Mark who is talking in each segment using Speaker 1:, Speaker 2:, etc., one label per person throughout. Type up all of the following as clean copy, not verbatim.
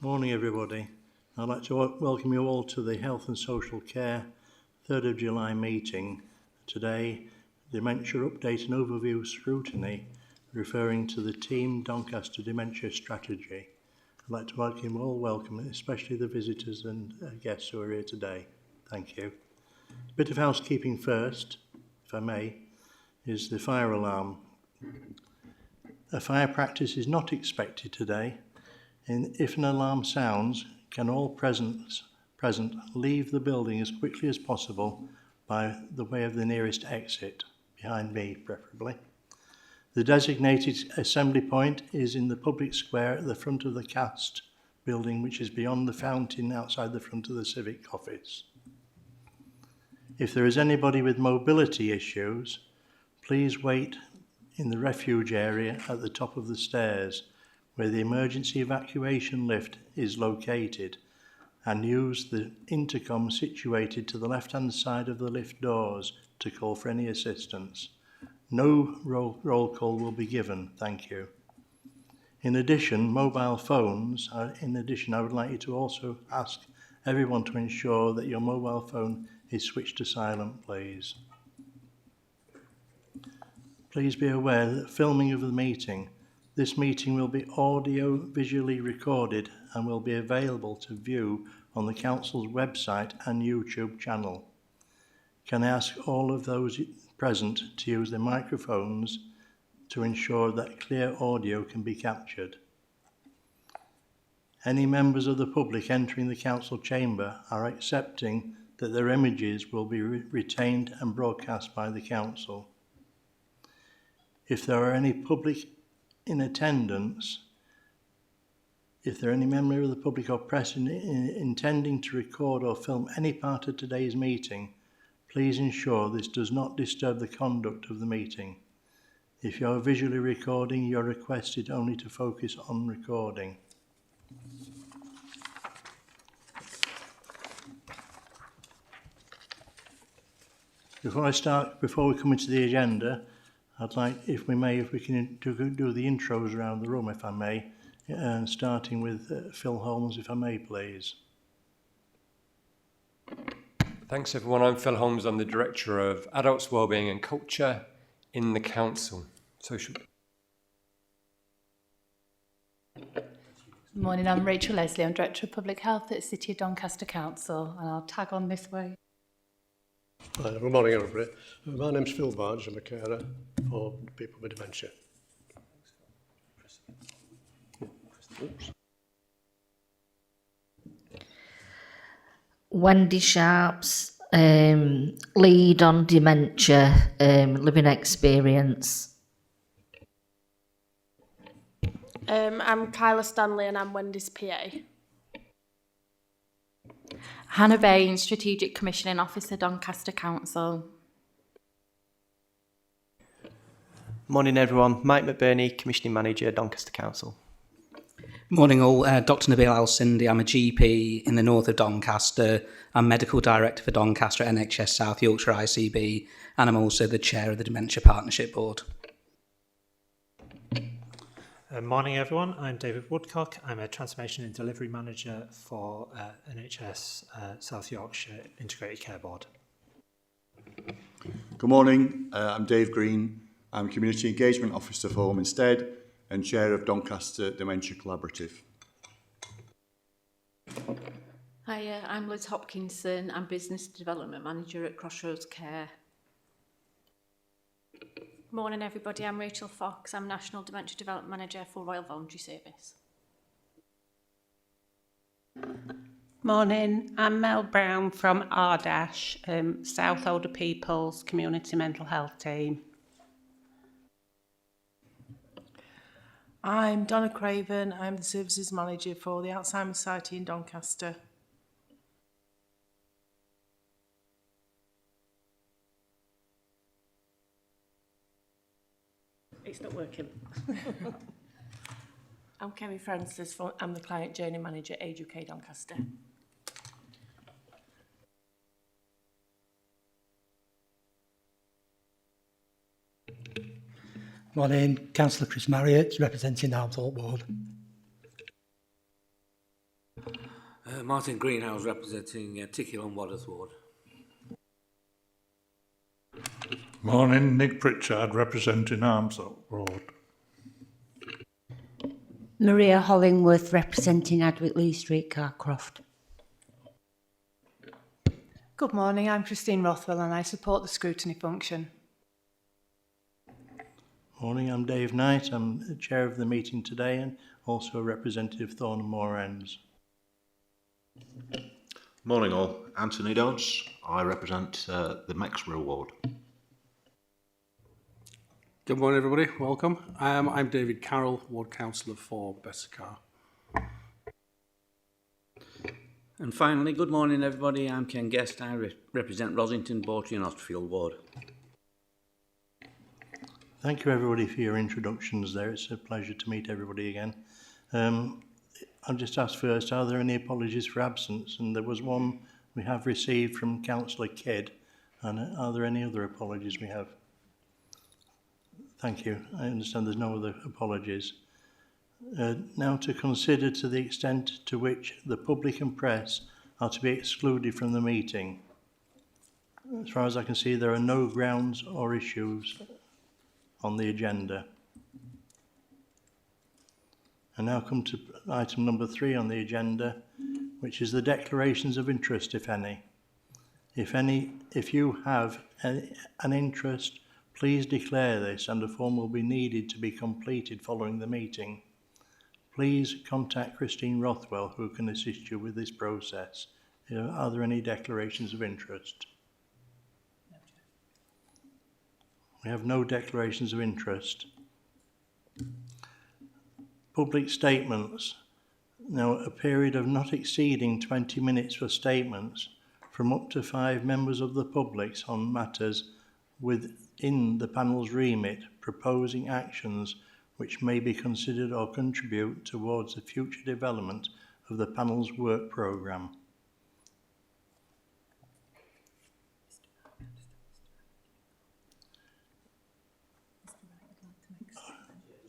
Speaker 1: Morning everybody. I'd like to welcome you all to the Health and Social Care 3rd of July meeting. Today, Dementia Update and Overview Scrutiny, referring to the Team Doncaster Dementia Strategy. I'd like to welcome you all, especially the visitors and guests who are here today. Thank you. A bit of housekeeping first, if I may, is the fire alarm. A fire practice is not expected today. If an alarm sounds, can all present leave the building as quickly as possible by the way of the nearest exit, behind me preferably. The designated assembly point is in the public square at the front of the cast building, which is beyond the fountain outside the front of the civic office. If there is anybody with mobility issues, please wait in the refuge area at the top of the stairs, where the emergency evacuation lift is located, and use the intercom situated to the left-hand side of the lift doors to call for any assistance. No roll call will be given, thank you. In addition, mobile phones, I would like you to also ask everyone to ensure that your mobile phone is switched to silent, please. Please be aware that filming of the meeting. This meeting will be audio-visually recorded and will be available to view on the Council's website and YouTube channel. Can I ask all of those present to use their microphones to ensure that clear audio can be captured? Any members of the public entering the Council chamber are accepting that their images will be retained and broadcast by the Council. If there are any public in attendance, if there are any member of the public or press intending to record or film any part of today's meeting, please ensure this does not disturb the conduct of the meeting. If you are visually recording, you are requested only to focus on recording. Before we come into the agenda, I'd like, if we can do the intros around the room, if I may, and starting with Phil Holmes, if I may, please.
Speaker 2: Thanks, everyone. I'm Phil Holmes. I'm the Director of Adults Wellbeing and Culture in the Council. Good
Speaker 3: morning, I'm Rachel Leslie. I'm Director of Public Health at City of Doncaster Council, and I'll tag on this way.
Speaker 4: Good morning, everybody. My name's Phil Barge. I'm a carer for people with dementia. Oops.
Speaker 5: Wendy Sharp's lead on dementia, living experience.
Speaker 6: I'm Kyla Stanley and I'm Wendy's PA.
Speaker 7: Hannah Bain, Strategic Commissioning Officer, Doncaster Council.
Speaker 8: Morning everyone, Mike McBurney, Commissioning Manager, Doncaster Council.
Speaker 9: Morning all, Dr Nabil Al-Sindi. I'm a GP in the north of Doncaster. I'm Medical Director for Doncaster NHS South Yorkshire ICB, and I'm also the Chair of the Dementia Partnership Board.
Speaker 10: Morning everyone, I'm David Woodcock. I'm a Transformation and Delivery Manager for NHS South Yorkshire Integrated Care Board.
Speaker 11: Good morning, I'm Dave Green. I'm Community Engagement Officer for Home Instead and Chair of Doncaster Dementia Collaborative.
Speaker 12: Hi, I'm Liz Hopkinson. I'm Business Development Manager at Crossroads Care.
Speaker 6: Morning everybody, I'm Rachel Fox. I'm National Dementia Development Manager for Royal Voluntary Service.
Speaker 13: Morning, I'm Mel Brown from RDASH, South Older People's Community Mental Health Team.
Speaker 14: I'm Donna Craven. I'm the Services Manager for the Alzheimer's Society in Doncaster.
Speaker 15: It's not working.
Speaker 14: I'm Kerry Francis. I'm the Client Journey Manager at Age UK Doncaster.
Speaker 16: Morning, Councillor Chris Marriott, representing the Household Board.
Speaker 15: Martin Greenhouse representing Tickhill and Wadworth Ward.
Speaker 16: Morning, Nick Pritchard representing Armsthorpe Road.
Speaker 17: Maria Hollingworth representing Adwick Lee Street, Carcroft.
Speaker 18: Good morning, I'm Christine Rothwell and I support the scrutiny function.
Speaker 1: Morning, I'm Dave Knight. I'm the chair of the meeting today and also a representative of Thornham Moor Ends.
Speaker 19: Morning all, Anthony Dodds. I represent the Mexborough Ward.
Speaker 20: Good morning everybody, welcome. I'm David Carroll, Ward Councillor for Bessacar.
Speaker 15: And finally, good morning everybody, I'm Ken Guest, I represent Rosington, Bawtry and Osterfield Ward.
Speaker 1: Thank you everybody for your introductions there. It's a pleasure to meet everybody again. I'll just ask first, are there any apologies for absence? And there was one we have received from Councillor Kidd. And are there any other apologies we have? Thank you. I understand there's no other apologies. Now to consider to the extent to which the public and press are to be excluded from the meeting. As far as I can see, there are no grounds or issues on the agenda. And now come to item number 3 on the agenda, which is the declarations of interest, if any. If you have an interest, please declare this and a form will be needed to be completed following the meeting. Please contact Christine Rothwell, who can assist you with this process. Are there any declarations of interest? We have no declarations of interest. Public statements. Now, a period of not exceeding 20 minutes for statements from up to 5 members of the public on matters within the panel's remit, proposing actions which may be considered or contribute towards the future development of the panel's work programme.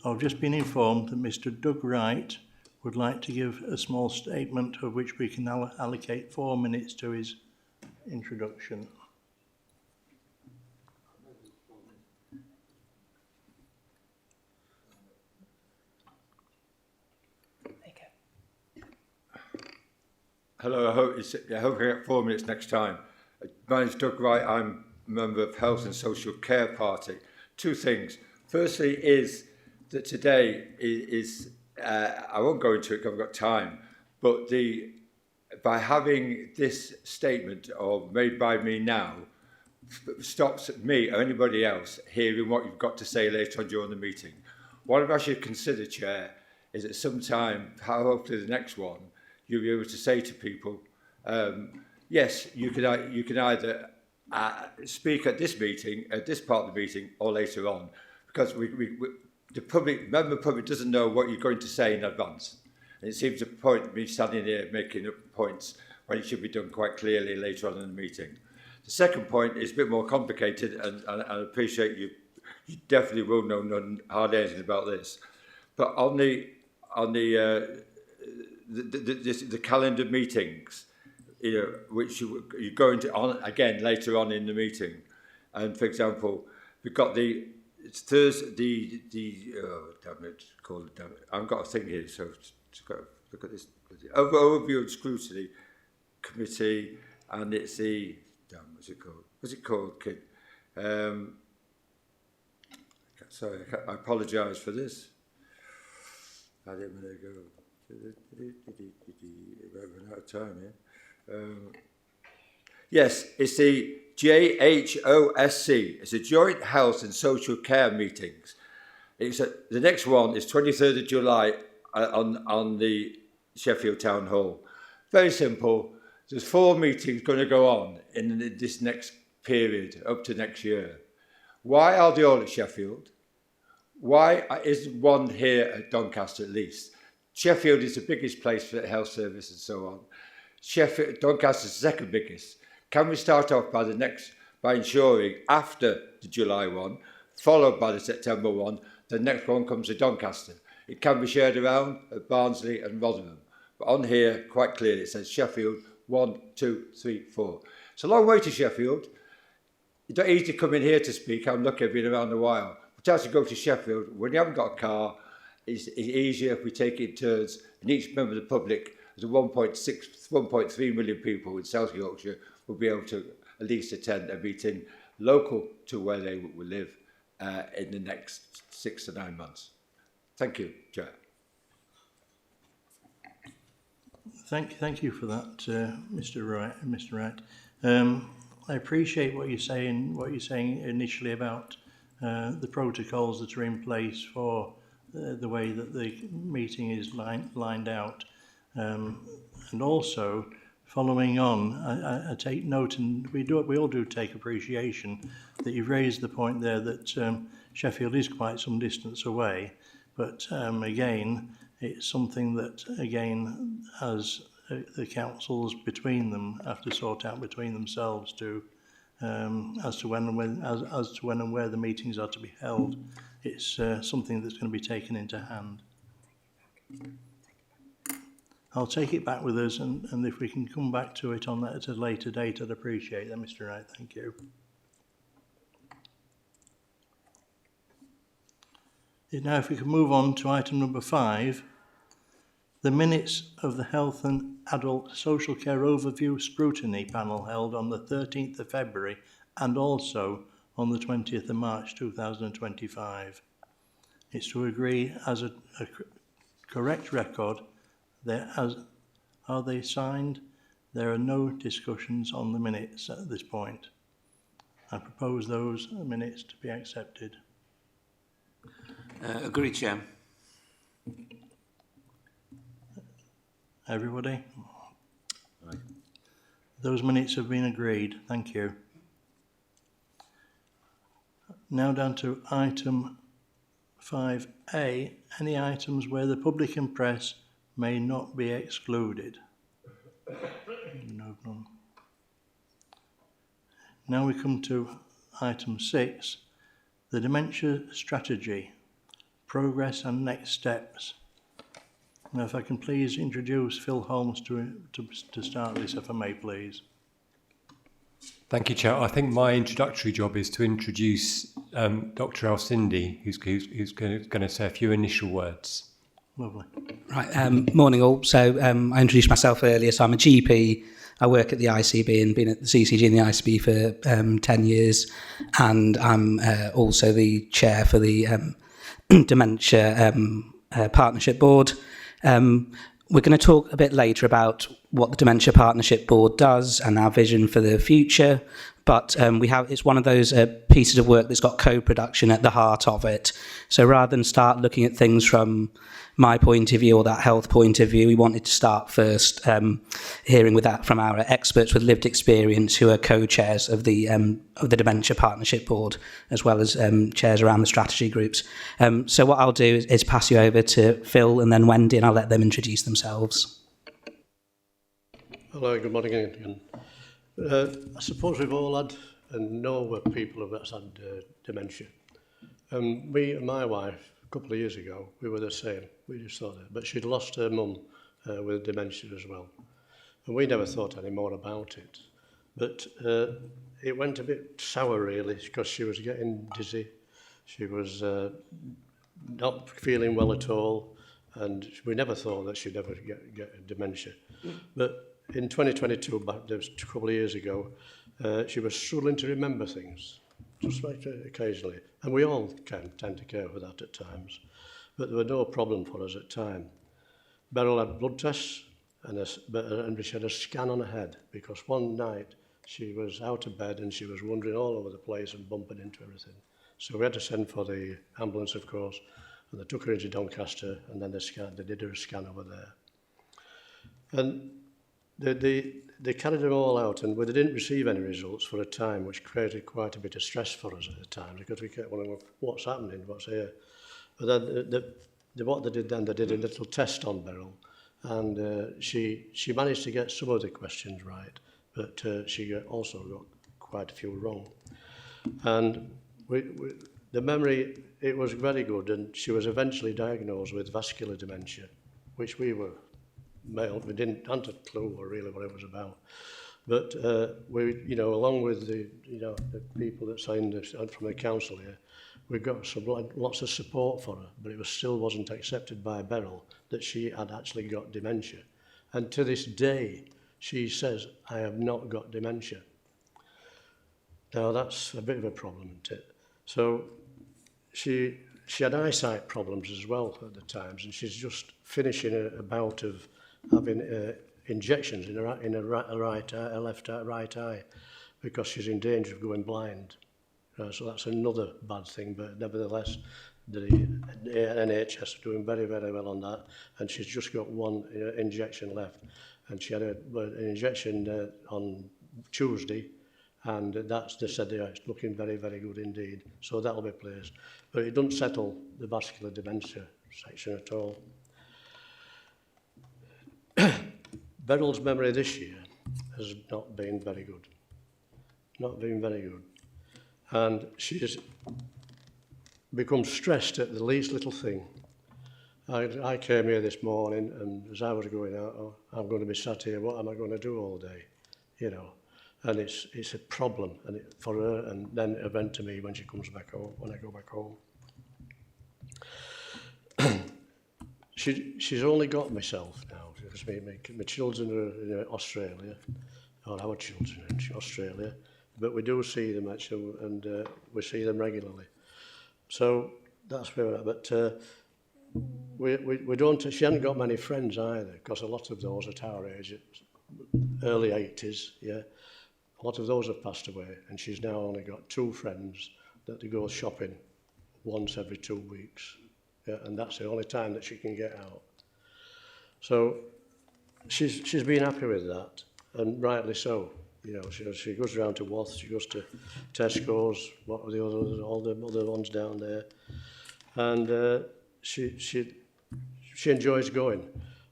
Speaker 1: I've just been informed that Mr. Doug Wright would like to give a small statement of which we can allocate 4 minutes to his introduction.
Speaker 21: Hello, I hope I get 4 minutes next time. My name's Doug Wright, I'm a member of Health and Social Care Party. 2 things. Firstly is that today is I won't go into it because I've got time, but by having this statement or made by me now stops me or anybody else hearing what you've got to say later on during the meeting. What I've actually considered, Chair, is at some time, hopefully the next one, you'll be able to say to people, yes, you can either speak at this meeting, at this part of the meeting, or later on, because the public doesn't know what you're going to say in advance. And it seems a point me standing here making up points when it should be done quite clearly later on in the meeting. The second point is a bit more complicated, and I appreciate you definitely will know hardly anything about this. But on the calendar meetings, which you're going to on again later on in the meeting, and for example, we've got it's Thursday. I've got a thing here, so just got to look at this overview of scrutiny committee, and it's the what's it called, kid? Sorry, I apologise for this. I didn't want to go. Run out of time here. Yes, it's the JHOSC. It's a Joint Health and Social Care Meetings. The next one is 23rd of July on the Sheffield Town Hall. Very simple. There's 4 meetings going to go on in this next period, up to next year. Why are they all at Sheffield? Why isn't one here at Doncaster at least? Sheffield is the biggest place for health service and so on. Doncaster is the second biggest. Can we start off by ensuring after the July one, followed by the September one, the next one comes to Doncaster? It can be shared around at Barnsley and Rotherham. But on here, quite clearly, it says Sheffield 1, 2, 3, 4. It's a long way to Sheffield. It's not easy to come in here to speak. I'm lucky I've been around a while. But to actually go to Sheffield, when you haven't got a car, it's easier if we take it in turns. And each member of the public, as 1.3 million people in South Yorkshire, will be able to at least attend a meeting local to where they will live in the next 6 to 9 months. Thank you, Chair.
Speaker 1: Thank you for that, Mr. Wright. I appreciate what you're saying initially about the protocols that are in place for the way that the meeting is lined out, and also following on, I take note, and we all do take appreciation that you've raised the point there that Sheffield is quite some distance away, but again, it's something that again as the councils between them have to sort out between themselves to as to when and where the meetings are to be held. It's something that's going to be taken into hand. I'll take it back with us, and if we can come back to it on that at a later date, I'd appreciate that, Mr. Wright. Thank you. Now, if we can move on to item number 5, the minutes of the Health and Adult Social Care Overview Scrutiny panel held on the 13th of February and also on the 20th of March 2025. It's to agree as a correct record. Are they signed? There are no discussions on the minutes at this point. I propose those minutes to be accepted.
Speaker 15: Agree, Chair.
Speaker 1: Everybody? Aye. Those minutes have been agreed. Thank you. Now down to item 5A, any items where the public and press may not be excluded. No, none. Now we come to item 6, the dementia strategy, progress and next steps. Now if I can please introduce Phil Holmes to start this, if I may please.
Speaker 2: Thank you, Chair. I think my introductory job is to introduce Dr. Alcindi, who's going to say a few initial words.
Speaker 1: Lovely.
Speaker 9: Right, morning all. So I introduced myself earlier, so I'm a GP. I work at the ICB and been at the CCG and the ICB for 10 years, and I'm also the chair for the Dementia Partnership Board. We're going to talk a bit later about what the Dementia Partnership Board does and our vision for the future, but it's one of those pieces of work that's got co-production at the heart of it. So rather than start looking at things from my point of view or that health point of view, we wanted to start first hearing with that from our experts with lived experience who are co-chairs of the Dementia Partnership Board, as well as chairs around the strategy groups. So what I'll do is pass you over to Phil and then Wendy, and I'll let them introduce themselves.
Speaker 4: Hello, good morning again. I suppose we've all had and know people who've had dementia. Me and my wife, a couple of years ago, we were the same. We just thought that. But she'd lost her mum with dementia as well. And we never thought any more about it. But it went a bit sour, really, because she was getting dizzy. She was not feeling well at all. And we never thought that she'd ever get dementia. But in 2022, back there was a couple of years ago, she was struggling to remember things, just like occasionally. And we all tend to care for that at times. But there were no problem for us at the time. Beryl had blood tests, and she had a scan on her head, because one night she was out of bed and she was wandering all over the place and bumping into everything. So we had to send for the ambulance, of course, and they took her into Doncaster, and then they did her a scan over there. And they carried them all out, and they didn't receive any results for a time, which created quite a bit of stress for us at the time, because we kept wondering, what's happening, what's here? But then what they did then, they did a little test on Beryl, and she managed to get some of the questions right, but she also got quite a few wrong. And the memory, it was very good, and she was eventually diagnosed with vascular dementia, which we were we didn't have a clue really what it was about. But we, you know, along with the, you know, the people that signed this from the council here, we got lots of support for her, but it still wasn't accepted by Beryl that she had actually got dementia. And to this day, she says, I have not got dementia. Now that's a bit of a problem, isn't it? So she had eyesight problems as well at the times, and she's just finishing a bout of having injections in her right eye because she's in danger of going blind. So that's another bad thing, but nevertheless, the NHS are doing very, very well on that, and she's just got one injection left, and she had an injection on Tuesday, and they said it's looking very, very good indeed, so that'll be placed. But it doesn't settle the vascular dementia section at all. Beryl's memory this year has not been very good. Not been very good. And she's become stressed at the least little thing. I came here this morning, and as I was going out, oh, I'm going to be sat here, what am I going to do all day? You know, and it's a problem for her, and then an event to me when she comes back home, when I go back home. She's only got myself now, because my children are in Australia, or our children are in Australia, but we do see them actually, and we see them regularly. So that's where we're at. But we don't. She hasn't got many friends either, because a lot of those at our age, early 80s, yeah, a lot of those have passed away, and she's now only got 2 friends that they go shopping once every 2 weeks, yeah, and that's the only time that she can get out. So she's been happy with that, and rightly so. You know, she goes around to Worth, she goes to Tesco's, what are the others, all the other ones down there, and she enjoys going.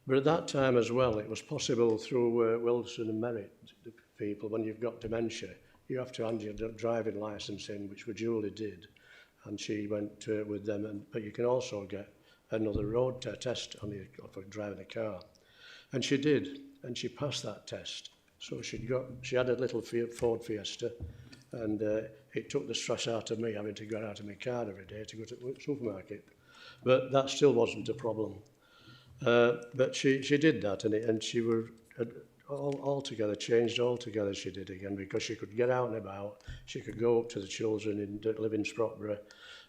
Speaker 4: But at that time as well, it was possible through Wilson and Merritt, the people, when you've got dementia, you have to hand your driving licence in, which we Julie did, and she went with them. But you can also get another road test for driving a car, and she did, and she passed that test. So she had a little Ford Fiesta, and it took the stress out of me having to get out of my car every day to go to the supermarket. But that still wasn't a problem. But she did that, and she was altogether changed altogether. She did again, because she could get out and about. She could go up to the children that live in Sprotborough,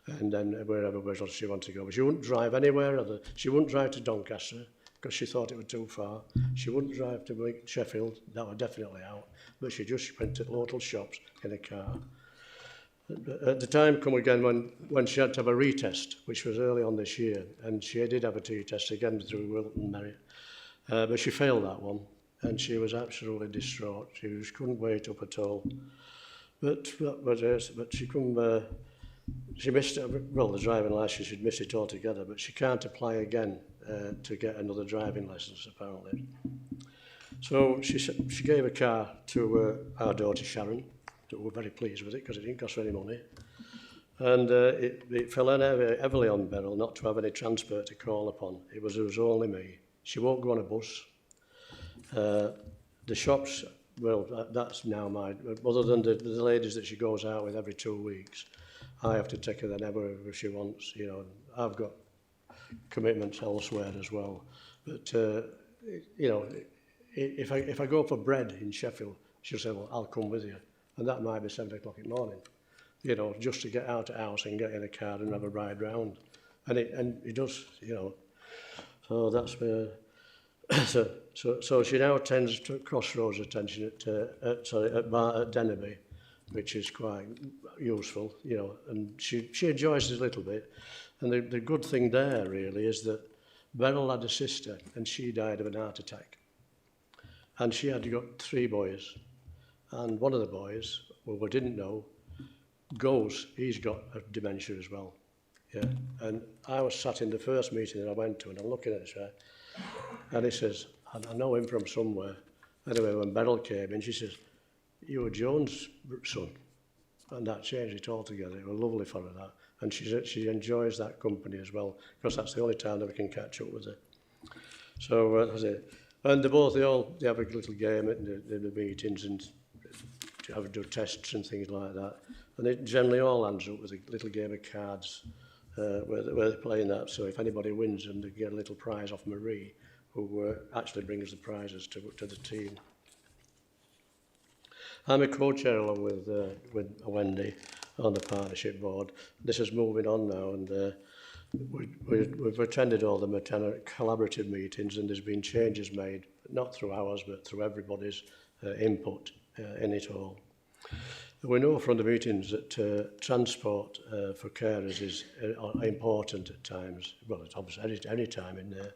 Speaker 4: and then wherever else she wanted to go. But she wouldn't drive anywhere other. She wouldn't drive to Doncaster, because she thought it was too far. She wouldn't drive to Sheffield, that was definitely out, but she just went to local shops in a car. At the time come again when she had to have a retest, which was early on this year, and she did have a T-test again through Wilton Merritt, but she failed that one, and she was absolutely distraught. She just couldn't wait up at all. But she couldn't, she missed it, well, the driving licence, she'd missed it altogether, but she can't apply again to get another driving licence, apparently. So she gave a car to our daughter Sharon, that we were very pleased with it, because it didn't cost her any money. And it fell heavily on Beryl not to have any transport to call upon. It was only me. She won't go on a bus. The shops, well, that's now mine. Other than the ladies that she goes out with every 2 weeks, I have to take her then wherever she wants. You know, I've got commitments elsewhere as well. But you know, if I go for bread in Sheffield, she'll say, well, I'll come with you. And that might be 7 o'clock in the morning, you know, just to get out of the house and get in a car and have a ride round. And it does, you know. So that's where, so she now attends to Crossroads attention at Dennerby, which is quite useful, you know, and she enjoys it a little bit. And the good thing there really is that Beryl had a sister, and she died of an heart attack. And she had got 3 boys. And one of the boys, well, we didn't know, he's got a dementia as well. Yeah. And I was sat in the first meeting that I went to, and I'm looking at this, right? And he says, I know him from somewhere. Anyway, when Beryl came in, she says, you were Joan's son. And that changed it altogether. It was lovely for her, that. And she enjoys that company as well, because that's the only time that we can catch up with her. So And they have a little game at the meetings and do tests and things like that. And it generally all ends up with a little game of cards where they're playing that. So if anybody wins them, they get a little prize off Marie, who actually brings the prizes to the team. I'm a co-chair along with Wendy on the partnership board. This is moving on now, and we've attended all the collaborative meetings, and there's been changes made, not through ours, but through everybody's input in it all. We know from the meetings that transport for carers is important at times. Well, it's obviously any time in there,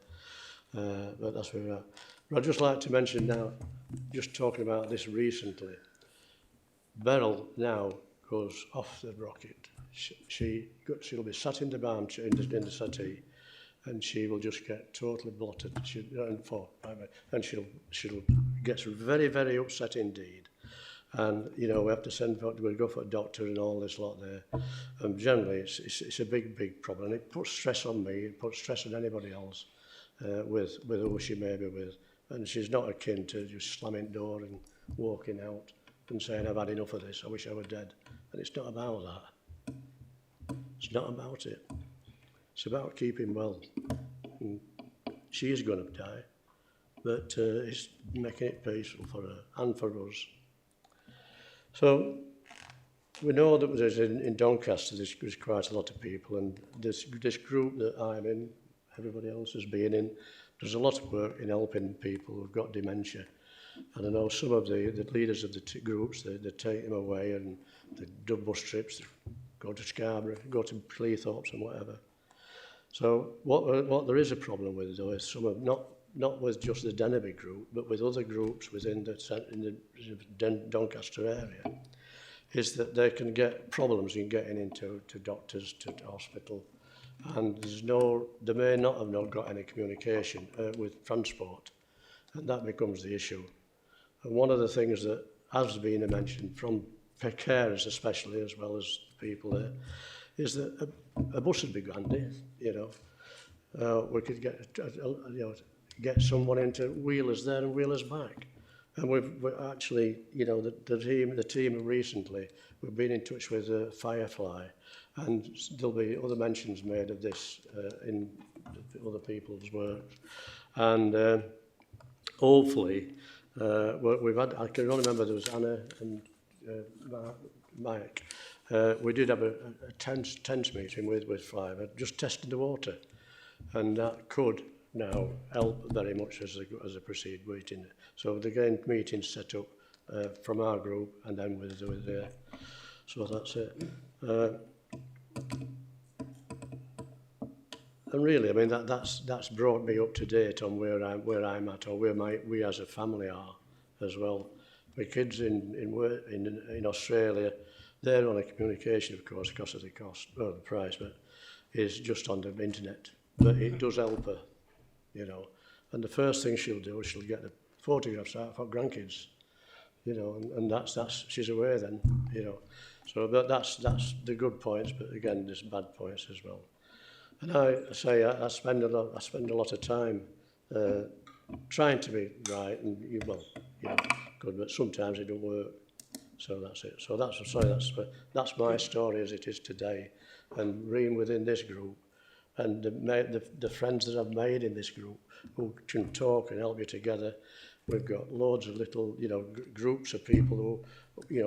Speaker 4: but that's where we're at. But I'd just like to mention now, just talking about this recently, Beryl now goes off the rocket. She'll be sat in the armchair in the settee, and she will just get totally blotted. And she'll get very, very upset indeed. And we have to we'll go for a doctor and all this lot there. And generally, it's a big problem. And it puts stress on me. It puts stress on anybody else with who she may be with. And she's not akin to just slamming the door and walking out and saying, I've had enough of this, I wish I were dead. And it's not about that. It's not about it. It's about keeping well. And she is going to die, but it's making it peaceful for her and for us. So we know that there's in Doncaster there's quite a lot of people, and this group that I'm in, everybody else has been in, there's a lot of work in helping people who've got dementia. And I know some of the leaders of the groups, they take them away and they do bus trips, go to Scarborough, go to Cleethorpes and whatever. So what there is a problem with, though, is some of, not with just the Deneby group, but with other groups within the Doncaster area, is that they can get problems in getting into doctors, to hospital, and they may not have got any communication with transport, and that becomes the issue. And one of the things that has been mentioned from carers especially, as well as people there, is that a bus would be handy, we could get someone into wheelers there and wheelers back. And we're actually, the team recently, we've been in touch with Firefly, and there'll be other mentions made of this in other people's work. And hopefully, we've had, I can only remember there was Anna and Mike. We did have a tense meeting with Fiverr, just testing the water, and that could now help very much as a proceed meeting. So the again meetings set up from our group and then with so that's it. And really, I mean that's brought me up to date on where I'm at, or where we as a family are as well. My kids in Australia, they're on a communication, of course, because of the cost, well, the price, but is just on the internet. But it does help her, And the first thing she'll do is she'll get the photographs out for grandkids, and that's she's away then, So that's the good points, but again, there's bad points as well. And I spend a lot of time trying to be right, and good, but sometimes it don't work. So that's it. So that's my story as it is today, and being within this group, and the friends that I've made in this group who can talk and help you together. We've got loads of little, groups of people who,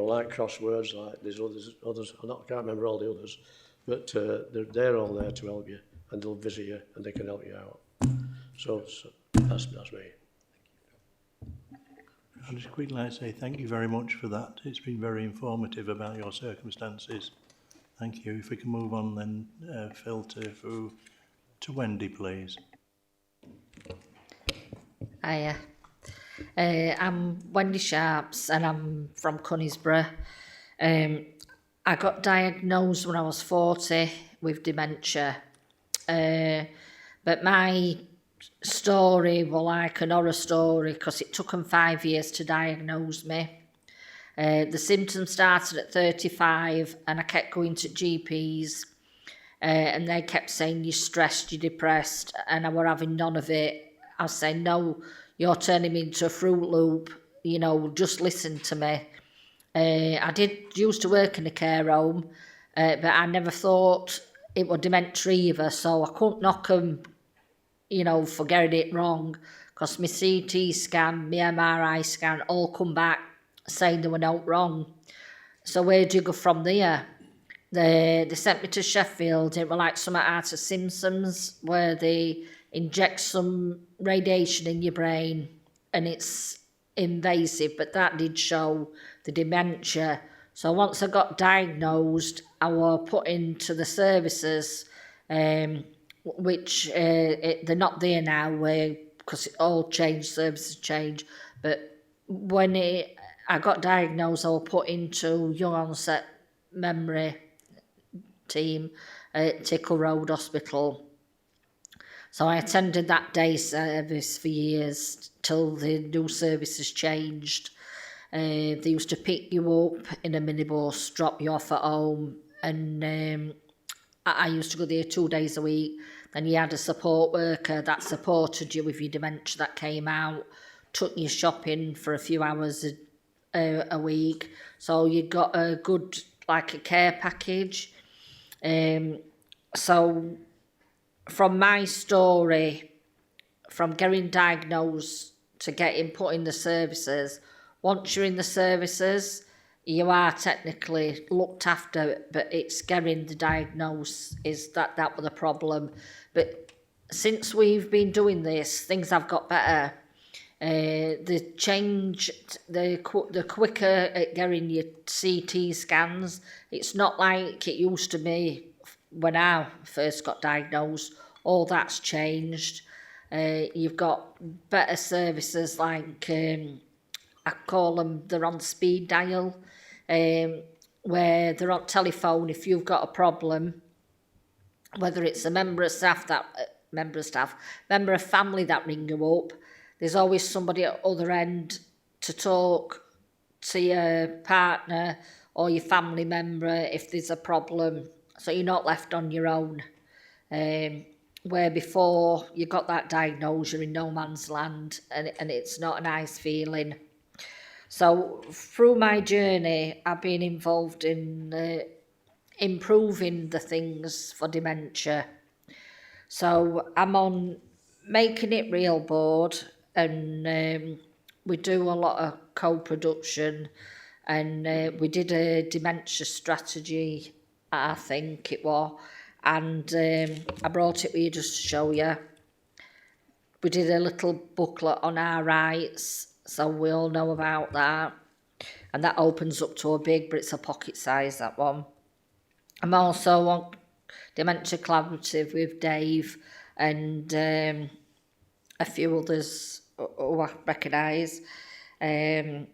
Speaker 4: like crosswords, like there's others. I can't remember all the others, but they're all there to help you, and they'll visit you and they can help you out. So that's me.
Speaker 1: I'd just quickly like to say thank you very much for that. It's been very informative about your circumstances. Thank you. If we can move on then, Phil, to Wendy, please.
Speaker 5: Hiya. I'm Wendy Sharps and I'm from Conisborough. I got diagnosed when I was 40 with dementia. But my story was like an horror story because it took them 5 years to diagnose me. The symptoms started at 35 and I kept going to GPs and they kept saying you're stressed, you're depressed, and I were having none of it. I was saying, no, you're turning me into a Fruit Loop, you know, just listen to me. I did used to work in a care home, but I never thought it was dementia either, so I couldn't knock them, you know, for getting it wrong, because my CT scan, my MRI scan all come back saying they were not wrong. So where do you go from there? They sent me to Sheffield. It was like something out of Simpsons, where they inject some radiation in your brain and it's invasive, but that did show the dementia. So once I got diagnosed, I was put into the services, which they're not there now, because it all changed, services change. But when I got diagnosed, I was put into young onset memory team at Tickle Road Hospital. So I attended that day service for years till the new services changed. They used to pick you up in a minibus, drop you off at home, and I used to go there 2 days a week. Then you had a support worker that supported you with your dementia that came out, took you shopping for a few hours a week. So you got a good, like a care package. So from my story, from getting diagnosed to getting put in the services, once you're in the services, you are technically looked after, but it's getting the diagnosis is that was the problem. But since we've been doing this, things have got better. The change, the quicker at getting your CT scans. It's not like it used to be when I first got diagnosed. All that's changed. You've got better services like, I call them, they're on speed dial, where they're on telephone if you've got a problem, whether it's a member of family that ring you up. There's always somebody at the other end to talk to your partner or your family member if there's a problem, so you're not left on your own. Where before you got that diagnosis, you're in no man's land, and it's not a nice feeling. So through my journey, I've been involved in improving the things for dementia. So I'm on Making It Real board, and we do a lot of co-production, and we did a dementia strategy, I think it was, and I brought it with you just to show you. We did a little booklet on our rights, so we all know about that, and that opens up to a big, but it's a pocket size, that one. I'm also on Dementia Collaborative with Dave and a few others who I recognise. And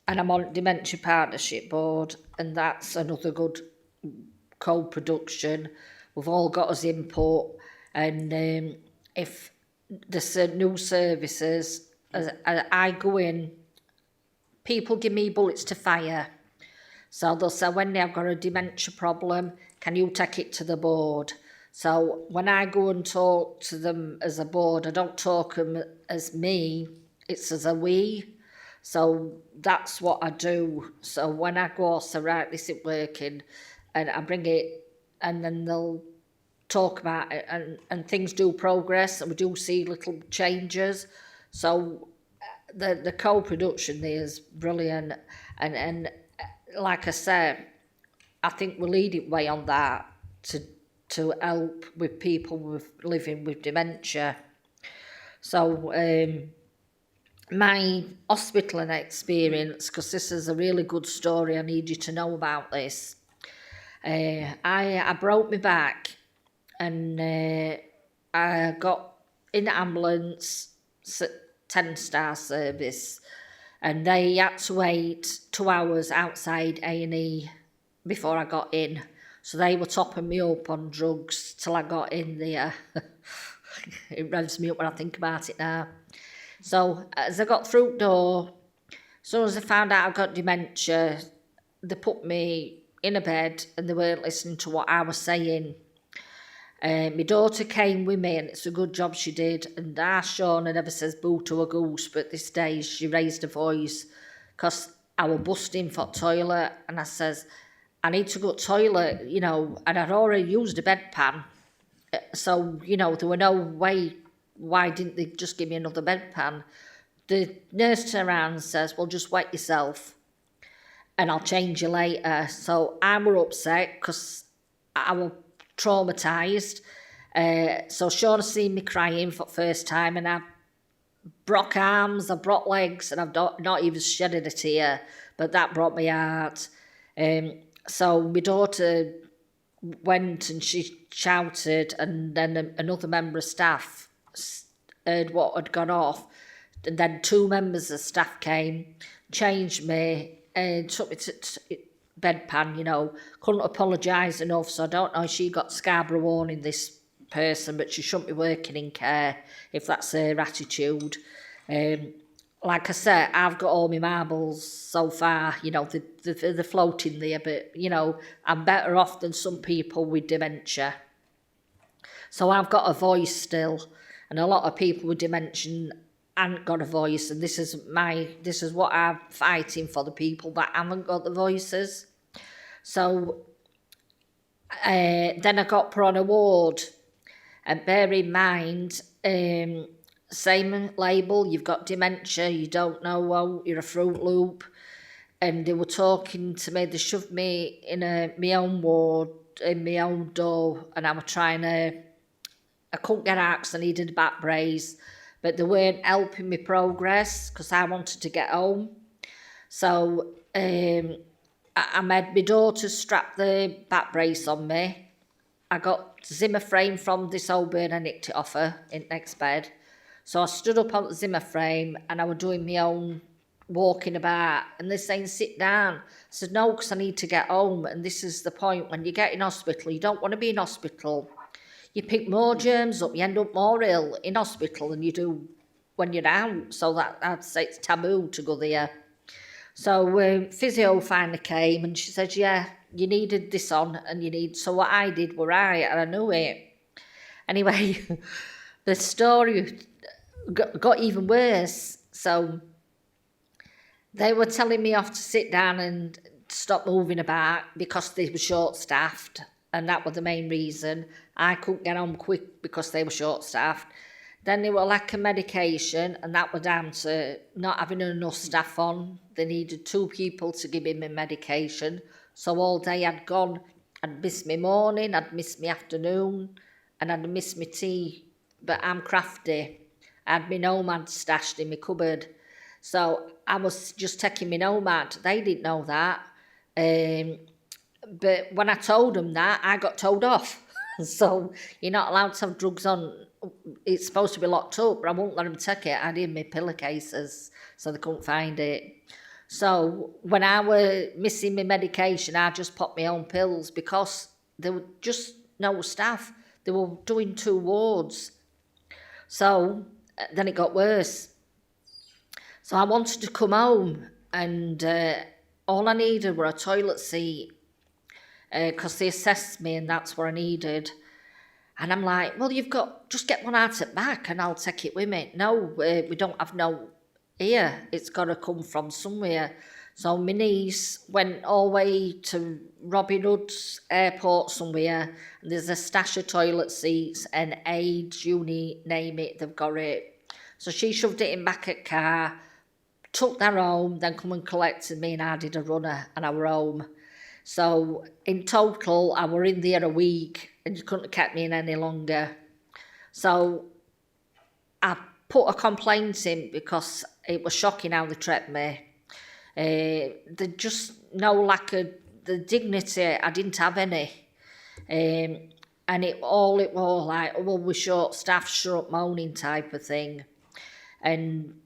Speaker 5: I'm on Dementia Partnership Board, and that's another good co-production. We've all got us input, and if there's new services, as I go in, people give me bullets to fire. So they'll say, when I've got a dementia problem, can you take it to the board? So when I go and talk to them as a board, I don't talk to them as me, it's as a we. So that's what I do. So when I go, so right, this isn't working, and I bring it, and then they'll talk about it, and things do progress, and we do see little changes. So the co-production there is brilliant, and like I said, I think we lead it way on that to help with people living with dementia. So my hospital experience, because this is a really good story, I need you to know about this. I broke my back, and I got in the ambulance, 10-star service, and they had to wait 2 hours outside A&E before I got in. So they were topping me up on drugs till I got in there. It revs me up when I think about it now. So as I got through the door, as soon as I found out I got dementia, they put me in a bed and they weren't listening to what I was saying. My daughter came with me, and it's a good job she did. And Shona never says boo to a goose, but this day she raised her voice because I was busting for toilet, and I says, I need to go to toilet, you know, and I'd already used a bedpan. So, you know, there were no way, why didn't they just give me another bedpan? The nurse turned around and says, well, just wet yourself and I'll change you later. So I were upset because I was traumatised. So Shauna seen me crying for the first time, and I broke arms, I broke legs, and I've not even shedded a tear, but that broke my heart. So my daughter went and she shouted, and then another member of staff heard what had gone off, and then 2 members of staff came, changed me, and took me to bedpan, you know. Couldn't apologise enough, so I don't know if she got Scarborough warning, this person, but she shouldn't be working in care if that's her attitude. Like I said, I've got all my marbles so far, you know, they're floating there, but, you know, I'm better off than some people with dementia. So I've got a voice still, and a lot of people with dementia haven't got a voice, and this is what I'm fighting for, the people that haven't got the voices. So then I got put on a ward, and bear in mind, same label, you've got dementia, you don't know, well, you're a Fruit Loop, and they were talking to me, they shoved me in my own ward, in my own door, and I was I couldn't get out because I needed a back brace, but they weren't helping me progress because I wanted to get home. So I made my daughter strap the back brace on me. I got Zimmer frame from this old bird, I nicked it off her in next bed. So I stood up on the Zimmer frame and I was doing my own walking about, and they're saying, sit down. I said, no, because I need to get home. And this is the point, when you get in hospital, you don't want to be in hospital. You pick more germs up, you end up more ill in hospital than you do when you're out. So I'd say it's taboo to go there. So physio finally came and she said, yeah, you needed this on and you need... So what I did were right, and I knew it. Anyway, the story got even worse. So they were telling me off to sit down and stop moving about because they were short-staffed, and that was the main reason. I couldn't get home quick because they were short-staffed. Then they were lack of medication, and that was down to not having enough staff on. They needed 2 people to give me my medication. So all day I'd gone, I'd missed my morning, I'd missed my afternoon, and I'd missed my tea. But I'm crafty. I had my Nomad stashed in my cupboard. So I was just taking my Nomad. They didn't know that. But when I told them that, I got told off. So you're not allowed to have drugs on. It's supposed to be locked up, but I won't let them take it. I had in my pillowcases, so they couldn't find it. So when I were missing my medication, I just popped my own pills because there were just no staff. They were doing 2 wards. So then it got worse. So I wanted to come home, and all I needed were a toilet seat because they assessed me and that's what I needed. And I'm like, well, you've got, just get one out at back and I'll take it with me. No, we don't have no here. It's got to come from somewhere. So my niece went all the way to Robin Hood's airport somewhere, and there's a stash of toilet seats and aids, you name it, they've got it. So she shoved it in back at car, took that home, then come and collected me, and I did a runner and I were home. So in total, I were in there a week and you couldn't have kept me in any longer. So I put a complaint in because it was shocking how they treated me. They just no lack of the dignity. I didn't have any. And it was like, well, we're short staff, shut up moaning type of thing. And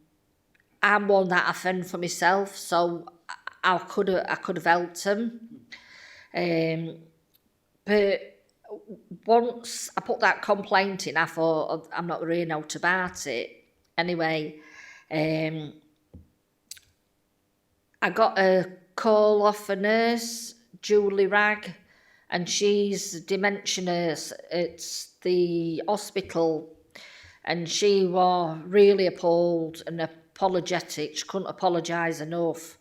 Speaker 5: I'm one that I fend for myself, so I could have helped them. But once I put that complaint in, I thought, I'm not really out about it. Anyway, I got a call off a nurse, Julie Ragg, and she's a dementia nurse at the hospital, and she was really appalled and apologetic. She couldn't apologise enough.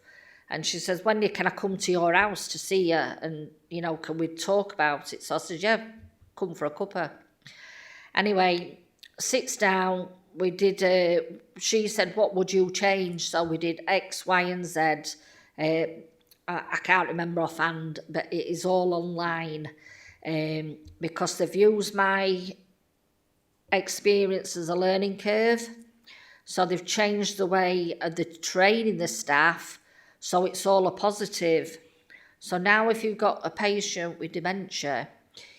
Speaker 5: And she says, "Wendy, can I come to your house to see you? And, you know, can we talk about it?" So I said, "Yeah, come for a cuppa." Anyway, sits down, we did, she said, "What would you change?" So we did X, Y and Z. I can't remember offhand, but it is all online, because they've used my experience as a learning curve. So they've changed the way of the training the staff, so it's all a positive. So now if you've got a patient with dementia,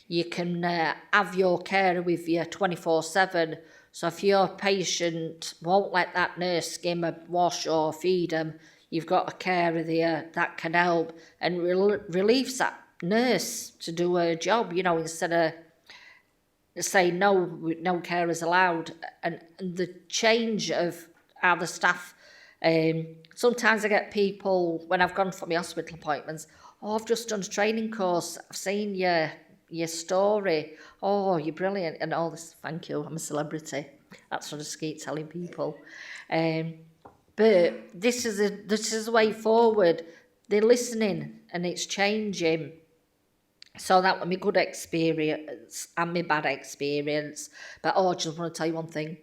Speaker 5: you can have your carer with you 24/7. So if your patient won't let that nurse skim a wash or feed them, you've got a carer there that can help and relieves that nurse to do her job, you know, instead of saying no carers allowed. And the change of how the staff, sometimes I get people, when I've gone for my hospital appointments, "Oh, I've just done a training course, I've seen your story, oh, you're brilliant," and all this. Thank you, I'm a celebrity. That's what I just keep telling people. But this is the way forward. They're listening and it's changing. So that was my good experience and my bad experience. But I just want to tell you one thing.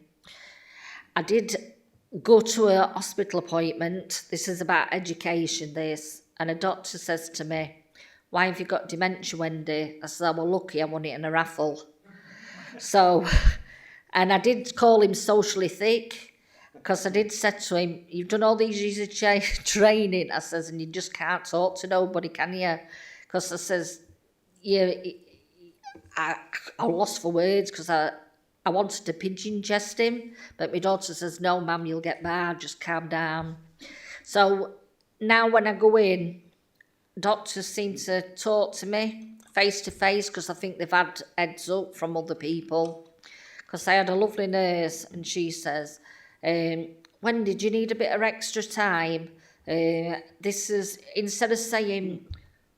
Speaker 5: I did go to a hospital appointment. This is about education, this. And a doctor says to me, "Why have you got dementia, Wendy?" I said, "Well, lucky I won it in a raffle." So, and I did call him socially thick, because I did say to him, "You've done all these years of training," I says, "and you just can't talk to nobody, can you?" Because I says, I lost for words, because I wanted to pigeon jest him, but my daughter says, "No, ma'am, you'll get bad, just calm down." So now when I go in, doctors seem to talk to me face to face, because I think they've had heads up from other people. Because I had a lovely nurse and she says, "Wendy, do you need a bit of extra time? This is," instead of saying,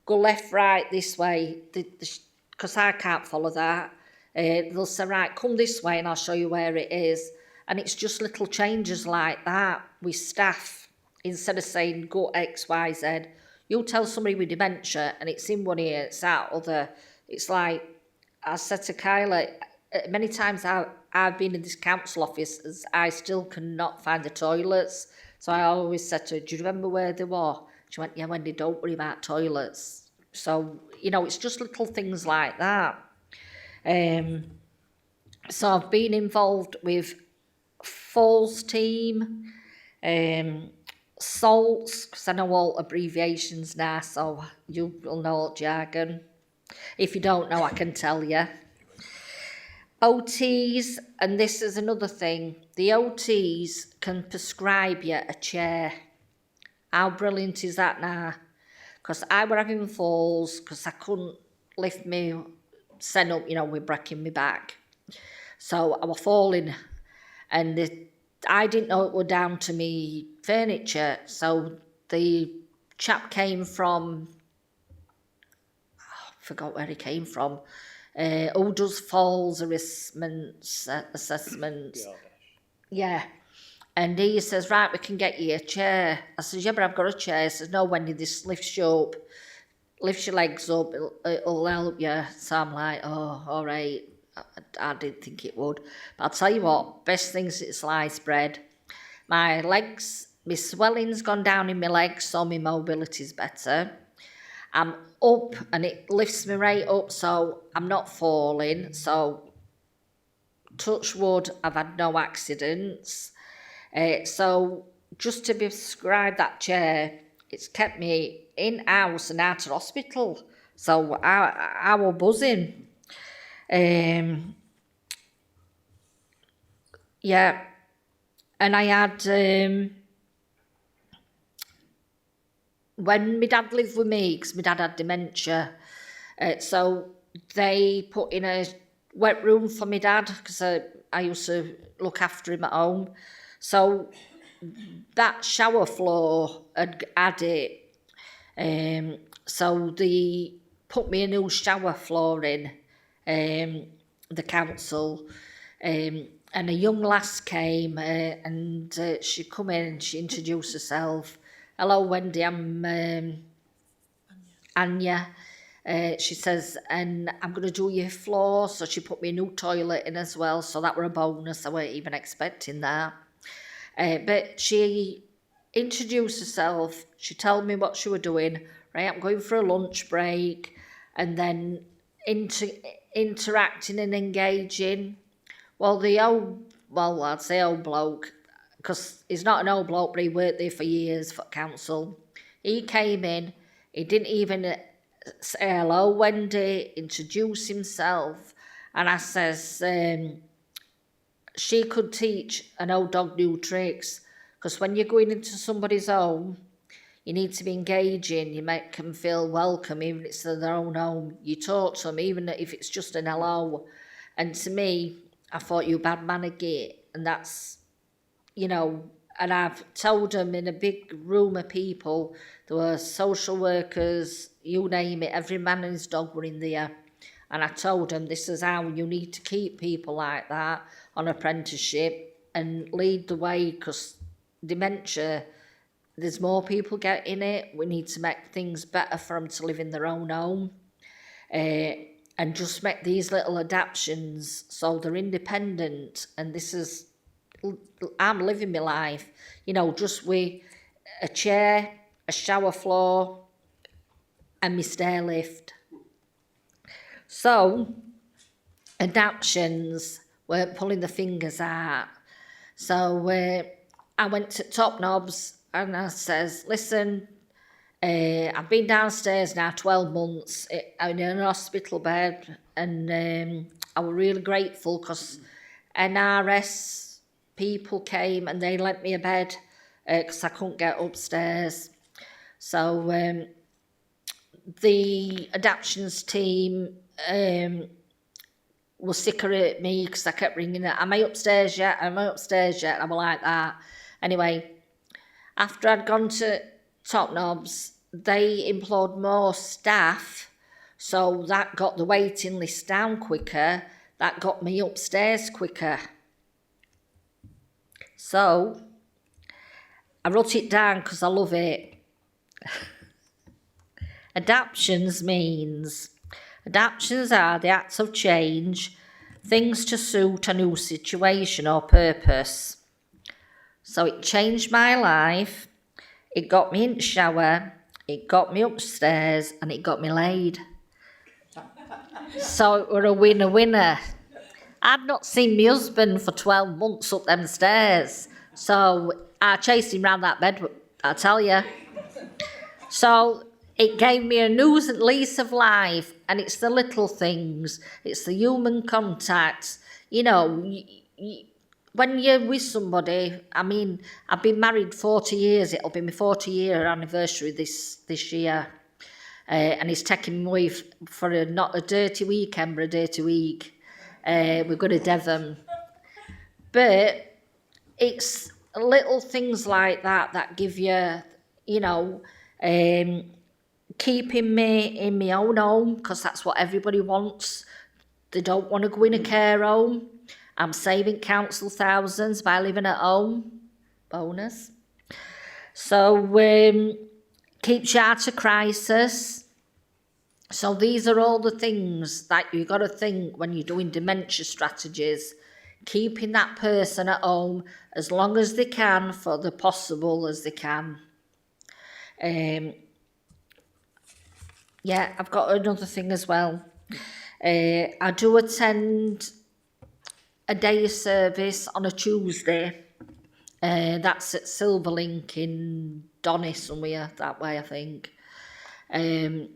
Speaker 5: "Go left, right, this way," because I can't follow that, they'll say, "Right, come this way and I'll show you where it is." And it's just little changes like that with staff. Instead of saying, "Go X, Y, Z," you tell somebody with dementia and it's in one ear, it's out other. It's like, I said to Kyla, many times I've been in this council office, I still cannot find the toilets. So I always said to her, "Do you remember where they were?" She went, "Yeah, Wendy, don't worry about toilets." So, you know, it's just little things like that. So I've been involved with Falls team, SALTs, because I know all abbreviations now, so you'll know all jargon. If you don't know, I can tell you. OTs, and this is another thing, the OTs can prescribe you a chair. How brilliant is that now? Because I were having falls, because I couldn't lift me, send up, you know, with breaking my back. So I was falling, and I didn't know it were down to me furniture. So the chap came from, I forgot where he came from, who does falls assessments. Yeah. And he says, "Right, we can get you a chair." I says, "Yeah, but I've got a chair." He says, "No, Wendy, this lifts you up, lifts your legs up, it'll help you." So I'm like, "Oh, all right." I didn't think it would. But I'll tell you what, best thing since sliced bread. My legs, my swelling's gone down in my legs, so my mobility's better. I'm up and it lifts me right up, so I'm not falling. So, touch wood, I've had no accidents. So, just to be prescribed that chair, it's kept me in house and out of hospital. So, I was buzzing. Yeah, and I had, when my dad lived with me, because my dad had dementia, so they put in a wet room for my dad, because I used to look after him at home. So that shower floor had it. So the put me a new shower floor in, the council, and a young lass came and she come in and she introduced herself. Hello, Wendy, I'm Anya. She says, and I'm going to do your floor. So she put me a new toilet in as well. So that were a bonus. I weren't even expecting that. But she introduced herself. She told me what she was doing. Right, I'm going for a lunch break. And then interacting and engaging. Well, I'd say old bloke, because he's not an old bloke, but he worked there for years for council. He came in, he didn't even say hello, Wendy, introduce himself, and I says, she could teach an old dog new tricks, because when you're going into somebody's home, you need to be engaging, you make them feel welcome, even if it's their own home. You talk to them, even if it's just an hello. And to me, I thought you bad man again, and that's, you know, and I've told them in a big room of people, there were social workers, you name it, every man and his dog were in there. And I told them this is how you need to keep people like that on apprenticeship and lead the way, because dementia, there's more people getting it. We need to make things better for them to live in their own home. And just make these little adaptations so they're independent. And this is, I'm living my life, you know, just with a chair, a shower floor, and my stair lift. So, adaptations weren't pulling the fingers out. So, I went to Top Knobs and I says, listen, I've been downstairs now 12 months in an hospital bed, and I was really grateful because NRS people came and they lent me a bed because I couldn't get upstairs. So the adaptations team was sicker at me because I kept ringing it, am I upstairs yet? Am I upstairs yet? I was like that. Anyway, after I'd gone to Top Knobs, they employed more staff, so that got the waiting list down quicker, that got me upstairs quicker. So, I wrote it down because I love it. Adaptations are the acts of change, things to suit a new situation or purpose. So it changed my life, it got me in the shower, it got me upstairs, and it got me laid. So it were a winner. I'd not seen my husband for 12 months up them stairs, so I chased him round that bed, I tell you. So it gave me a new lease of life, and it's the little things, it's the human contact. You know, when you're with somebody, I mean, I've been married 40 years, it'll be my 40-year anniversary this year. And he's taking me away for not a dirty weekend, but a dirty week. We're going to Devon. But it's little things like that that give you, you know, keeping me in my own home, because that's what everybody wants. They don't want to go in a care home. I'm saving council thousands by living at home. Bonus. So, keeps you out of crisis. So these are all the things that you got to think when you're doing dementia strategies. Keeping that person at home as long as they can for the possible as they can. Yeah, I've got another thing as well. I do attend a day service on a Tuesday. That's at Silverlink in Donny somewhere, that way I think. And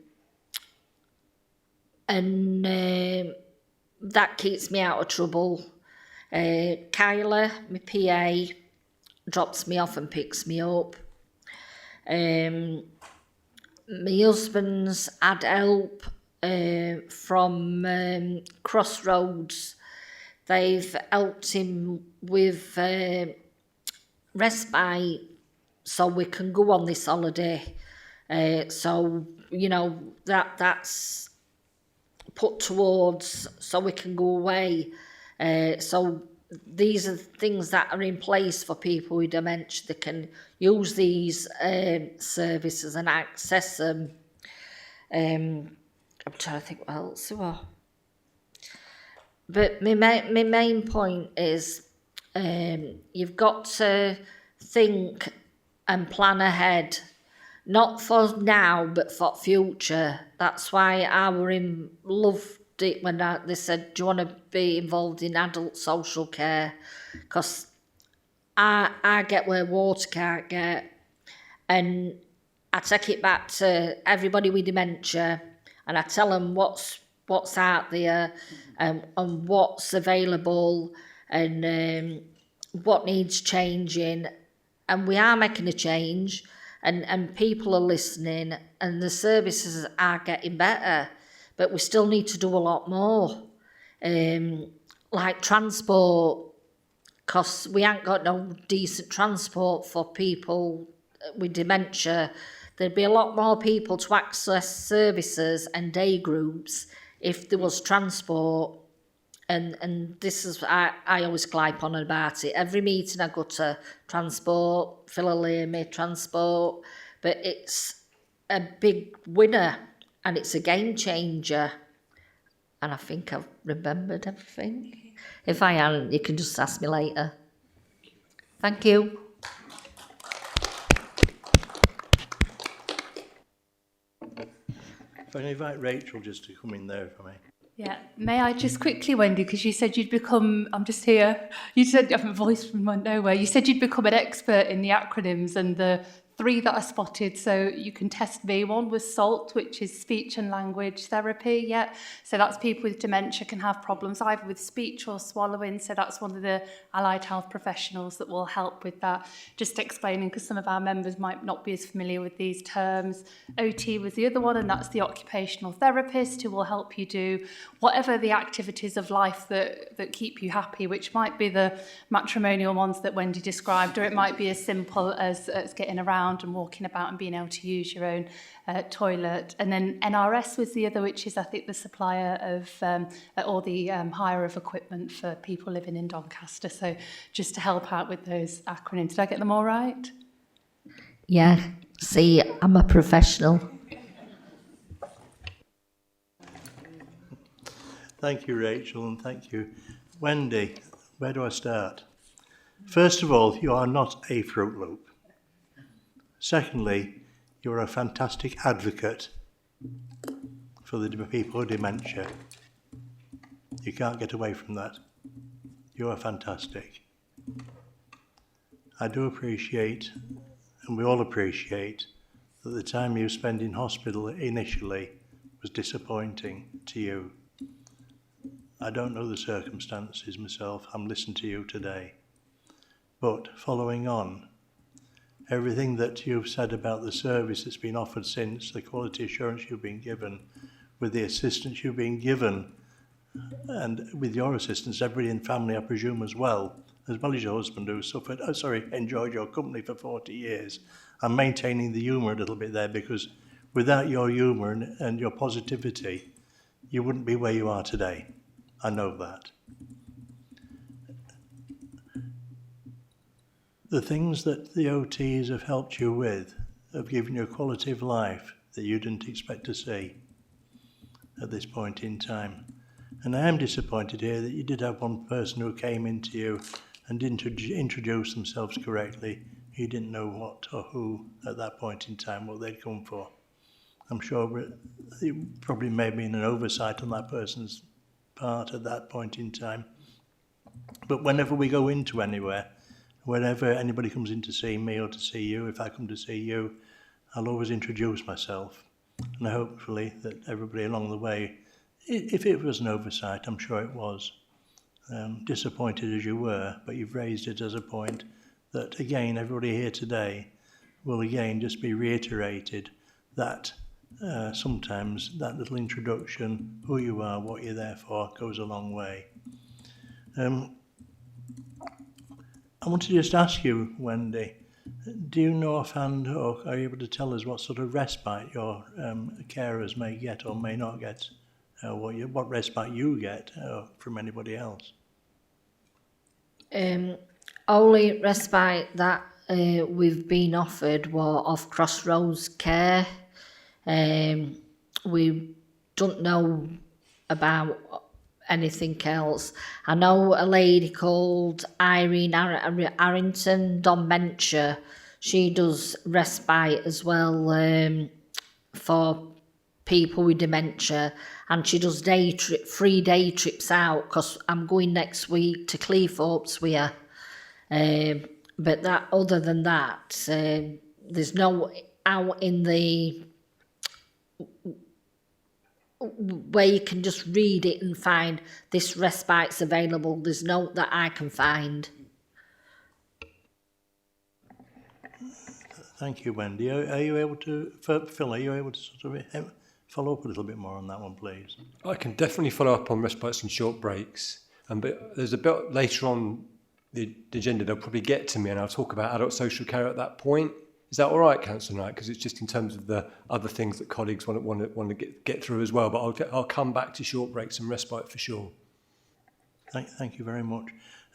Speaker 5: that keeps me out of trouble. Kyla, my PA, drops me off and picks me up. My husband's had help from Crossroads. They've helped him with respite so we can go on this holiday. So, you know, that's put towards so we can go away. So these are things that are in place for people with dementia. They can use these services and access them. I'm trying to think what else there were. But my main point is you've got to think and plan ahead, not for now but for future. That's why I loved it when they said, do you want to be involved in adult social care? Because I get where water can't get, and I take it back to everybody with dementia, and I tell them what's out there, and what's available, and what needs changing. And we are making a change, and people are listening, and the services are getting better, but we still need to do a lot more. Like transport, because we ain't got no decent transport for people with dementia. There'd be a lot more people to access services and day groups if there was transport. And this is, I always gripe on about it. Every meeting I go to, transport, Philalame, transport, but it's a big winner and it's a game changer. And I think I've remembered everything. If I haven't, you can just ask me later. Thank you.
Speaker 1: If I invite Rachel just to come in there for me.
Speaker 18: Yeah, may I just quickly, Wendy, because you said you'd become, I'm just here, you said, you have a voice from nowhere, you said you'd become an expert in the acronyms and the 3 that I spotted, so you can test me. One was SALT, which is speech and language therapy, yeah. So that's people with dementia can have problems either with speech or swallowing, so that's one of the allied health professionals that will help with that. Just explaining, because some of our members might not be as familiar with these terms. OT was the other one, and that's the occupational therapist who will help you do whatever the activities of life that keep you happy, which might be the matrimonial ones that Wendy described, or it might be as simple as getting around and walking about and being able to use your own toilet. And then NRS was the other, which is, I think, the supplier of or the hire of equipment for people living in Doncaster. So just to help out with those acronyms. Did I get them all right?
Speaker 5: Yeah, see, I'm a professional.
Speaker 1: Thank you, Rachel, and thank you. Wendy, where do I start? First of all, you are not a Fruit Loop. Secondly, you're a fantastic advocate for the people with dementia. You can't get away from that. You are fantastic. I do appreciate, and we all appreciate, that the time you spent in hospital initially was disappointing to you. I don't know the circumstances myself. I'm listening to you today. But following on, everything that you've said about the service that's been offered since, the quality assurance you've been given, with the assistance you've been given, and with your assistance, everybody in family, I presume, as well as your husband who suffered, enjoyed your company for 40 years. I'm maintaining the humour a little bit there, because without your humour and your positivity, you wouldn't be where you are today. I know that. The things that the OTs have helped you with have given you a quality of life that you didn't expect to see at this point in time. And I am disappointed here that you did have one person who came into you and didn't introduce themselves correctly. You didn't know what or who at that point in time, what they'd come for. I'm sure it probably may have been an oversight on that person's part at that point in time. But whenever we go into anywhere, whenever anybody comes in to see me or to see you, if I come to see you, I'll always introduce myself. And hopefully that everybody along the way, if it was an oversight, I'm sure it was, disappointed as you were, but you've raised it as a point that, again, everybody here today will again just be reiterated that sometimes that little introduction, who you are, what you're there for, goes a long way. I want to just ask you, Wendy, Do you know offhand, or are you able to tell us what sort of respite your carers may get or may not get? What respite you get from anybody else?
Speaker 5: Only respite that we've been offered were of Crossroads Care. We don't know about anything else. I know a lady called Irene Arrington, dementia. She does respite as well for people with dementia, and she does free day trips out, because I'm going next week to Cleethorpes with her. But that, other than that, there's no out in the where you can just read it and find this respite's available. There's no that I can find.
Speaker 1: Thank you, Wendy. Are you able to, Phil, are you able to sort of follow up a little bit more on that one, please?
Speaker 2: I can definitely follow up on respites and short breaks. But there's a bit later on the agenda, they'll probably get to me and I'll talk about adult social care at that point. Is that all right, Councillor Knight? Because it's just in terms of the other things that colleagues want to get through as well. But I'll come back to short breaks and respite for sure.
Speaker 1: Thank you very much.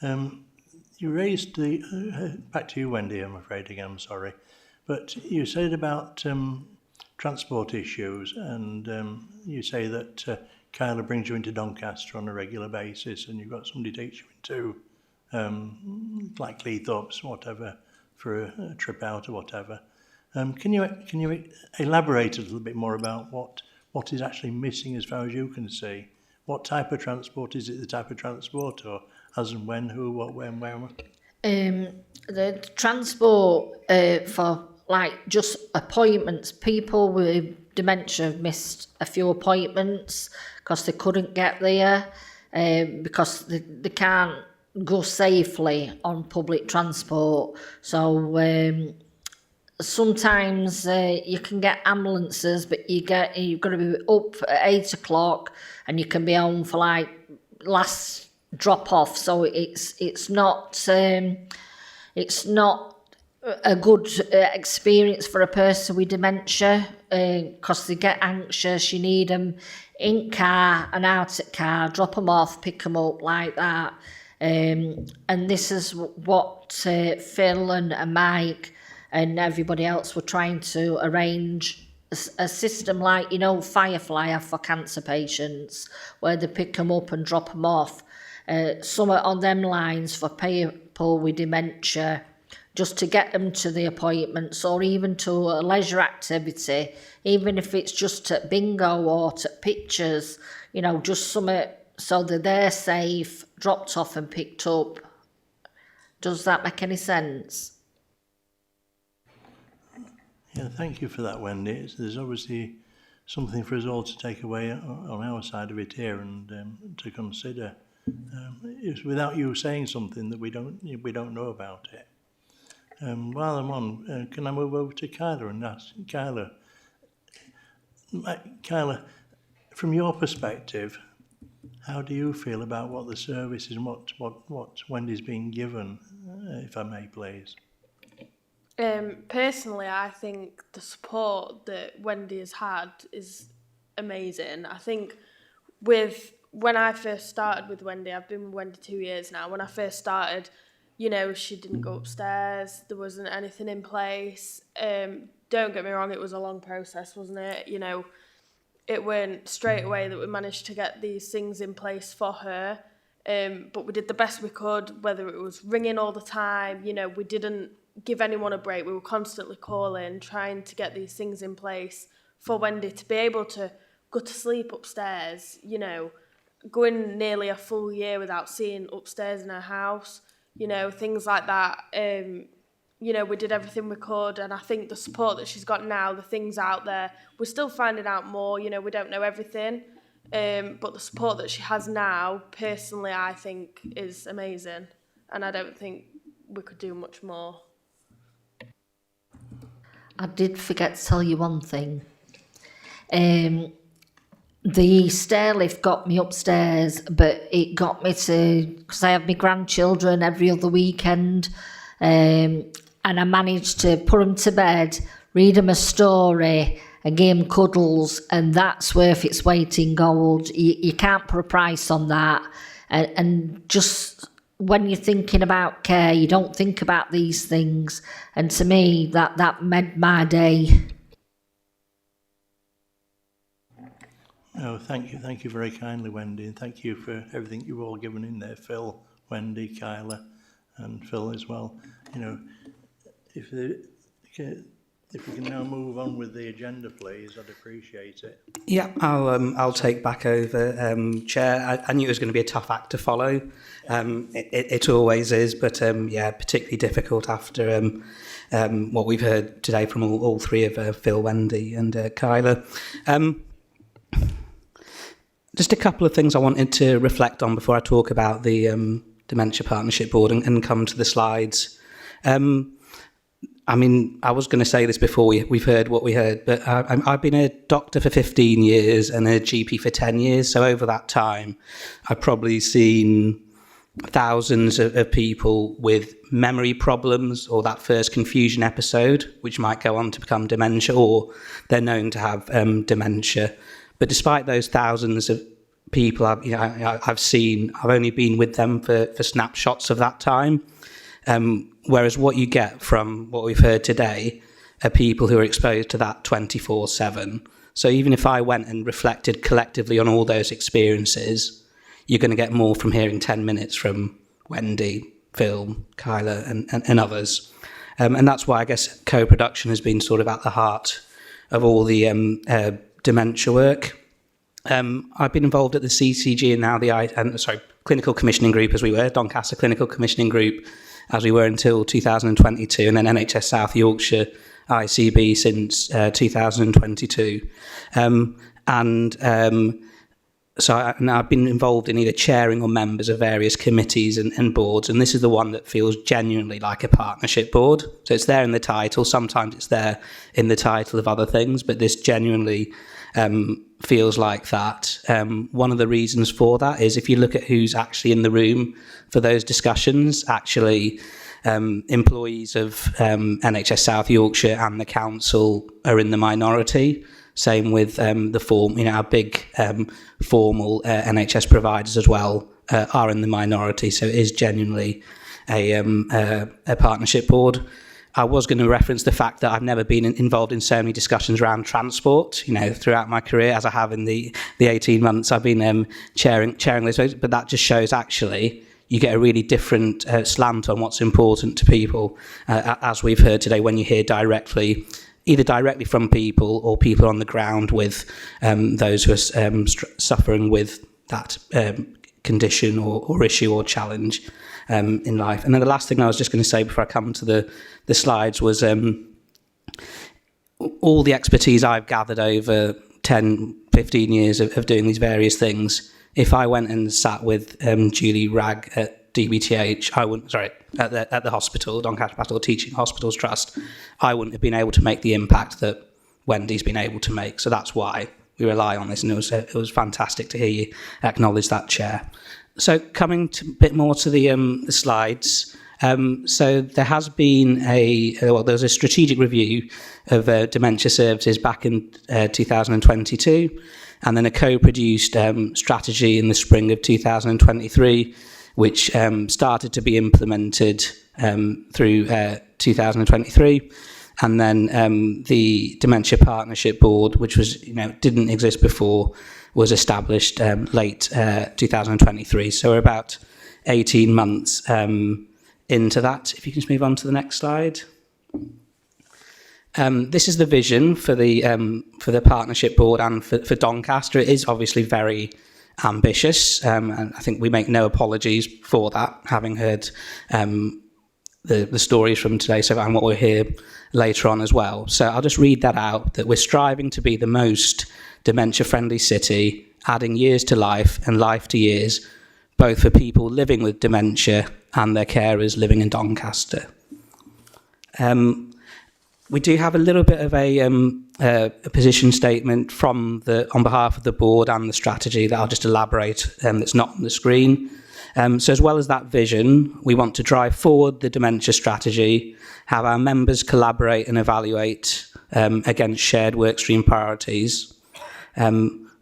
Speaker 1: You raised the back to you, Wendy. I'm afraid again. I'm sorry, but you said about transport issues, and you say that Kyla brings you into Doncaster on a regular basis, and you've got somebody takes you into like Cleethorpes, whatever, for a trip out or whatever. Can you elaborate a little bit more about what is actually missing as far as you can see? What type of transport is it? The type of transport, or as and when, who, what, when, where?
Speaker 5: The transport for like just appointments. People with dementia have missed a few appointments because they couldn't get there because they can't go safely on public transport. So sometimes you can get ambulances, but you've got to be up at 8 o'clock and you can be home for like last drop off. So it's not a good experience for a person with dementia because they get anxious. You need them in car and out at car, drop them off, pick them up like that. And this is what Phil and Mike and everybody else were trying to arrange a system like, Firefly for cancer patients, where they pick them up and drop them off. Some on them lines for people with dementia, just to get them to the appointments or even to a leisure activity, even if it's just at bingo or to pictures, just something so that they're safe, dropped off and picked up. Does that make any sense?
Speaker 1: Yeah, thank you for that, Wendy. There's obviously something for us all to take away on our side of it here and to consider. It's without you saying something that we don't know about it. While I'm on, can I move over to Kyla and ask Kyla, from your perspective, how do you feel about what the service is and what Wendy's being given, if I may, please?
Speaker 14: Personally, I think the support that Wendy has had is amazing. I think when I first started with Wendy, I've been with Wendy 2 years now. When I first started, she didn't go upstairs. There wasn't anything in place. Don't get me wrong, it was a long process, wasn't it? It weren't straight away that we managed to get these things in place for her. But we did the best we could, whether it was ringing all the time. We didn't give anyone a break. We were constantly calling, trying to get these things in place for Wendy to be able to go to sleep upstairs, going nearly a full year without seeing upstairs in her house, things like that. We did everything we could, and I think the support that she's got now, the things out there, we're still finding out more. We don't know everything, but the support that she has now, personally, I think is amazing, and I don't think we could do much more.
Speaker 5: I did forget to tell you one thing. The stair lift got me upstairs, but it got me because I have my grandchildren every other weekend. and I managed to put them to bed, read them a story, and give them cuddles, and that's worth its weight in gold. You can't put a price on that. And just when you're thinking about care, you don't think about these things. And to me, that made my day.
Speaker 1: Oh, thank you very kindly, Wendy, and thank you for everything you've all given in there, Phil, Wendy, Kyla, and Phil as well. You know, if we can now move on with the agenda, please, I'd appreciate it.
Speaker 9: Yeah, I'll take back over, Chair. I knew it was going to be a tough act to follow. It always is, but yeah, particularly difficult after what we've heard today from all three of Phil, Wendy, and Kyla. Just a couple of things I wanted to reflect on before I talk about the Dementia Partnership Board and come to the slides. I mean, I was going to say this before we've heard what we heard, but I've been a doctor for 15 years and a GP for 10 years. So over that time, I've probably seen thousands of people with memory problems or that first confusion episode, which might go on to become dementia, or they're known to have dementia. But despite those thousands of people I've seen, I've only been with them for snapshots of that time. Whereas what you get from what we've heard today are people who are exposed to that 24/7. So even if I went and reflected collectively on all those experiences, you're going to get more from hearing 10 minutes from Wendy, Phil, Kyla, and others. And that's why I guess co-production has been sort of at the heart of all the dementia work. I've been involved at the CCG and now the Clinical Commissioning Group, as we were, Doncaster Clinical Commissioning Group, as we were until 2022, and then NHS South Yorkshire ICB since 2022. So I've been involved in either chairing or members of various committees and boards, and this is the one that feels genuinely like a partnership board. So it's there in the title, sometimes it's there in the title of other things, but this genuinely feels like that. One of the reasons for that is if you look at who's actually in the room for those discussions, actually employees of NHS South Yorkshire and the council are in the minority. Same with our big formal NHS providers as well are in the minority. So it is genuinely a partnership board. I was going to reference the fact that I've never been involved in so many discussions around transport, throughout my career, as I have in the 18 months I've been chairing those. But that just shows actually you get a really different slant on what's important to people, as we've heard today, when you hear either directly from people or people on the ground with those who are suffering with that condition or issue or challenge in life. And then the last thing I was just going to say before I come to the slides was all the expertise I've gathered over 10, 15 years of doing these various things. If I went and sat with Julie Ragg at DBTH, at the hospital, Doncaster Pastoral Teaching Hospitals Trust, I wouldn't have been able to make the impact that Wendy's been able to make. So that's why we rely on this, and it was fantastic to hear you acknowledge that, Chair. So coming a bit more to the slides. So there has been there was a strategic review of dementia services back in 2022, and then a co-produced strategy in the spring of 2023, which started to be implemented through 2023. And then the Dementia Partnership Board, which was didn't exist before, was established late 2023. So we're about 18 months into that. If you can just move on to the next slide. This is the vision for the Partnership Board and for Doncaster. It is obviously very ambitious, and I think we make no apologies for that, having heard the stories from today and what we'll hear later on as well. So I'll just read that out, that we're striving to be the most dementia-friendly city, adding years to life and life to years, both for people living with dementia and their carers living in Doncaster. We do have a little bit of a position statement on behalf of the board and the strategy that I'll just elaborate, that's not on the screen. So as well as that vision, we want to drive forward the dementia strategy, have our members collaborate and evaluate against shared workstream priorities.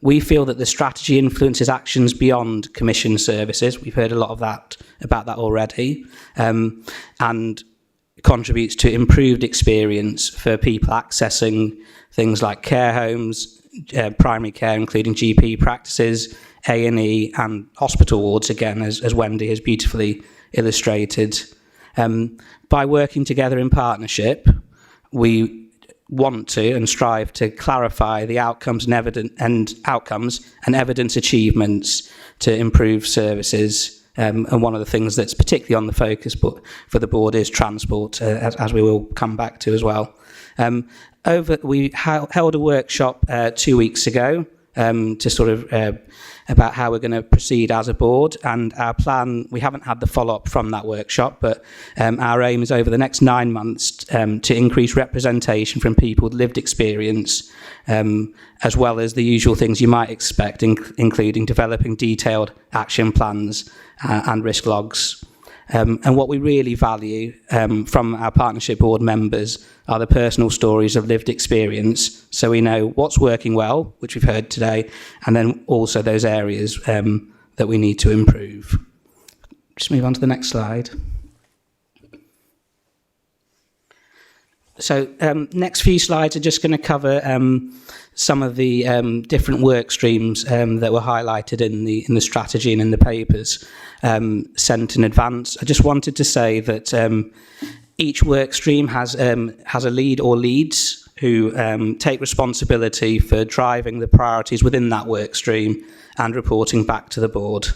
Speaker 9: We feel that the strategy influences actions beyond commission services. We've heard a lot of that about that already, and contributes to improved experience for people accessing things like care homes, primary care, including GP practices, A&E, and hospital wards, again, as Wendy has beautifully illustrated. By working together in partnership, we want to and strive to clarify the outcomes and evidence achievements to improve services. And one of the things that's particularly on the focus for the board is transport, as we will come back to as well. We held a workshop 2 weeks ago to sort of about how we're going to proceed as a board, and our plan, we haven't had the follow-up from that workshop, but our aim is over the next 9 months to increase representation from people with lived experience, as well as the usual things you might expect, including developing detailed action plans and risk logs. And what we really value from our partnership board members are the personal stories of lived experience, so we know what's working well, which we've heard today, and then also those areas that we need to improve. Just move on to the next slide. So next few slides are just going to cover some of the different work streams that were highlighted in the strategy and in the papers sent in advance. I just wanted to say that each work stream has a lead or leads who take responsibility for driving the priorities within that work stream and reporting back to the board.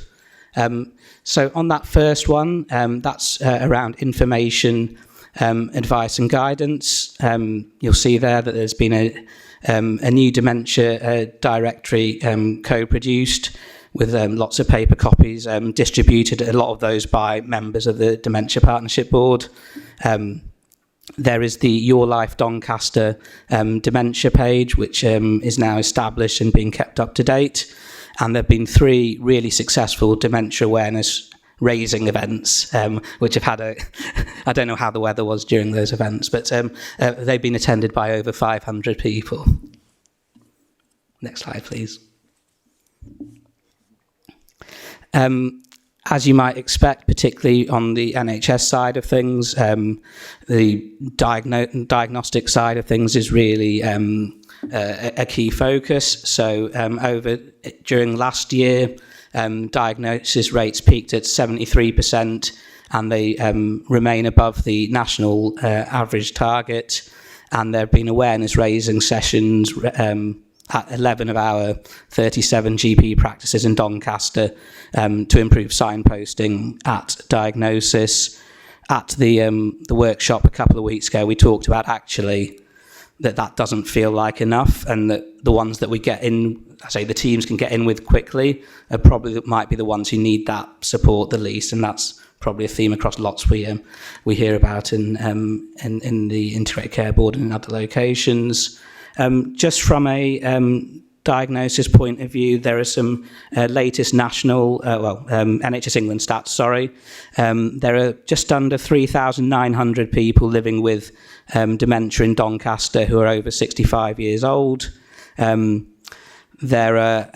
Speaker 9: So on that first one, that's around information, advice and guidance. You'll see there that there's been a new dementia directory co-produced with lots of paper copies distributed, a lot of those by members of the Dementia Partnership Board. There is the Your Life Doncaster dementia page, which is now established and being kept up to date. And there have been 3 really successful dementia awareness raising events, which have had I don't know how the weather was during those events, but they've been attended by over 500 people. Next slide, please. As you might expect, particularly on the NHS side of things, the diagnostic side of things is really a key focus. So during last year, diagnosis rates peaked at 73%, and they remain above the national average target. And there have been awareness raising sessions at 11 of our 37 GP practices in Doncaster to improve signposting at diagnosis. At the workshop a couple of weeks ago, we talked about actually that doesn't feel like enough, and that the ones that we get in, I say the teams can get in with quickly, probably might be the ones who need that support the least, and that's probably a theme across lots we hear about in the Integrated Care Board and in other locations. Just from a diagnosis point of view, there are some latest national, NHS England stats, sorry. There are just under 3,900 people living with dementia in Doncaster who are over 65 years old. There are,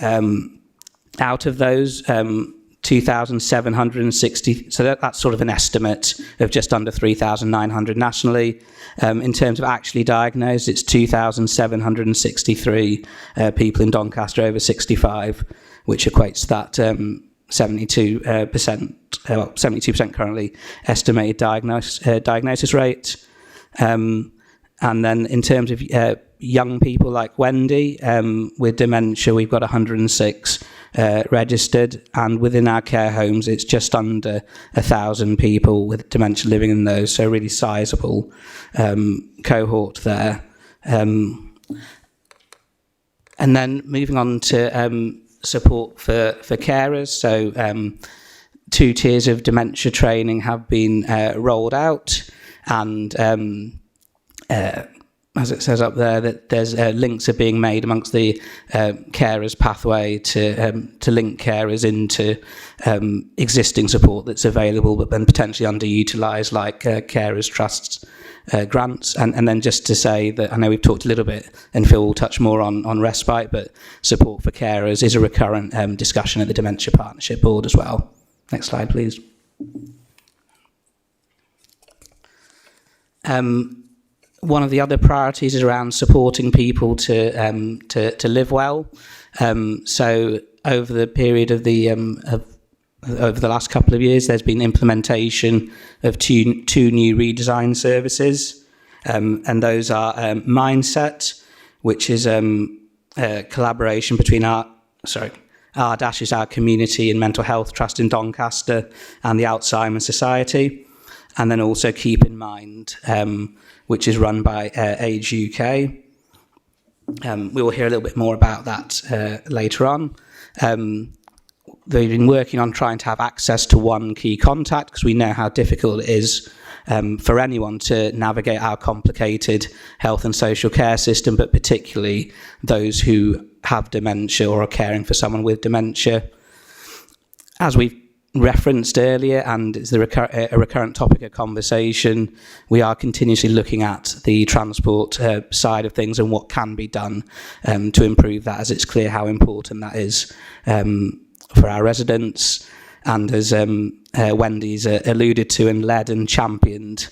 Speaker 9: out of those, 2,760, so that's sort of an estimate of just under 3,900 nationally. In terms of actually diagnosed, it's 2,763 people in Doncaster over 65, which equates to that 72% currently estimated diagnosis rate. And then in terms of young people like Wendy with dementia, we've got 106 registered, and within our care homes it's just under 1,000 people with dementia living in those, so a really sizable cohort there. And then moving on to support for carers, so 2 tiers of dementia training have been rolled out, and as it says up there, that there's links are being made amongst the carers pathway to link carers into existing support that's available, but then potentially underutilised, like carers trusts grants. And then just to say that I know we've talked a little bit, and Phil will touch more on respite, but support for carers is a recurrent discussion at the Dementia Partnership Board as well. Next slide, please. One of the other priorities is around supporting people to live well. So over the period of the over the last couple of years, there's been implementation of two new redesign services, and those are Mindset, which is a collaboration between R-Dash is our community and mental health trust in Doncaster, and the Alzheimer's Society, and then also Keep in Mind, which is run by Age UK. We will hear a little bit more about that later on. They've been working on trying to have access to one key contact, because we know how difficult it is for anyone to navigate our complicated health and social care system, but particularly those who have dementia or are caring for someone with dementia. As we've referenced earlier, and it's a recurrent topic of conversation, we are continuously looking at the transport side of things and what can be done to improve that, as it's clear how important that is for our residents. And as Wendy's alluded to and led and championed,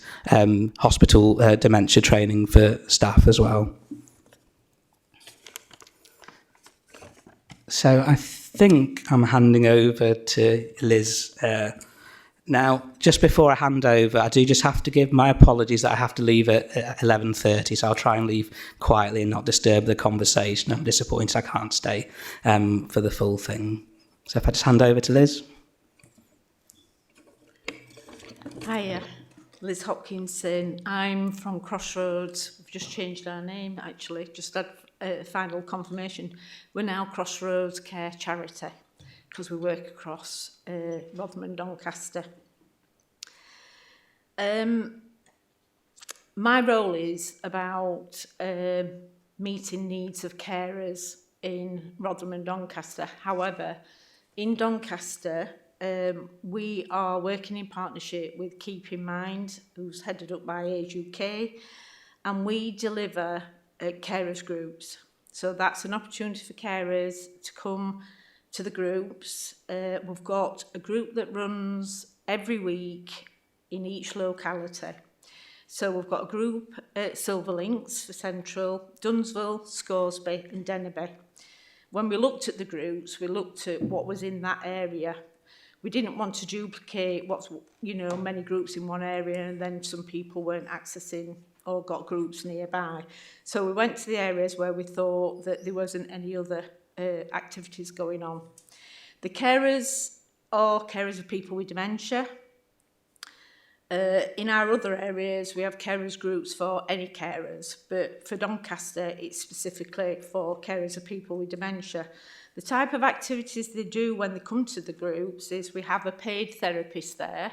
Speaker 9: hospital dementia training for staff as well. So I think I'm handing over to Liz now. Just before I hand over, I do just have to give my apologies that I have to leave at 11:30, so I'll try and leave quietly and not disturb the conversation. I'm disappointed I can't stay for the full thing. So if I just hand over to Liz.
Speaker 12: Hiya, Liz Hopkinson. I'm from Crossroads. We've just changed our name, actually, just had final confirmation. We're now Crossroads Care Charity, because we work across Rotherham and Doncaster. My role is about meeting needs of carers in Rotherham and Doncaster. However, in Doncaster, we are working in partnership with Keep in Mind, who's headed up by Age UK, and we deliver carers groups. So that's an opportunity for carers to come to the groups. We've got a group that runs every week in each locality. So we've got a group at Silverlinks for Central, Dunsville, Scoresby and Dennerby. When we looked at the groups, we looked at what was in that area. We didn't want to duplicate what's, many groups in one area, and then some people weren't accessing or got groups nearby. So we went to the areas where we thought that there wasn't any other activities going on. The carers are carers of people with dementia. In our other areas, we have carers groups for any carers, but for Doncaster, it's specifically for carers of people with dementia. The type of activities they do when they come to the groups is we have a paid therapist there,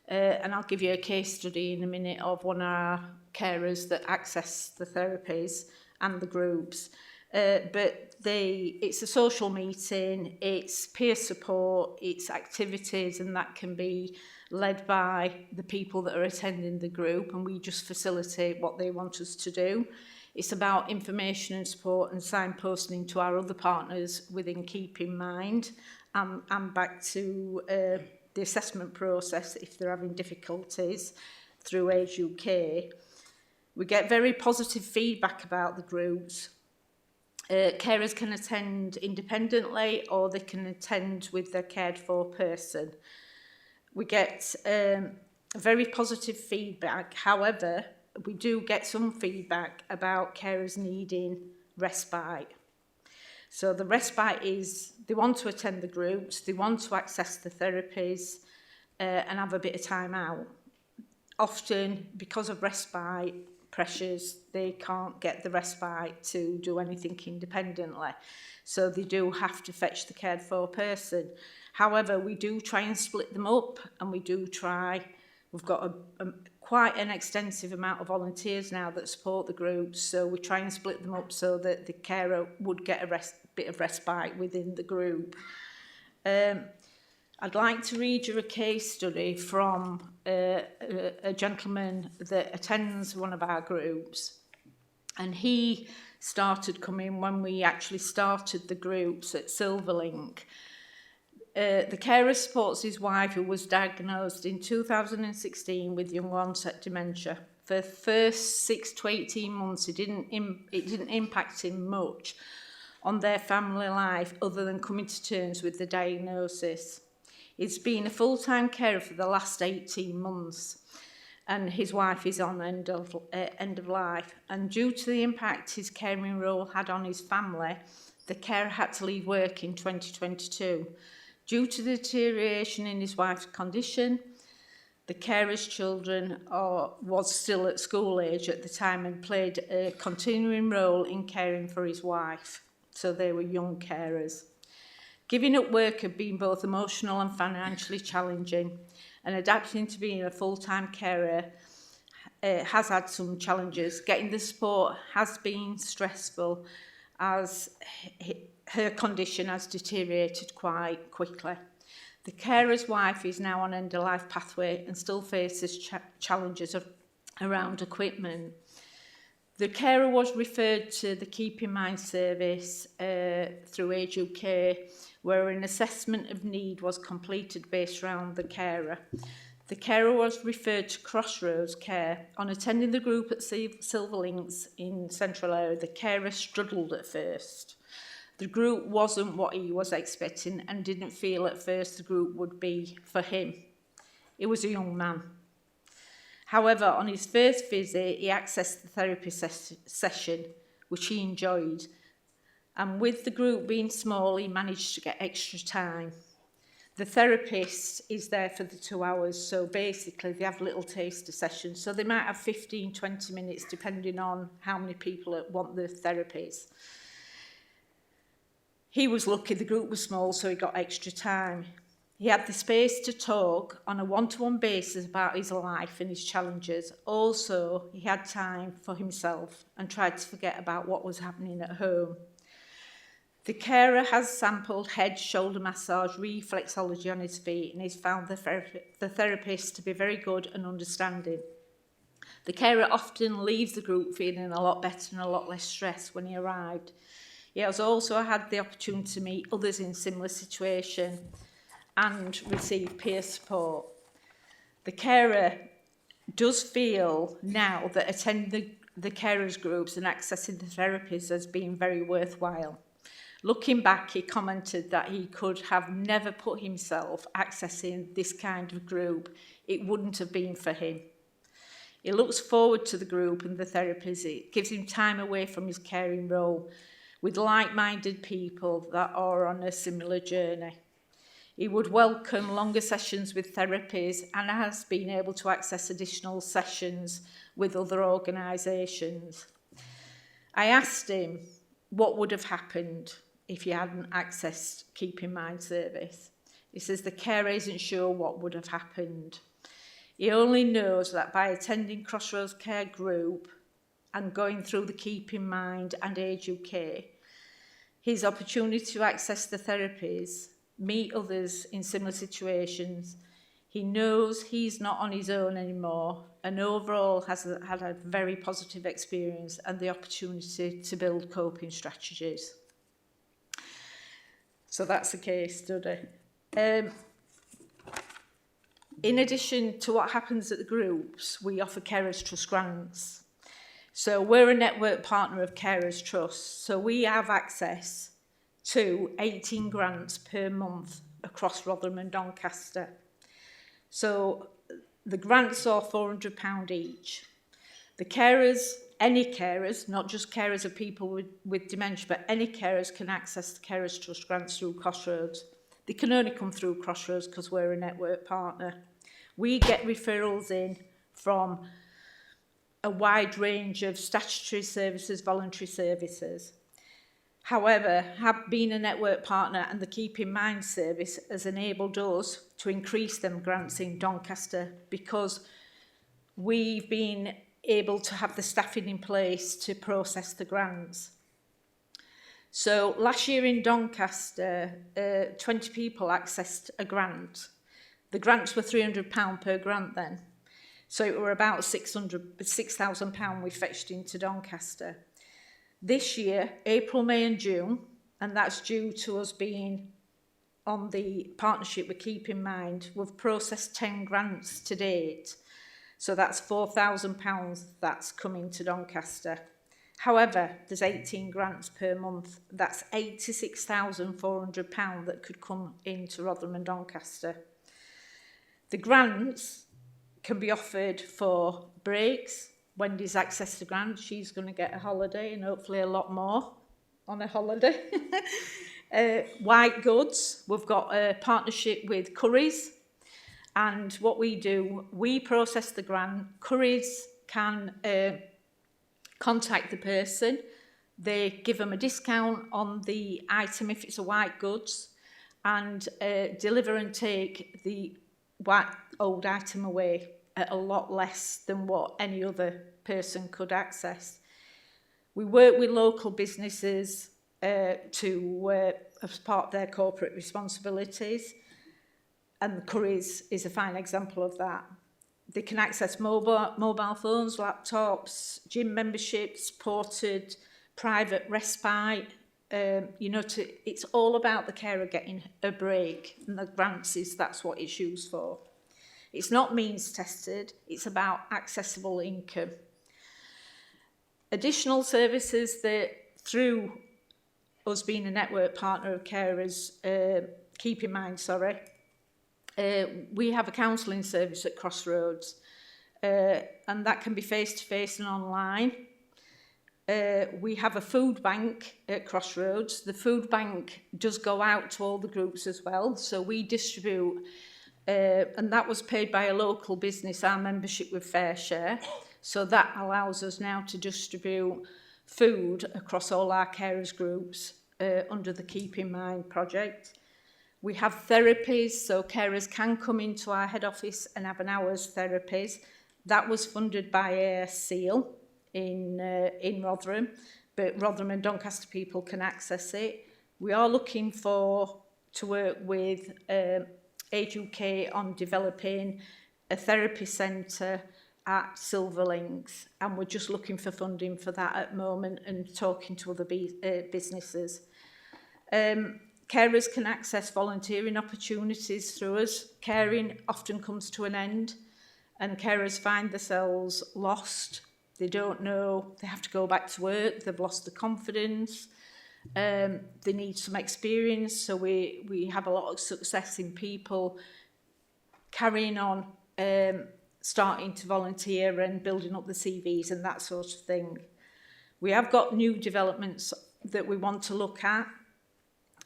Speaker 12: and I'll give you a case study in a minute of one of our carers that access the therapies and the groups. But it's a social meeting, it's peer support, it's activities, and that can be led by the people that are attending the group, and we just facilitate what they want us to do. It's about information and support and signposting to our other partners within Keep in Mind, and back to the assessment process if they're having difficulties through Age UK. We get very positive feedback about the groups. Carers can attend independently, or they can attend with their cared for person. We get very positive feedback. However, we do get some feedback about carers needing respite. So the respite is they want to attend the groups, they want to access the therapies and have a bit of time out. Often, because of respite pressures, they can't get the respite to do anything independently. So they do have to fetch the cared for person. However, we do try and split them up, and we do try, we've got quite an extensive amount of volunteers now that support the groups, so we try and split them up so that the carer would get a bit of respite within the group. I'd like to read you a case study from a gentleman that attends one of our groups, and he started coming when we actually started the groups at Silverlink. The carer supports his wife, who was diagnosed in 2016 with young onset dementia. For the first 6 to 18 months, it didn't impact him much on their family life other than coming to terms with the diagnosis. He's been a full-time carer for the last 18 months, and his wife is on end of life. And due to the impact his caring role had on his family, the carer had to leave work in 2022. Due to the deterioration in his wife's condition, the carer's children was still at school age at the time and played a continuing role in caring for his wife. So they were young carers. Giving up work had been both emotional and financially challenging, and adapting to being a full-time carer has had some challenges. Getting the support has been stressful as her condition has deteriorated quite quickly. The carer's wife is now on end-of-life pathway and still faces challenges around equipment. The carer was referred to the Keep in Mind service through Age UK, where an assessment of need was completed based around the carer. The carer was referred to Crossroads Care. On attending the group at Silverlinks in Central Area, the carer struggled at first. The group wasn't what he was expecting and didn't feel at first the group would be for him. He was a young man. However, on his first visit, he accessed the therapy session, which he enjoyed. And with the group being small, he managed to get extra time. The therapist is there for the 2 hours, so basically they have little taster sessions. So they might have 15, 20 minutes, depending on how many people want the therapies. He was lucky, the group was small, so he got extra time. He had the space to talk on a one-to-one basis about his life and his challenges. Also, he had time for himself and tried to forget about what was happening at home. The carer has sampled head, shoulder massage, reflexology on his feet, and he's found the therapist to be very good and understanding. The carer often leaves the group feeling a lot better and a lot less stressed when he arrived. He has also had the opportunity to meet others in similar situation and receive peer support. The carer does feel now that attending the carers groups and accessing the therapies has been very worthwhile. Looking back, he commented that he could have never put himself accessing this kind of group. It wouldn't have been for him. He looks forward to the group and the therapies. It gives him time away from his caring role with like-minded people that are on a similar journey. He would welcome longer sessions with therapies and has been able to access additional sessions with other organisations. I asked him what would have happened if he hadn't accessed Keep in Mind service. He says the carer isn't sure what would have happened. He only knows that by attending Crossroads Care Group and going through the Keep in Mind and Age UK, his opportunity to access the therapies, meet others in similar situations, he knows he's not on his own anymore and overall has had a very positive experience and the opportunity to build coping strategies. So that's a case study. In addition to what happens at the groups, we offer Carers Trust grants. So we're a network partner of Carers Trust. So we have access to 18 grants per month across Rotherham and Doncaster. So the grants are £400 each. The carers, any carers, not just carers of people with dementia, but any carers can access the Carers Trust grants through Crossroads. They can only come through Crossroads because we're a network partner. We get referrals in from a wide range of statutory services, voluntary services. However, being a network partner and the Keep in Mind service has enabled us to increase them grants in Doncaster because we've been able to have the staffing in place to process the grants. So last year in Doncaster, 20 people accessed a grant. The grants were £300 per grant then. So it were about £6,000 we fetched into Doncaster. This year, April, May and June, and that's due to us being on the partnership with Keep in Mind, we've processed 10 grants to date. So that's £4,000 that's coming to Doncaster. However, there's 18 grants per month. That's £86,400 that could come into Rotherham and Doncaster. The grants can be offered for breaks. Wendy's accessed the grant. She's going to get a holiday and hopefully a lot more on a holiday. White goods. We've got a partnership with Currys. And what we do, we process the grant. Currys can contact the person. They give them a discount on the item if it's a white goods and deliver and take the old item away at a lot less than what any other person could access. We work with local businesses as part of their corporate responsibilities, and Currys is a fine example of that. They can access mobile phones, laptops, gym memberships, ported, private respite. It's all about the carer getting a break, and the grants that's what it's used for. It's not means tested, it's about accessible income. Additional services that through us being a network partner of carers, Keep in Mind, we have a counselling service at Crossroads, and that can be face-to-face and online. We have a food bank at Crossroads. The food bank does go out to all the groups as well, so we distribute, and that was paid by a local business, our membership with Fair Share, so that allows us now to distribute food across all our carers groups under the Keep in Mind project. We have therapies, so carers can come into our head office and have an hour's therapies. That was funded by ASCL in Rotherham, but Rotherham and Doncaster people can access it. We are looking to work with Age UK on developing a therapy centre at Silverlinks, and we're just looking for funding for that at the moment and talking to other businesses. Carers can access volunteering opportunities through us. Caring often comes to an end and carers find themselves lost. They don't know, they have to go back to work, they've lost the confidence, they need some experience. So we have a lot of success in people carrying on, starting to volunteer and building up the CVs and that sort of thing. We have got new developments that we want to look at,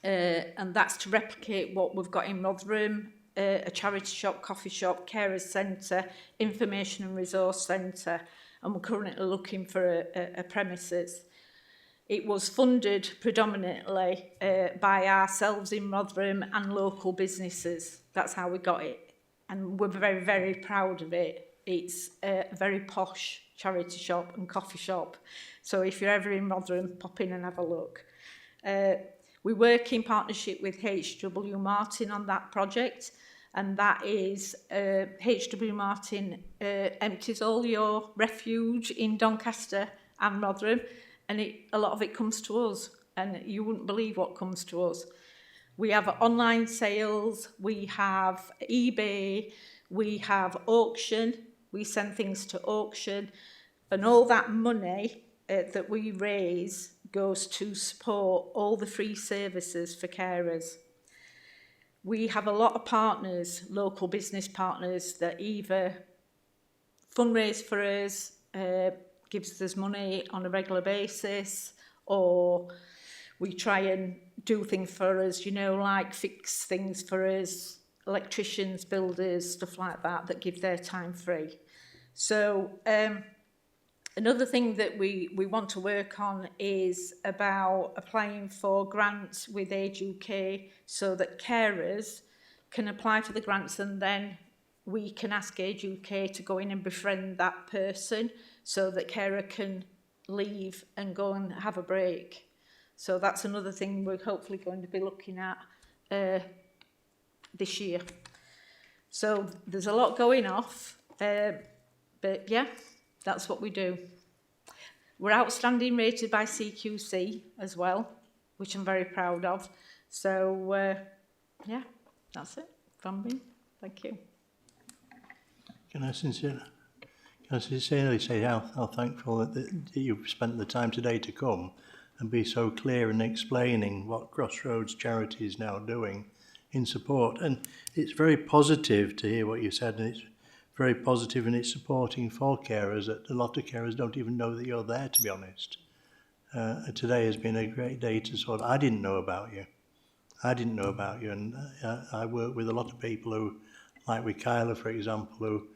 Speaker 12: and that's to replicate what we've got in Rotherham, a charity shop, coffee shop, carers centre, information and resource centre, and we're currently looking for a premises. It was funded predominantly by ourselves in Rotherham and local businesses. That's how we got it, and we're very, very proud of it. It's a very posh charity shop and coffee shop, so if you're ever in Rotherham, pop in and have a look. We work in partnership with H.W. Martin on that project, and that is H.W. Martin empties all your refuge in Doncaster and Rotherham, and a lot of it comes to us, and you wouldn't believe what comes to us. We have online sales, we have eBay, we have auction, we send things to auction, and all that money that we raise goes to support all the free services for carers. We have a lot of partners, local business partners, that either fundraise for us, gives us money on a regular basis, or we try and do things for us, like fix things for us, electricians, builders, stuff like that, that give their time free. So another thing that we want to work on is about applying for grants with Age UK so that carers can apply for the grants and then we can ask Age UK to go in and befriend that person so that carer can leave and go and have a break. So that's another thing we're hopefully going to be looking at this year. So there's a lot going off, but yeah, that's what we do. We're outstanding rated by CQC as well, which I'm very proud of. So yeah, that's it from me. Thank you.
Speaker 1: Can I sincerely say how thankful that you've spent the time today to come and be so clear in explaining what Crossroads Charity is now doing in support. And it's very positive to hear what you said, and it's very positive in its supporting for carers, that a lot of carers don't even know that you're there, to be honest. Today has been a great day to sort of, I didn't know about you, and I work with a lot of people who, like with Kyla, for example, who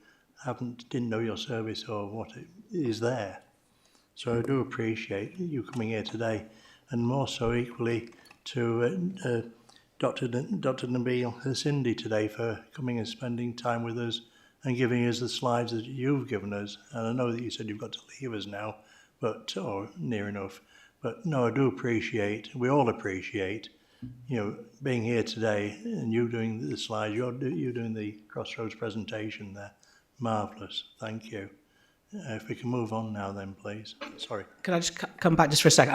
Speaker 1: didn't know your service or what it is there. So I do appreciate you coming here today, and more so equally to Dr. Nabil and Cindy today for coming and spending time with us and giving us the slides that you've given us. And I know that you said you've got to leave us now, or near enough. But no, I do appreciate, we all appreciate, being here today and you doing the slides, you're doing the Crossroads presentation there. Marvellous, thank you. If we can move on now then, please. Sorry.
Speaker 9: Can I just come back just for a second?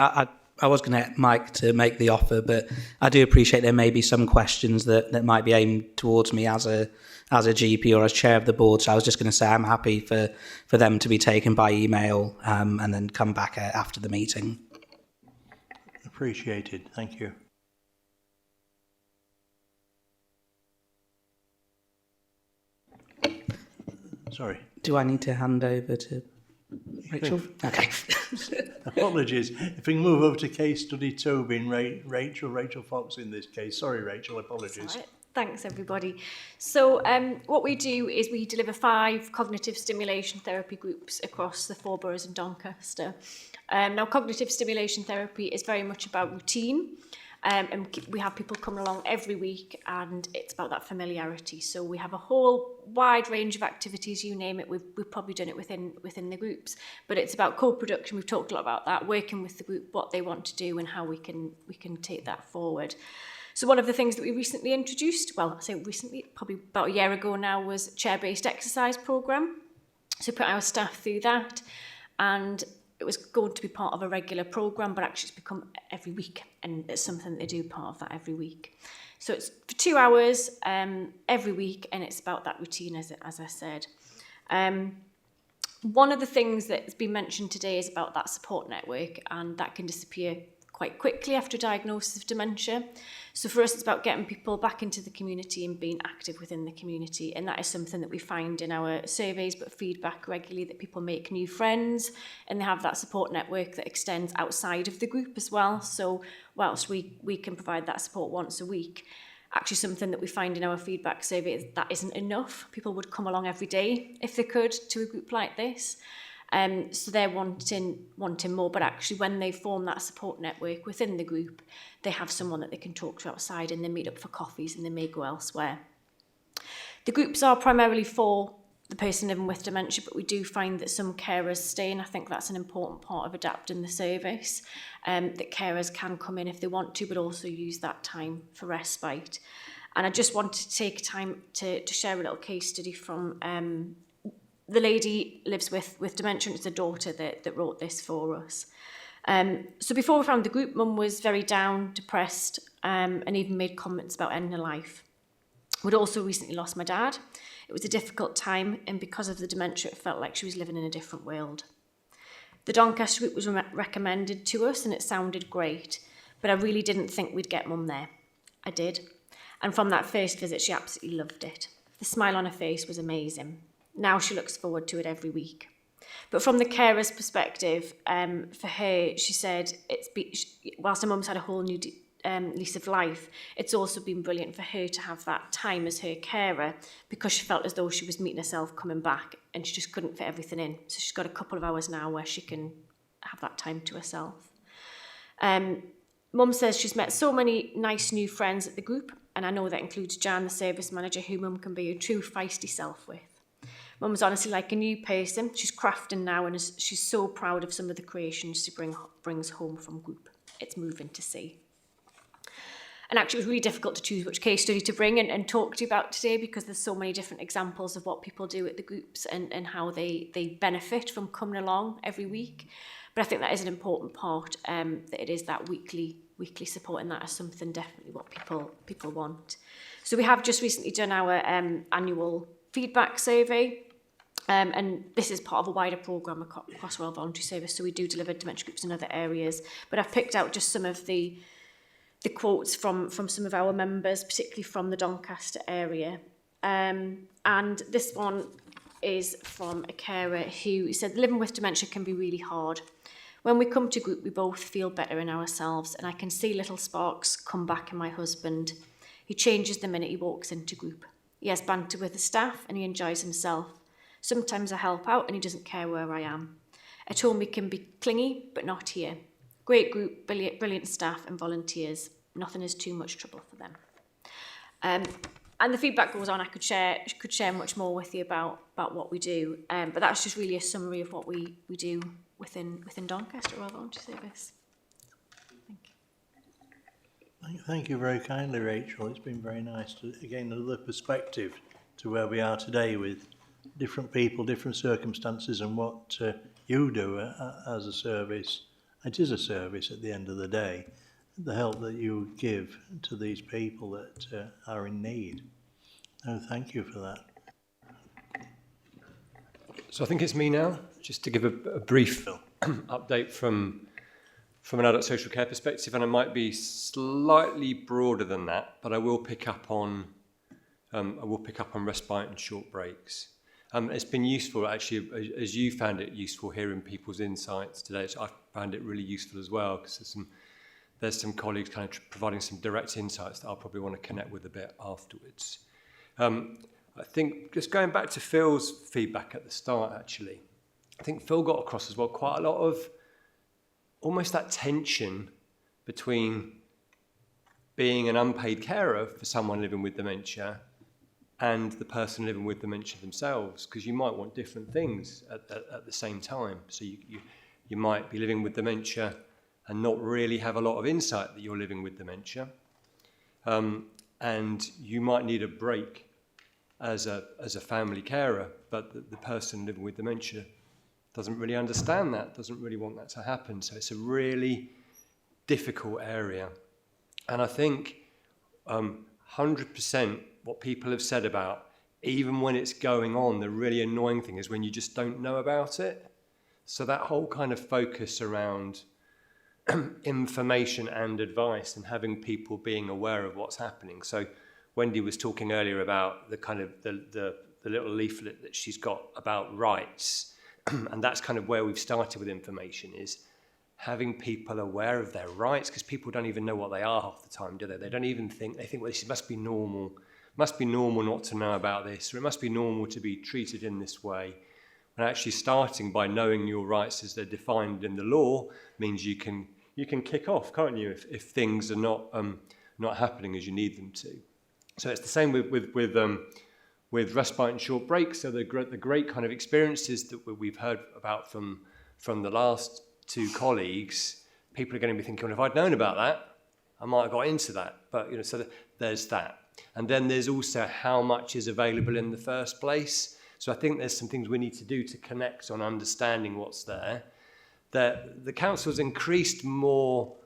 Speaker 9: I was going to get Mike to make the offer, but I do appreciate there may be some questions that might be aimed towards me as a GP or as chair of the board. So I was just going to say I'm happy for them to be taken by email and then come back after the meeting.
Speaker 1: Appreciated, thank you. Sorry.
Speaker 9: Do I need to hand over to Rachel? Okay.
Speaker 1: Apologies. If we can move over to case study 2, being Rachel Fox in this case. Sorry, Rachel, apologies.
Speaker 6: Thanks, everybody. So what we do is we deliver 5 cognitive stimulation therapy groups across the 4 boroughs in Doncaster. Now, cognitive stimulation therapy is very much about routine. And we have people coming along every week, and it's about that familiarity. So we have a whole wide range of activities, you name it. We've probably done it within the groups, but it's about co-production. We've talked a lot about that, working with the group, what they want to do, and how we can take that forward. So one of the things that we recently introduced, well, I say recently, probably about a year ago now, was chair-based exercise programme. So we put our staff through that, and it was going to be part of a regular programme, but actually it's become every week, and it's something that they do part of that every week. So it's for 2 hours every week, and it's about that routine, as I said. One of the things that's been mentioned today is about that support network, and that can disappear quite quickly after a diagnosis of dementia. So for us, it's about getting people back into the community and being active within the community. And that is something that we find in our surveys, but feedback regularly, that people make new friends and they have that support network that extends outside of the group as well. So whilst we can provide that support once a week, actually something that we find in our feedback survey is that isn't enough. People would come along every day if they could to a group like this. So they're wanting more, but actually when they form that support network within the group, they have someone that they can talk to outside, and they meet up for coffees and they may go elsewhere. The groups are primarily for the person living with dementia, but we do find that some carers stay, and I think that's an important part of adapting the service, that carers can come in if they want to, but also use that time for respite. And I just wanted to take time to share a little case study from the lady lives with dementia, and it's a daughter that wrote this for us. So before we found the group, Mum was very down, depressed, and even made comments about ending her life. We'd also recently lost my dad. It was a difficult time, and because of the dementia, it felt like she was living in a different world. The Doncaster group was recommended to us, and it sounded great, but I really didn't think we'd get Mum there. I did. And from that first visit, she absolutely loved it. The smile on her face was amazing. Now she looks forward to it every week. But from the carer's perspective, for her, she said, whilst her mum's had a whole new lease of life, it's also been brilliant for her to have that time as her carer, because she felt as though she was meeting herself coming back, and she just couldn't fit everything in. So she's got a couple of hours now where she can have that time to herself. Mum says she's met so many nice new friends at the group, and I know that includes Jan, the service manager, who Mum can be a true feisty self with. Mum's honestly like a new person. She's crafting now, and she's so proud of some of the creations she brings home from group. It's moving to see. And actually, it was really difficult to choose which case study to bring and talk to you about today, because there's so many different examples of what people do at the groups and how they benefit from coming along every week. But I think that is an important part, that it is that weekly support, and that is something definitely what people want. So we have just recently done our annual feedback survey, and this is part of a wider programme across Royal Voluntary Service, so we do deliver dementia groups in other areas. But I've picked out just some of the quotes from some of our members, particularly from the Doncaster area. And this one is from a carer who said, living with dementia can be really hard. When we come to group, we both feel better in ourselves, and I can see little sparks come back in my husband. He changes the minute he walks into group. He has banter with the staff and he enjoys himself. Sometimes I help out and he doesn't care where I am. At home he can be clingy, but not here. Great group, brilliant staff and volunteers. Nothing is too much trouble for them. And the feedback goes on. I could share much more with you about what we do, but that's just really a summary of what we do within Doncaster Royal Voluntary Service.
Speaker 1: Thank you very kindly, Rachel. It's been very nice to gain another perspective to where we are today with different people, different circumstances, and what you do as a service. It is a service at the end of the day, the help that you give to these people that are in need. No, thank you for that.
Speaker 2: So I think it's me now, just to give a brief update from an adult social care perspective, and I might be slightly broader than that, but I will pick up on respite and short breaks. It's been useful, actually, as you found it useful hearing people's insights today. So I found it really useful as well, because there's some colleagues kind of providing some direct insights that I'll probably want to connect with a bit afterwards. I think just going back to Phil's feedback at the start, actually, I think Phil got across as well quite a lot of almost that tension between being an unpaid carer for someone living with dementia and the person living with dementia themselves, because you might want different things at the same time. So you might be living with dementia and not really have a lot of insight that you're living with dementia. And you might need a break as a family carer, but the person living with dementia doesn't really understand that, doesn't really want that to happen. So it's a really difficult area. And I think 100% what people have said about, even when it's going on, the really annoying thing is when you just don't know about it. So that whole kind of focus around information and advice and having people being aware of what's happening. So Wendy was talking earlier about the kind of the little leaflet that she's got about rights. And that's kind of where we've started with information, is having people aware of their rights, because people don't even know what they are half the time, do they? They don't even think, well, this must be normal. Must be normal not to know about this, or it must be normal to be treated in this way. And actually starting by knowing your rights as they're defined in the law means you can kick off, can't you, if things are not happening as you need them to. So it's the same with respite and short breaks. So the great kind of experiences that we've heard about from the last two colleagues, people are going to be thinking, well, if I'd known about that, I might have got into that. But so there's that. And then there's also how much is available in the first place. So I think there's some things we need to do to connect on understanding what's there. The council's increased more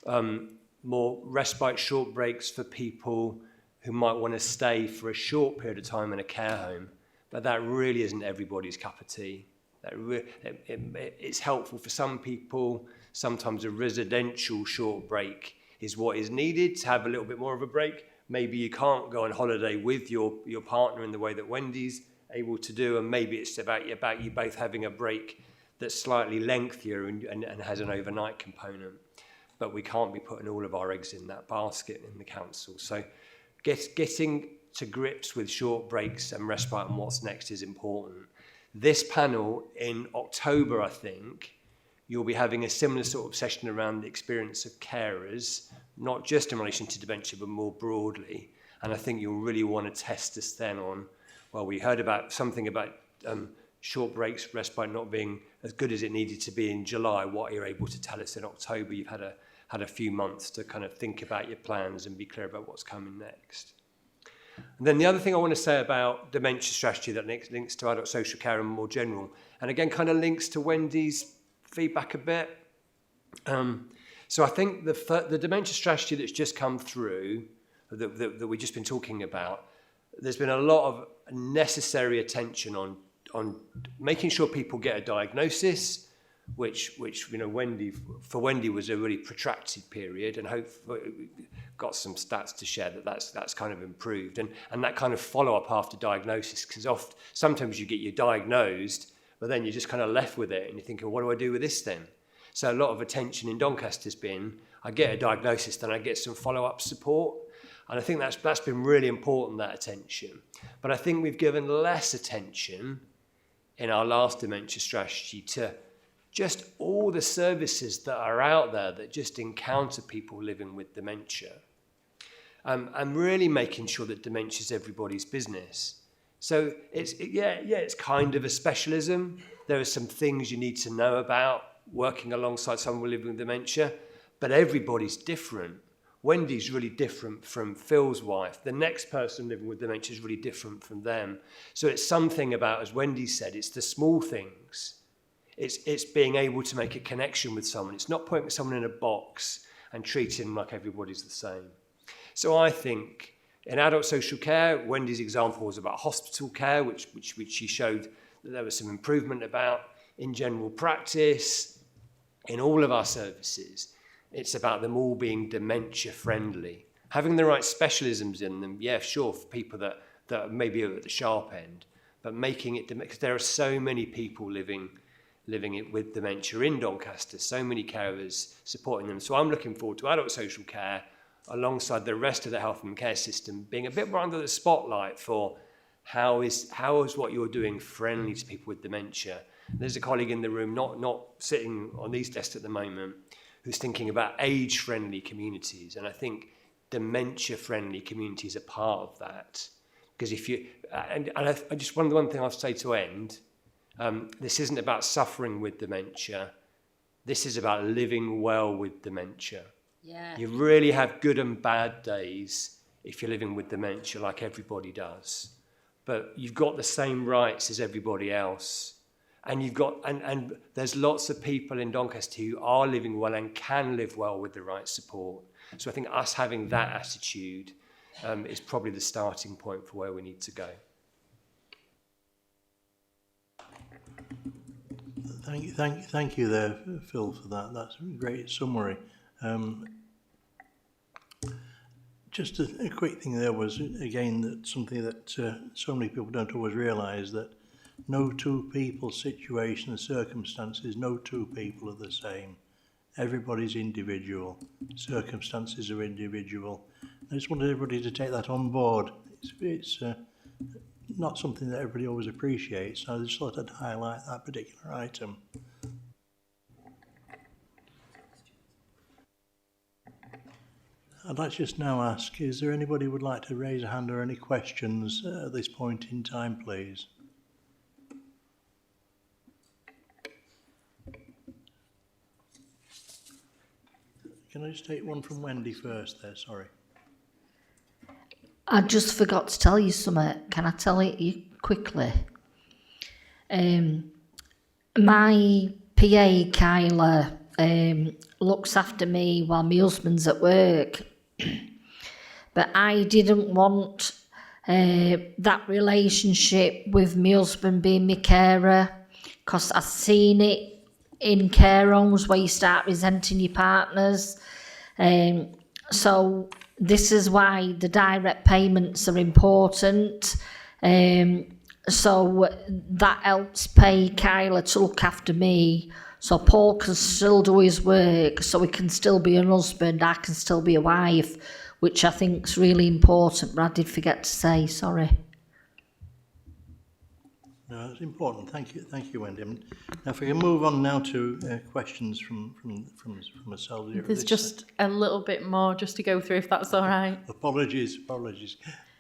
Speaker 2: respite short breaks for people who might want to stay for a short period of time in a care home, but that really isn't everybody's cup of tea. It's helpful for some people. Sometimes a residential short break is what is needed to have a little bit more of a break. Maybe you can't go on holiday with your partner in the way that Wendy's able to do, and maybe it's about you both having a break that's slightly lengthier and has an overnight component. But we can't be putting all of our eggs in that basket in the council. So getting to grips with short breaks and respite and what's next is important. This panel in October, I think, you'll be having a similar sort of session around the experience of carers, not just in relation to dementia, but more broadly. And I think you'll really want to test us then on, well, we heard about something about short breaks, respite not being as good as it needed to be in July. What you're able to tell us in October, you've had a few months to kind of think about your plans and be clear about what's coming next. And then the other thing I want to say about dementia strategy that links to adult social care and more general, and again kind of links to Wendy's feedback a bit. So I think the dementia strategy that's just come through, that we've just been talking about, there's been a lot of necessary attention on making sure people get a diagnosis, which you know Wendy was a really protracted period, and hopefully got some stats to share that's kind of improved, and that kind of follow up after diagnosis, because sometimes you get you diagnosed, but then you're just kind of left with it, and you're thinking, what do I do with this then? So a lot of attention in Doncaster has been, I get a diagnosis, then I get some follow up support, and I think that's been really important, that attention. But I think we've given less attention in our last dementia strategy to just all the services that are out there that just encounter people living with dementia. And really making sure that dementia is everybody's business. So it's kind of a specialism. There are some things you need to know about working alongside someone living with dementia, but everybody's different. Wendy's really different from Phil's wife. The next person living with dementia is really different from them. So it's something about, as Wendy said, it's the small things. It's being able to make a connection with someone. It's not putting someone in a box and treating them like everybody's the same. So I think in adult social care, Wendy's example was about hospital care, which she showed that there was some improvement about. In general practice, in all of our services, it's about them all being dementia friendly. Having the right specialisms in them, yeah, sure, for people that maybe are at the sharp end, but making it, because there are so many people living it with dementia in Doncaster, so many carers supporting them. So I'm looking forward to adult social care alongside the rest of the health and care system being a bit more under the spotlight for how is what you're doing friendly to people with dementia. There's a colleague in the room, not sitting on these desks at the moment, who's thinking about age-friendly communities, and I think dementia-friendly communities are part of that. Because if you, and I just one thing I'll say to end, this isn't about suffering with dementia. This is about living well with dementia.
Speaker 5: Yeah.
Speaker 2: You really have good and bad days if you're living with dementia, like everybody does. But you've got the same rights as everybody else. And you've got, and there's lots of people in Doncaster who are living well and can live well with the right support. So I think us having that attitude is probably the starting point for where we need to go.
Speaker 1: Thank you there, Phil, for that. That's a great summary. Just a quick thing there was, again, that something that so many people don't always realise, that no two people, situation and circumstances, no two people are the same. Everybody's individual. Circumstances are individual. I just wanted everybody to take that on board. It's not something that everybody always appreciates. So I just thought I'd highlight that particular item. I'd like to just now ask, is there anybody who would like to raise a hand or any questions at this point in time, please? Can I just take one from Wendy first there? Sorry.
Speaker 5: I just forgot to tell you something. Can I tell it you quickly? My PA, Kyla, looks after me while my husband's at work. But I didn't want that relationship with my husband being my carer, because I've seen it in care homes where you start resenting your partners. So this is why the direct payments are important. So that helps pay Kyla to look after me, so Paul can still do his work, so he can still be an husband, I can still be a wife, which I think is really important, but I did forget to say, sorry.
Speaker 1: No, it's important. Thank you, Wendy. Now, if we can move on now to questions from myself.
Speaker 7: There's just a little bit more just to go through, if that's all right.
Speaker 1: Apologies.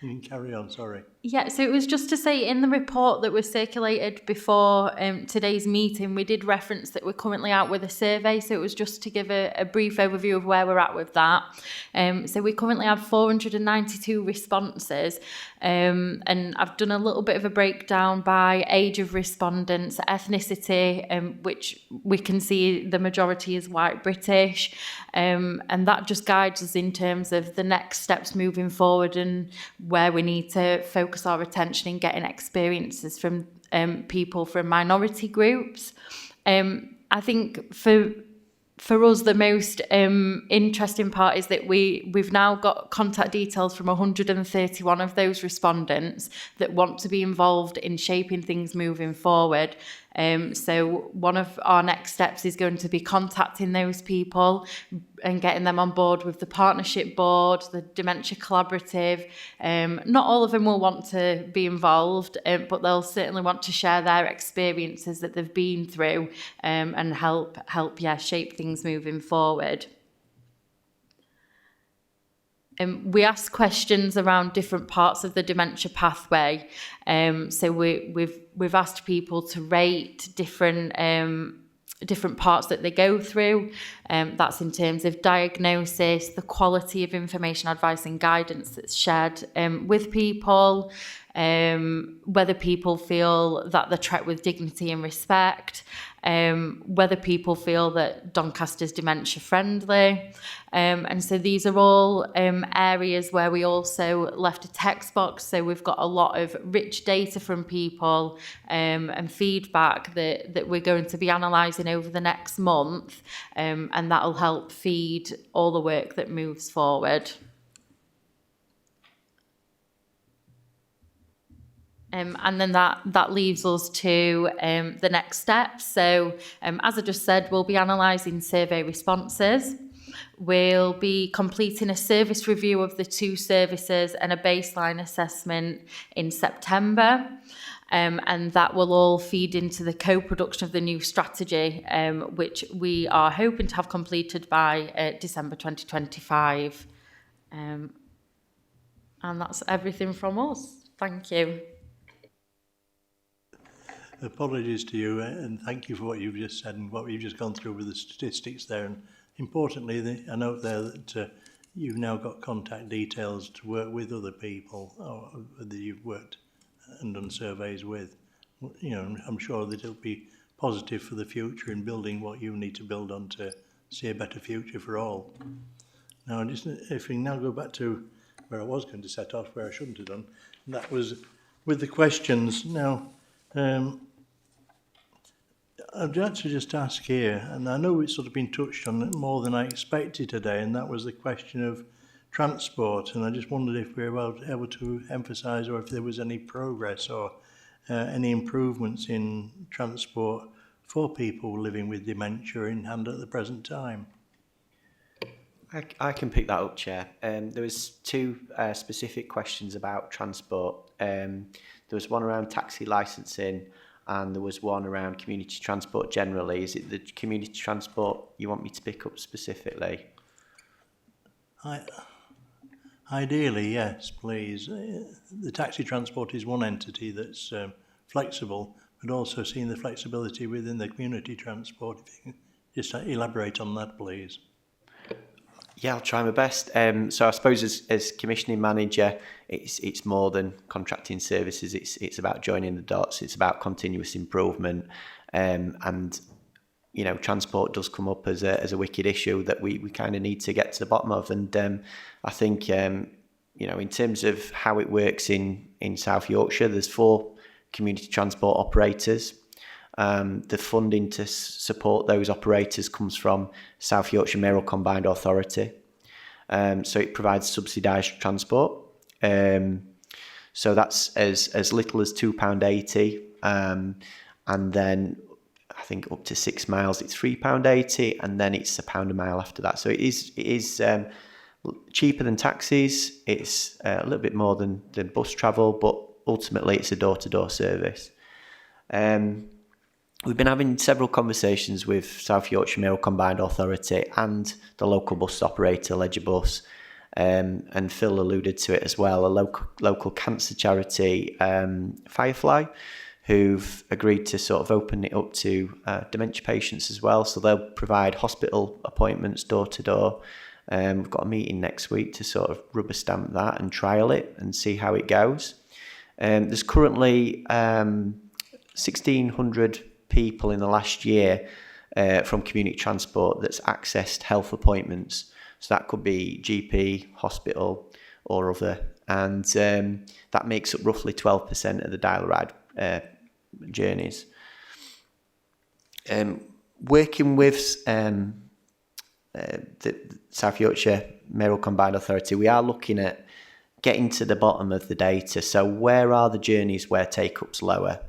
Speaker 1: You can carry on, sorry.
Speaker 7: Yeah, so it was just to say in the report that was circulated before today's meeting, we did reference that we're currently out with a survey. So it was just to give a brief overview of where we're at with that. So we currently have 492 responses, and I've done a little bit of a breakdown by age of respondents, ethnicity, which we can see the majority is white British, and that just guides us in terms of the next steps moving forward and where we need to focus our attention in getting experiences from people from minority groups. I think for us, the most interesting part is that we've now got contact details from 131 of those respondents that want to be involved in shaping things moving forward. So one of our next steps is going to be contacting those people and getting them on board with the partnership board, the Dementia Collaborative. Not all of them will want to be involved, but they'll certainly want to share their experiences that they've been through and help shape things moving forward. We ask questions around different parts of the dementia pathway. So we've asked people to rate different parts that they go through. That's in terms of diagnosis, the quality of information, advice and guidance that's shared with people, whether people feel that they're treated with dignity and respect, whether people feel that Doncaster's dementia friendly. And so these are all areas where we also left a text box. So we've got a lot of rich data from people and feedback that we're going to be analysing over the next month. And that'll help feed all the work that moves forward. And then that leaves us to the next steps. So as I just said, we'll be analysing survey responses. We'll be completing a service review of the 2 services and a baseline assessment in September. And that will all feed into the co-production of the new strategy, which we are hoping to have completed by December 2025. And that's everything from us. Thank you.
Speaker 1: Apologies to you, and thank you for what you've just said and what you've just gone through with the statistics there. And importantly, I note there that you've now got contact details to work with other people that you've worked and done surveys with. You know, I'm sure that it'll be positive for the future in building what you need to build on to see a better future for all. Now, if we now go back to where I was going to set off, where I shouldn't have done, and that was with the questions. Now, I'd like to just ask here, and I know it's sort of been touched on more than I expected today, and that was the question of transport. And I just wondered if we were able to emphasise, or if there was any progress or any improvements in transport for people living with dementia in hand at the present time.
Speaker 8: I can pick that up, Chair. There was 2 specific questions about transport. There was one around taxi licensing, and there was one around community transport generally. Is it the community transport you want me to pick up specifically?
Speaker 1: Ideally, yes, please. The taxi transport is one entity that's flexible, but also seeing the flexibility within the community transport. If you can just elaborate on that, please.
Speaker 8: Yeah, I'll try my best. So I suppose as commissioning manager, it's more than contracting services. It's about joining the dots. It's about continuous improvement, and you know, transport does come up as a wicked issue that we kind of need to get to the bottom of. And I think you know, in terms of how it works in South Yorkshire, there's 4 community transport operators. The funding to support those operators comes from South Yorkshire Mayoral Combined Authority. So it provides subsidised transport. So that's as little as £2.80. And then I think up to 6 miles, it's £3.80. And then it's £1 a mile after that. So it is cheaper than taxis. It's a little bit more than bus travel, but ultimately it's a door-to-door service. We've been having several conversations with South Yorkshire Mayoral Combined Authority and the local bus operator, Legibus, and Phil alluded to it as well, a local cancer charity, Firefly, who've agreed to sort of open it up to dementia patients as well. So they'll provide hospital appointments door to door. We've got a meeting next week to sort of rubber stamp that and trial it and see how it goes. There's currently 1,600 people in the last year from community transport that's accessed health appointments. So that could be GP, hospital or other. And that makes up roughly 12% of the dial ride journeys. Working with the South Yorkshire Mayoral Combined Authority, we are looking at getting to the bottom of the data. So where are the journeys where take-up's lower?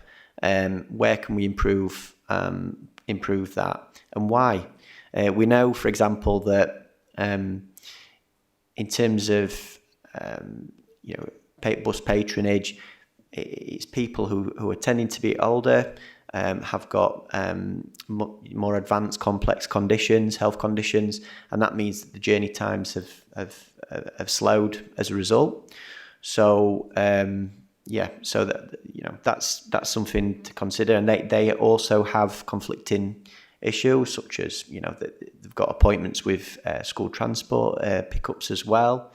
Speaker 8: Where can we improve that, and why? We know, for example, that in terms of bus patronage, it's people who are tending to be older, have got more advanced complex conditions, health conditions, and that means that the journey times have slowed as a result. So so that's something to consider, and they also have conflicting issues, such as they've got appointments with school transport pickups as well.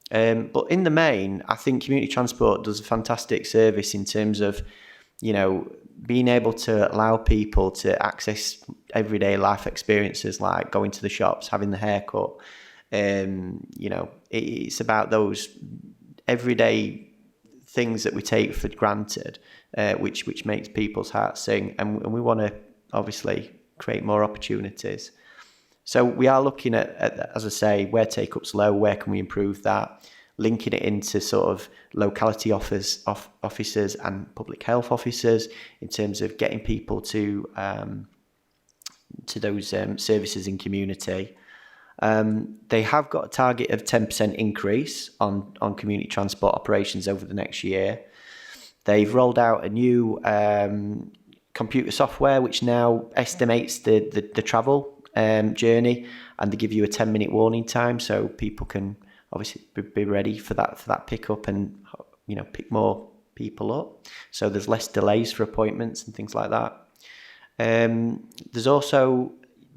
Speaker 8: But in the main, I think community transport does a fantastic service in terms of being able to allow people to access everyday life experiences like going to the shops, having the haircut. It's about those everyday things that we take for granted, which makes people's hearts sing, and we want to obviously create more opportunities. So we are looking at, as I say, where take-up's low, where can we improve that, linking it into sort of locality officers and public health officers in terms of getting people to those services in community. They have got a target of 10% increase on community transport operations over the next year. They've rolled out a new computer software which now estimates the travel journey, and they give you a 10-minute warning time, so people can obviously be ready for that pickup and pick more people up. So there's less delays for appointments and things like that. There's also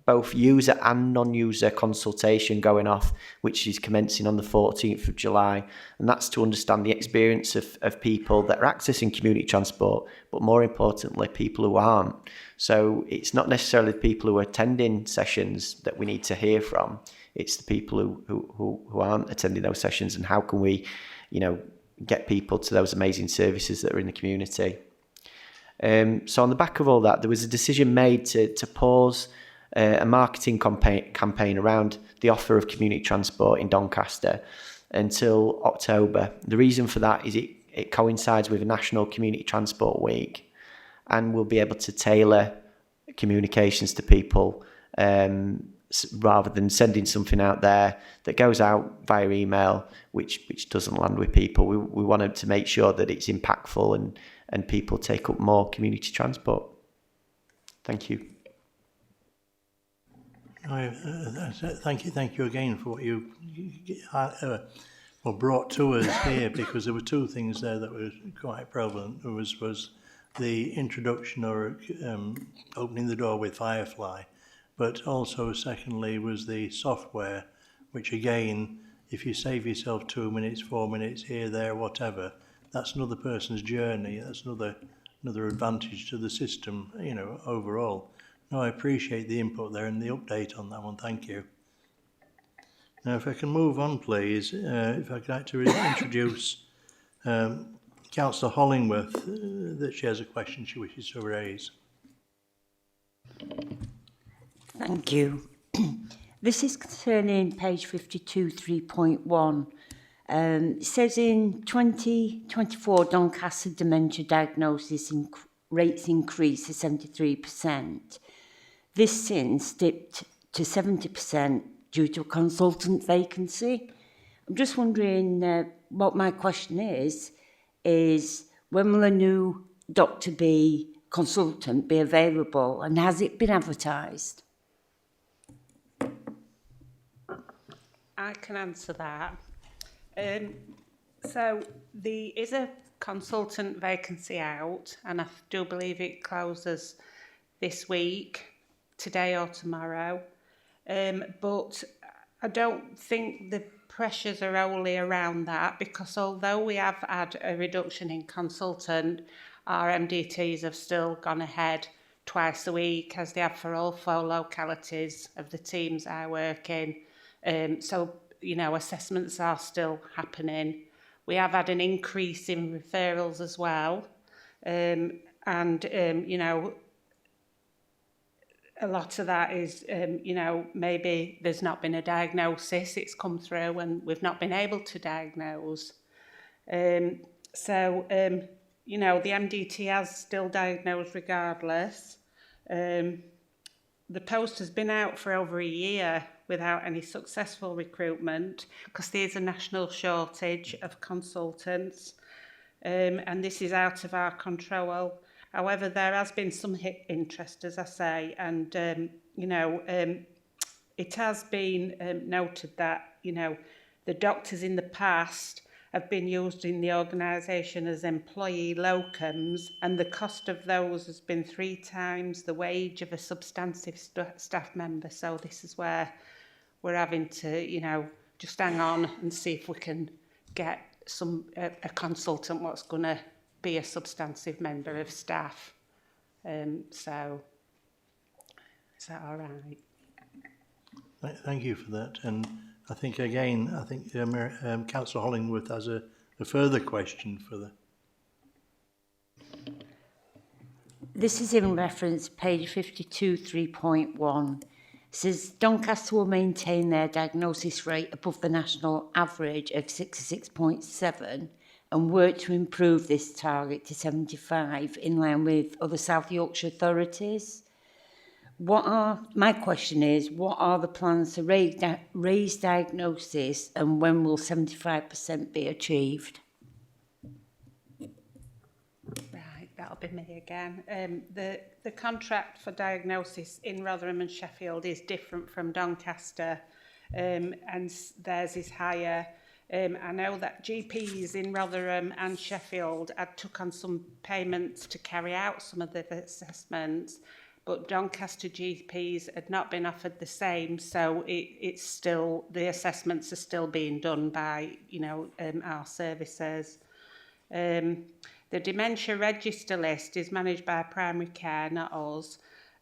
Speaker 8: both user and non-user consultation going off, which is commencing on the 14th of July. And that's to understand the experience of people that are accessing community transport, but more importantly, people who aren't. So it's not necessarily the people who are attending sessions that we need to hear from. It's the people who aren't attending those sessions, and how can we, get people to those amazing services that are in the community. So on the back of all that, there was a decision made to pause a marketing campaign around the offer of community transport in Doncaster until October. The reason for that is it coincides with a National Community Transport Week, and we'll be able to tailor communications to people rather than sending something out there that goes out via email, which doesn't land with people. We wanted to make sure that it's impactful and people take up more community transport. Thank you.
Speaker 1: Thank you again for what you brought to us here, because there were two things there that were quite prevalent. There was the introduction or opening the door with Firefly, but also secondly was the software, which again, if you save yourself 2 minutes, 4 minutes here, there, whatever, that's another person's journey. That's another advantage to the system, overall. No, I appreciate the input there and the update on that one. Thank you. Now, if I can move on, please, if I'd like to introduce Councillor Hollingworth, that she has a question she wishes to raise.
Speaker 17: Thank you. This is concerning page 52, 3.1. It says in 2024, Doncaster dementia diagnosis rates increased to 73%. This since dipped to 70% due to a consultant vacancy. I'm just wondering what my question is when will a new doctor be consultant be available, and has it been advertised?
Speaker 13: I can answer that. So there is a consultant vacancy out, and I do believe it closes this week, today or tomorrow. But I don't think the pressures are only around that, because although we have had a reduction in consultant, our MDTs have still gone ahead twice a week, as they have for all 4 localities of the teams I work in. So, you know, assessments are still happening. We have had an increase in referrals as well. You know, a lot of that is, you know, maybe there's not been a diagnosis, it's come through and we've not been able to diagnose. You know, the MDT has still diagnosed regardless. The post has been out for over a year without any successful recruitment, because there's a national shortage of consultants, and this is out of our control. However, there has been some interest, as I say, and you know, it has been noted that, you know, the doctors in the past have been used in the organisation as employee locums, and the cost of those has been 3 times the wage of a substantive staff member. So this is where we're having to, you know, just hang on and see if we can get a consultant what's going to be a substantive member of staff. So is that all right?
Speaker 1: Thank you for that. And I think, again, Councillor Hollingworth has a further question for the...
Speaker 17: This is in reference, page 52, 3.1. Says Doncaster will maintain their diagnosis rate above the national average of 66.7 and work to improve this target to 75 in line with other South Yorkshire authorities. My question is, what are the plans to raise diagnosis, and when will 75% be achieved?
Speaker 13: Right, that'll be me again. The contract for diagnosis in Rotherham and Sheffield is different from Doncaster, and theirs is higher. I know that GPs in Rotherham and Sheffield had took on some payments to carry out some of the assessments, but Doncaster GPs had not been offered the same, so it's still, the assessments are still being done by, you know, our services. The dementia register list is managed by primary care, not us,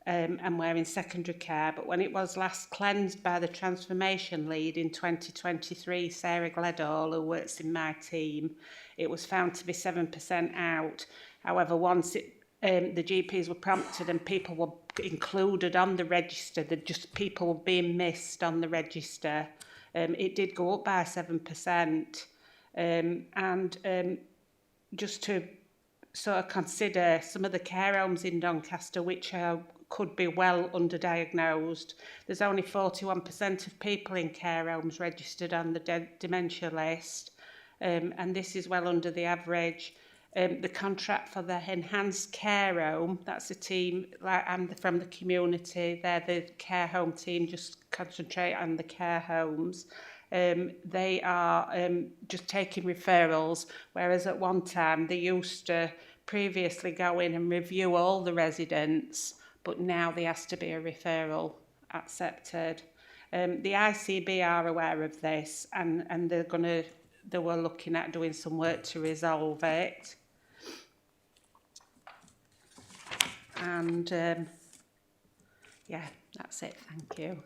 Speaker 13: and we're in secondary care. But when it was last cleansed by the transformation lead in 2023, Sarah Gledall, who works in my team, it was found to be 7% out. However, once the GPs were prompted and people were included on the register, people were being missed on the register, it did go up by 7%. Just to sort of consider some of the care homes in Doncaster which could be well underdiagnosed. There's only 41% of people in care homes registered on the dementia list, and this is well under the average. The contract for the enhanced care home, that's a team, I'm from the community, they're the care home team, just concentrate on the care homes. They are just taking referrals, whereas at one time they used to previously go in and review all the residents, but now there has to be a referral accepted. The ICB are aware of this, and they were looking at doing some work to resolve it. And yeah, that's it. Thank you.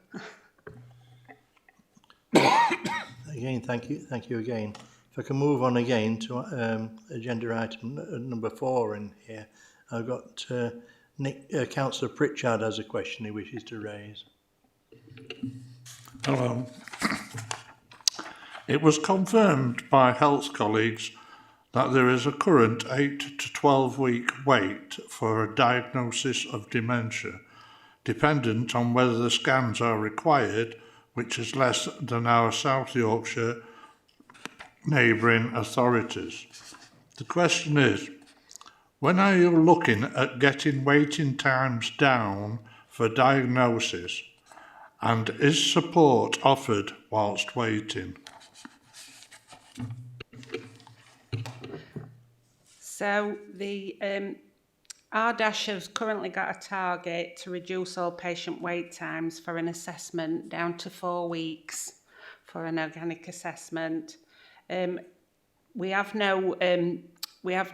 Speaker 1: Again, thank you again. If I can move on again to agenda item number 4 in here, I've got Councillor Pritchard has a question he wishes to raise.
Speaker 16: Hello. It was confirmed by health colleagues that there is a current 8 to 12 week wait for a diagnosis of dementia, dependent on whether the scans are required, which is less than our South Yorkshire neighbouring authorities. The question is, When are you looking at getting waiting times down for diagnosis? And is support offered whilst waiting?
Speaker 13: So the RDASH has currently got a target to reduce all patient wait times for an assessment down to 4 weeks for an organic assessment. We have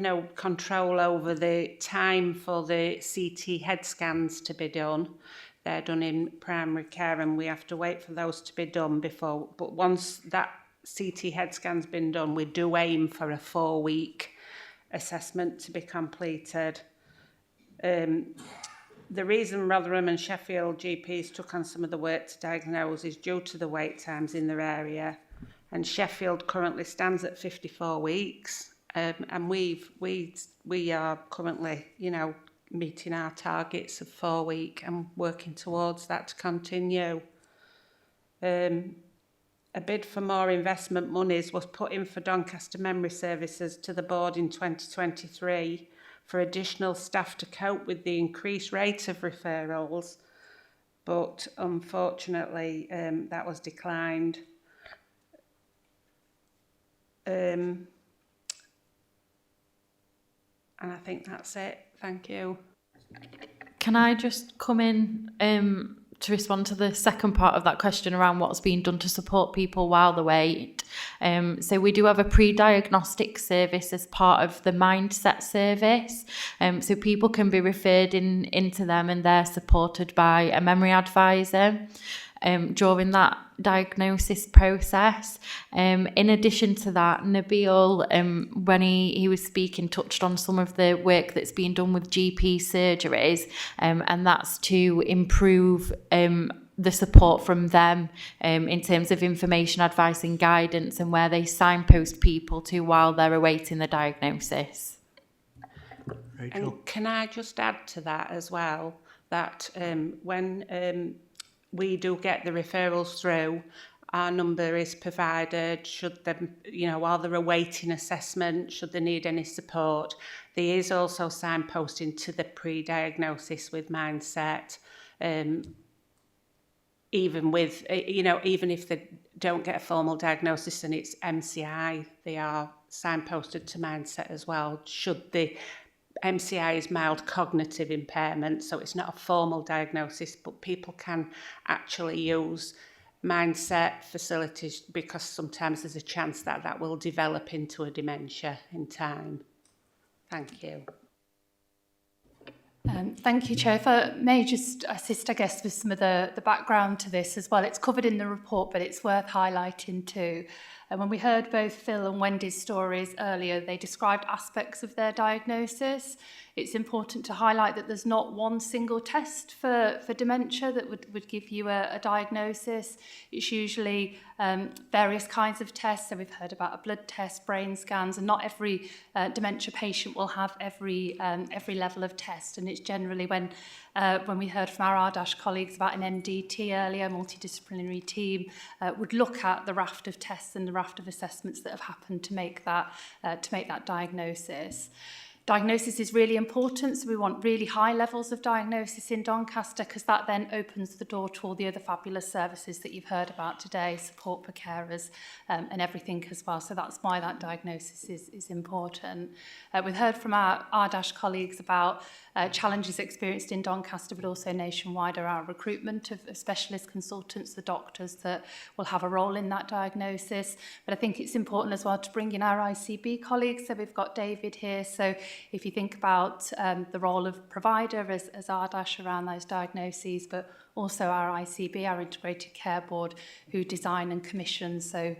Speaker 13: no control over the time for the CT head scans to be done. They're done in primary care, and we have to wait for those to be done before. But once that CT head scan's been done, we do aim for a 4-week assessment to be completed. The reason Rotherham and Sheffield GPs took on some of the work to diagnose is due to the wait times in their area, and Sheffield currently stands at 54 weeks, and we are currently, meeting our targets of 4 weeks and working towards that to continue. A bid for more investment monies was put in for Doncaster Memory Services to the board in 2023 for additional staff to cope with the increased rate of referrals, but unfortunately that was declined. And I think that's it. Thank you.
Speaker 7: Can I just come in to respond to the second part of that question around what's being done to support people while they wait? So we do have a pre-diagnostic service as part of the Mindset service. So people can be referred into them, and they're supported by a memory advisor during that diagnosis process. In addition to that, Nabil, when he was speaking, touched on some of the work that's being done with GP surgeries, and that's to improve the support from them in terms of information, advice and guidance, and where they signpost people to while they're awaiting the diagnosis.
Speaker 1: Rachel?
Speaker 13: And can I just add to that as well, that when we do get the referrals through, our number is provided should them, while they're awaiting assessment, should they need any support. There is also signposting to the pre-diagnosis with Mindset, even with, even if they don't get a formal diagnosis and it's MCI, they are signposted to Mindset as well, should the MCI is mild cognitive impairment, so it's not a formal diagnosis, but people can actually use Mindset facilities because sometimes there's a chance that that will develop into a dementia in time. Thank you.
Speaker 18: Thank you, Chair. If I may just assist, I guess, with some of the background to this as well. It's covered in the report, but it's worth highlighting too. And when we heard both Phil and Wendy's stories earlier, they described aspects of their diagnosis. It's important to highlight that there's not one single test for dementia that would give you a diagnosis. It's usually various kinds of tests. So we've heard about a blood test, brain scans, and not every dementia patient will have every level of test. And it's generally when we heard from our RDASH colleagues about an MDT earlier, multidisciplinary team, would look at the raft of tests and the raft of assessments that have happened to make that diagnosis. Diagnosis is really important, so we want really high levels of diagnosis in Doncaster because that then opens the door to all the other fabulous services that you've heard about today, support for carers and everything as well. So that's why that diagnosis is important. We've heard from our RDASH colleagues about challenges experienced in Doncaster, but also nationwide around recruitment of specialist consultants, the doctors that will have a role in that diagnosis. But I think it's important as well to bring in our ICB colleagues. So we've got David here. So if you think about the role of provider as RDASH around those diagnoses, but also our ICB, our Integrated Care Board, who design and commission, so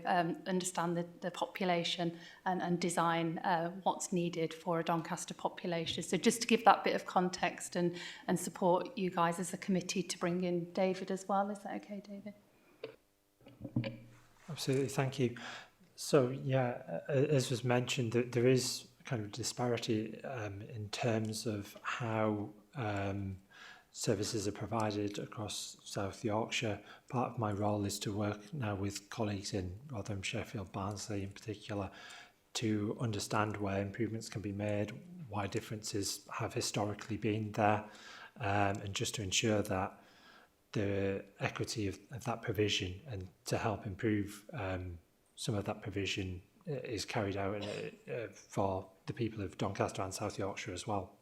Speaker 18: understand the population and design what's needed for a Doncaster population. So just to give that bit of context and support you guys as a committee to bring in David as well. Is that okay, David?
Speaker 10: Absolutely, thank you. So yeah, as was mentioned, there is kind of disparity in terms of how services are provided across South Yorkshire. Part of my role is to work now with colleagues in Rotherham, Sheffield, Barnsley in particular, to understand where improvements can be made, why differences have historically been there, and just to ensure that the equity of that provision and to help improve some of that provision is carried out for the people of Doncaster and South Yorkshire as well.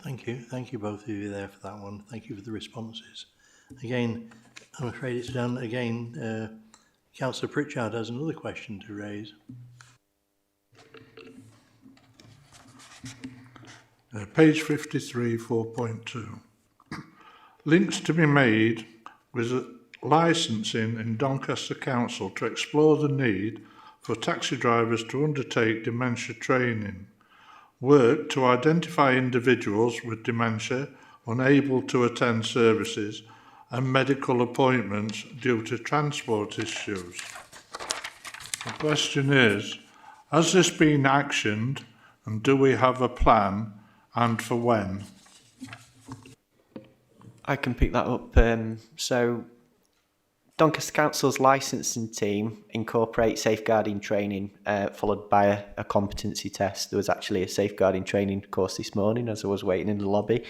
Speaker 1: Thank you both of you there for that one. Thank you for the responses. Again, I'm afraid it's done. Again, Councillor Pritchard has another question to raise.
Speaker 16: Page 53, 4.2. Links to be made with licensing in Doncaster Council to explore the need for taxi drivers to undertake dementia training. Work to identify individuals with dementia unable to attend services and medical appointments due to transport issues. The question is, has this been actioned and do we have a plan and for when?
Speaker 8: I can pick that up. So Doncaster Council's licensing team incorporate safeguarding training followed by a competency test. There was actually a safeguarding training course this morning as I was waiting in the lobby.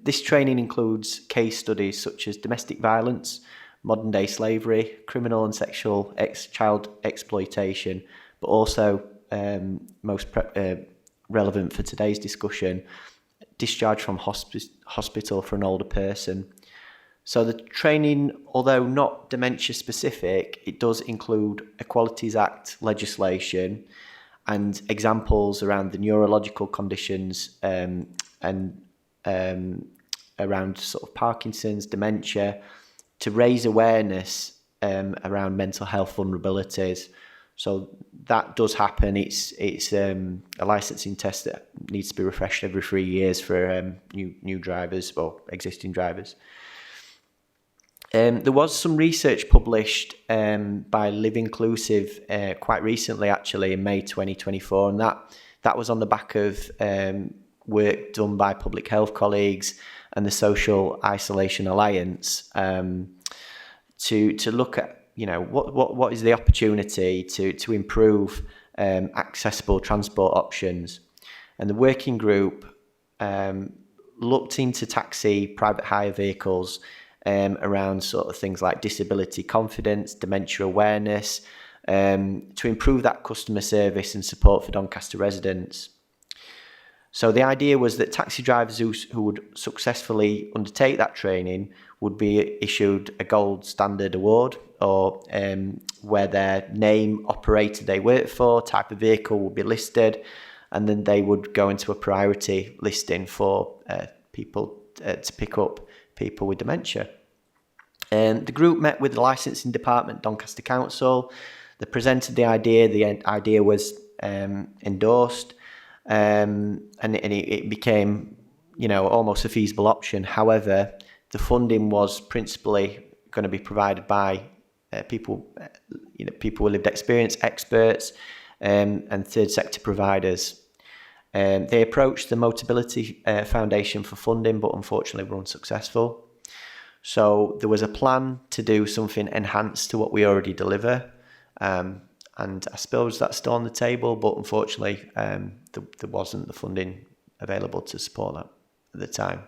Speaker 8: This training includes case studies such as domestic violence, modern day slavery, criminal and sexual child exploitation, but also most relevant for today's discussion, discharge from hospital for an older person. So the training, although not dementia specific, it does include Equalities Act legislation and examples around the neurological conditions and around sort of Parkinson's, dementia, to raise awareness around mental health vulnerabilities. So that does happen. It's a licensing test that needs to be refreshed every 3 years for new drivers or existing drivers. There was some research published by Live Inclusive quite recently, actually, in May 2024, and that was on the back of work done by public health colleagues and the Social Isolation Alliance to look at, you know, what is the opportunity to improve accessible transport options. And the working group looked into taxi, private hire vehicles around sort of things like disability confidence, dementia awareness, to improve that customer service and support for Doncaster residents. So the idea was that taxi drivers who would successfully undertake that training would be issued a gold standard award, or where their name, operator they work for, type of vehicle would be listed, and then they would go into a priority listing for people to pick up people with dementia. The group met with the licensing department, Doncaster Council. They presented the idea was endorsed, and it became, you know, almost a feasible option. However, the funding was principally going to be provided by people with lived experience, experts, and third sector providers. They approached the Motability Foundation for funding, but unfortunately were unsuccessful. So there was a plan to do something enhanced to what we already deliver. And I suppose that's still on the table, but unfortunately there wasn't the funding available to support that at the time.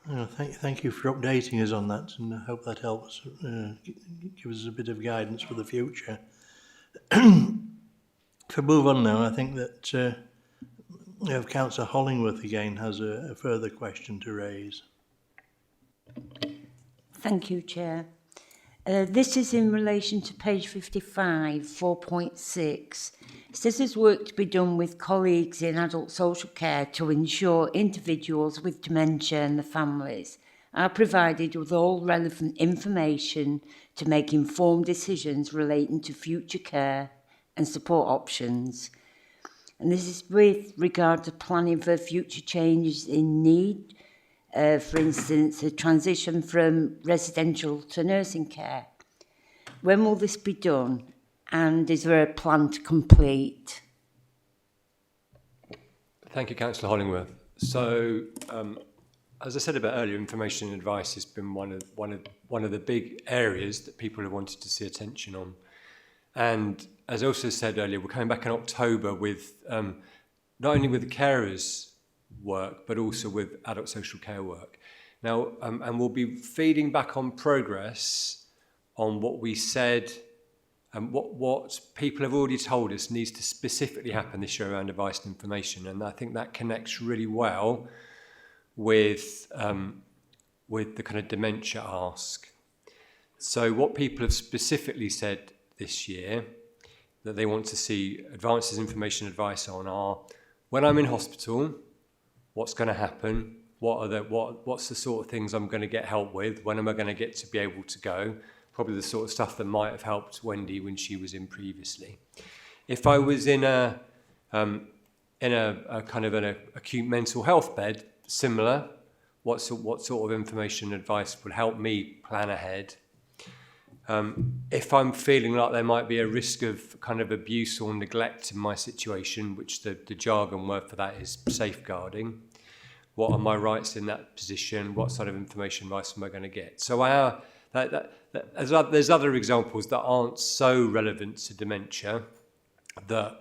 Speaker 1: Thank you for updating us on that, and I hope that helps give us a bit of guidance for the future. If we move on now, I think that we have Councillor Hollingworth again has a further question to raise.
Speaker 17: Thank you, Chair. This is in relation to page 55, 4.6. It says there's work to be done with colleagues in adult social care to ensure individuals with dementia and the families are provided with all relevant information to make informed decisions relating to future care and support options. And this is with regard to planning for future changes in need, for instance, a transition from residential to nursing care. When will this be done? And is there a plan to complete?
Speaker 2: Thank you, Councillor Hollingworth. So as I said about earlier, information and advice has been one of the big areas that people have wanted to see attention on. And as I also said earlier, we're coming back in October with not only with the carers work, but also with adult social care work. Now, and we'll be feeding back on progress on what we said and what people have already told us needs to specifically happen this year around advice and information. And I think that connects really well with the kind of dementia ask. So what people have specifically said this year that they want to see advances information advice on are, when I'm in hospital, what's going to happen? What's the sort of things I'm going to get help with? When am I going to get to be able to go? Probably the sort of stuff that might have helped Wendy when she was in previously. If I was in a kind of an acute mental health bed, similar, what sort of information advice would help me plan ahead? If I'm feeling like there might be a risk of kind of abuse or neglect in my situation, which the jargon word for that is safeguarding, what are my rights in that position? What sort of information advice am I going to get? So there's other examples that aren't so relevant to dementia that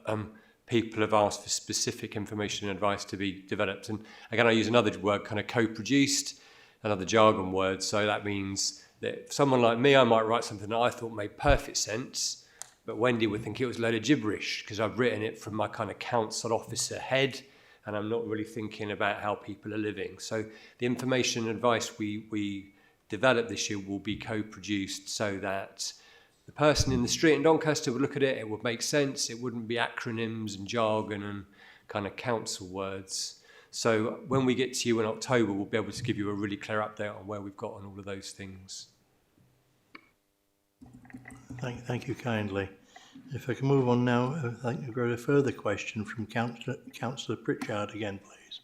Speaker 2: people have asked for specific information and advice to be developed. And again, I use another word, kind of co-produced, another jargon word. So that means that someone like me, I might write something that I thought made perfect sense, but Wendy would think it was a load of gibberish because I've written it from my kind of council officer head, and I'm not really thinking about how people are living. So the information and advice we develop this year will be co-produced so that the person in the street in Doncaster would look at it, it would make sense, it wouldn't be acronyms and jargon and kind of council words. So when we get to you in October, we'll be able to give you a really clear update on where we've got on all of those things.
Speaker 1: Thank you kindly. If I can move on now, I think we've got a further question from Councillor Pritchard again, please.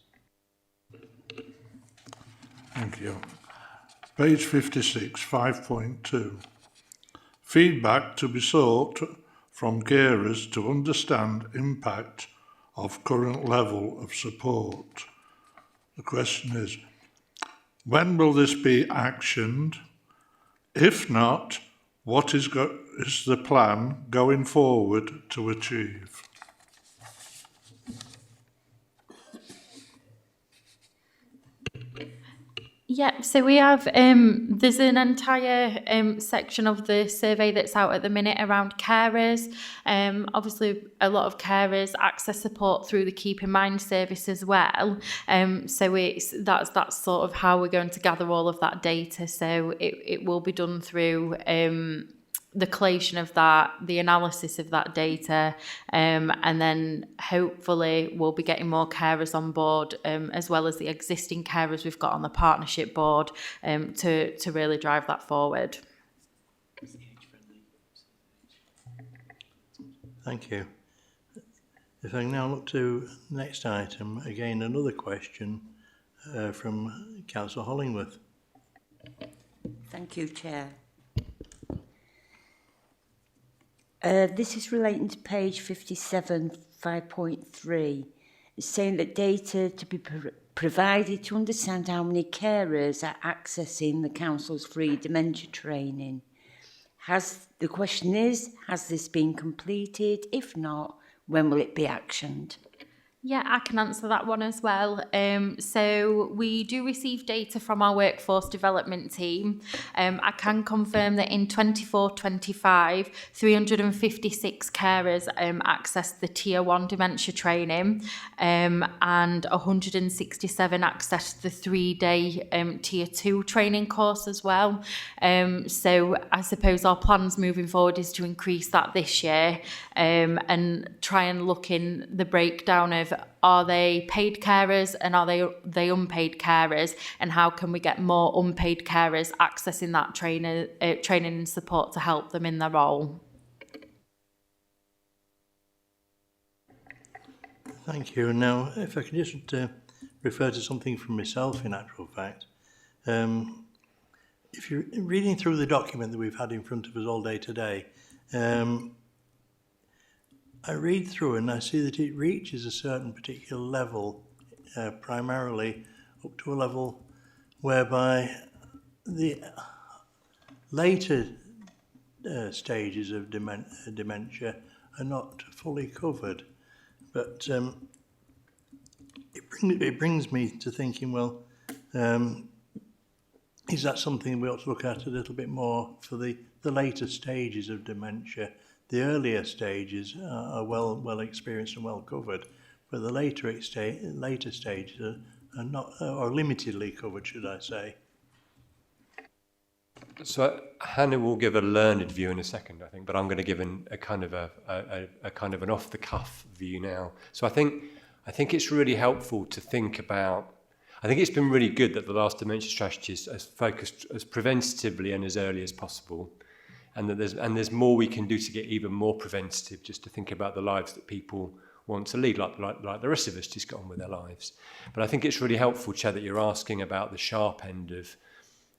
Speaker 16: Thank you. Page 56, 5.2. Feedback to be sought from carers to understand impact of current level of support. The question is, when will this be actioned? If not, what is the plan going forward to achieve?
Speaker 7: Yeah, so we have, there's an entire section of the survey that's out at the minute around carers. Obviously, a lot of carers access support through the Keep in Mind service as well. So that's sort of how we're going to gather all of that data. So it will be done through the collation of that, the analysis of that data, and then hopefully we'll be getting more carers on board, as well as the existing carers we've got on the partnership board, to really drive that forward.
Speaker 1: Thank you. If I can now look to the next item, again another question from Councillor Hollingworth.
Speaker 17: Thank you, Chair. This is relating to page 57, 5.3. It's saying that data to be provided to understand how many carers are accessing the council's free dementia training. The question is, has this been completed? If not, when will it be actioned?
Speaker 7: Yeah, I can answer that one as well. So we do receive data from our workforce development team. I can confirm that in 24-25, 356 carers accessed the Tier 1 dementia training, and 167 accessed the 3-day Tier 2 training course as well. So I suppose our plans moving forward is to increase that this year, and try and look in the breakdown of, are they paid carers and are they unpaid carers, and how can we get more unpaid carers accessing that training and support to help them in their role?
Speaker 1: Thank you. Now, if I can just refer to something from myself, in actual fact. If you're reading through the document that we've had in front of us all day today, I read through and I see that it reaches a certain particular level, primarily up to a level whereby the later stages of dementia are not fully covered. But it brings me to thinking, well, is that something we ought to look at a little bit more for the later stages of dementia? The earlier stages are well experienced and well covered, but the later stages are not, or limitedly covered, should I say.
Speaker 2: So Hannah will give a learned view in a second, I think, but I'm going to give a kind of an off the cuff view now. So I think it's really helpful to think about. I think it's been really good that the last dementia strategy has focused as preventatively and as early as possible, and that there's more we can do to get even more preventative, just to think about the lives that people want to lead, like the rest of us, just get on with their lives. But I think it's really helpful, Chair, that you're asking about the sharp end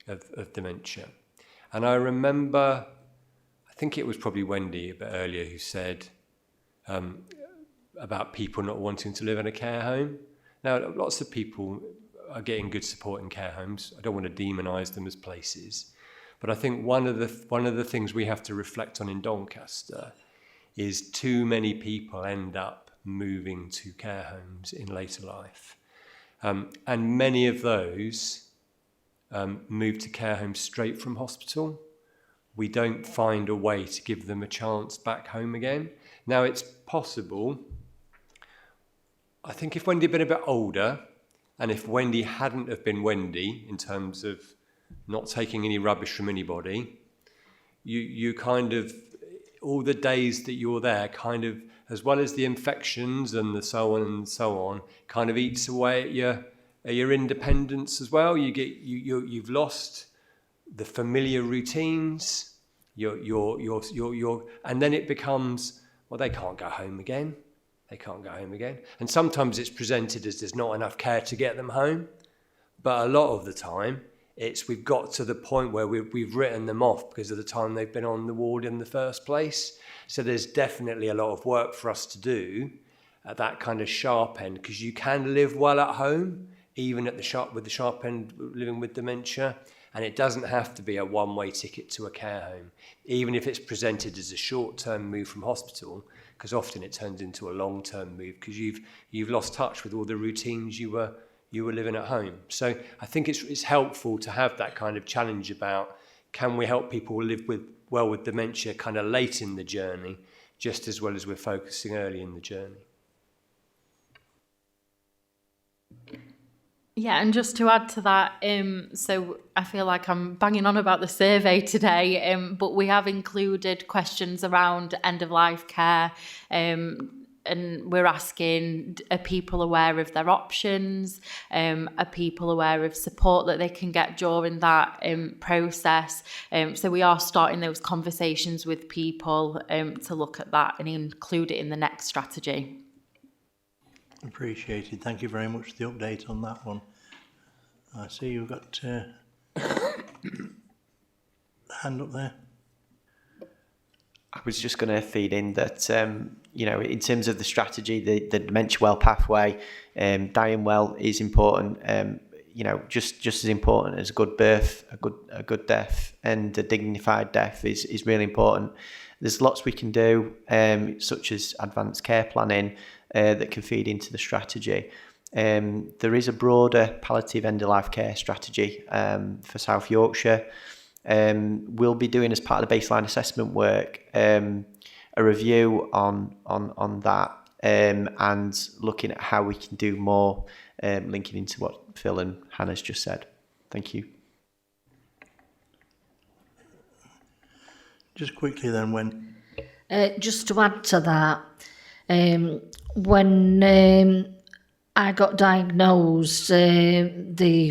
Speaker 2: of dementia. And I remember, I think it was probably Wendy a bit earlier who said about people not wanting to live in a care home. Now, lots of people are getting good support in care homes. I don't want to demonise them as places. But I think one of the things we have to reflect on in Doncaster is too many people end up moving to care homes in later life. And many of those move to care homes straight from hospital. We don't find a way to give them a chance back home again. Now, it's possible. I think if Wendy had been a bit older, and if Wendy hadn't have been Wendy in terms of not taking any rubbish from anybody, you kind of, all the days that you're there, kind of, as well as the infections and the so on, kind of eats away at your independence as well. You've lost the familiar routines. And then it becomes, well, they can't go home again. They can't go home again. And sometimes it's presented as there's not enough care to get them home. But a lot of the time, we've got to the point where we've written them off because of the time they've been on the ward in the first place. So there's definitely a lot of work for us to do at that kind of sharp end, because you can live well at home, even with the sharp end, living with dementia. And it doesn't have to be a one-way ticket to a care home, even if it's presented as a short-term move from hospital, because often it turns into a long-term move because you've lost touch with all the routines you were living at home. So I think it's helpful to have that kind of challenge about, can we help people live well with dementia kind of late in the journey, just as well as we're focusing early in the journey.
Speaker 7: Yeah, and just to add to that, so I feel like I'm banging on about the survey today, but we have included questions around end-of-life care, and we're asking, are people aware of their options? Are people aware of support that they can get during that process? So we are starting those conversations with people to look at that and include it in the next strategy.
Speaker 1: Appreciated. Thank you very much for the update on that one. I see you've got a hand up there.
Speaker 8: I was just going to feed in that, in terms of the strategy, the dementia well pathway, dying well is important. Just as important as a good birth, a good death, and a dignified death is really important. There's lots we can do, such as advanced care planning, that can feed into the strategy. There is a broader palliative end-of-life care strategy for South Yorkshire. We'll be doing, as part of the baseline assessment work, a review on that, and looking at how we can do more, linking into what Phil and Hannah's just said. Thank you.
Speaker 1: Just quickly then,
Speaker 5: just to add to that, when I got diagnosed, the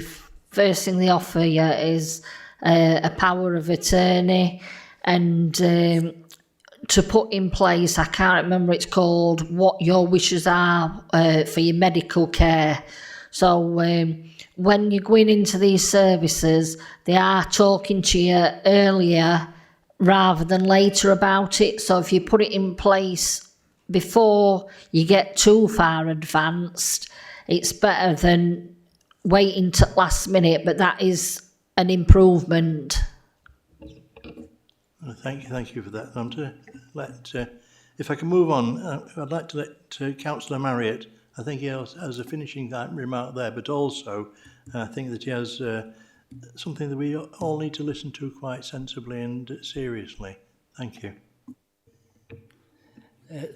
Speaker 5: first thing they offer you is a power of attorney, and to put in place, I can't remember it's called, what your wishes are for your medical care. So when you're going into these services, they are talking to you earlier rather than later about it. So if you put it in place before you get too far advanced, it's better than waiting to last minute, but that is an improvement.
Speaker 1: Thank you for that. If I can move on, I'd like to let Councillor Marriott, I think he has a finishing remark there, but also I think that he has something that we all need to listen to quite sensibly and seriously. Thank you.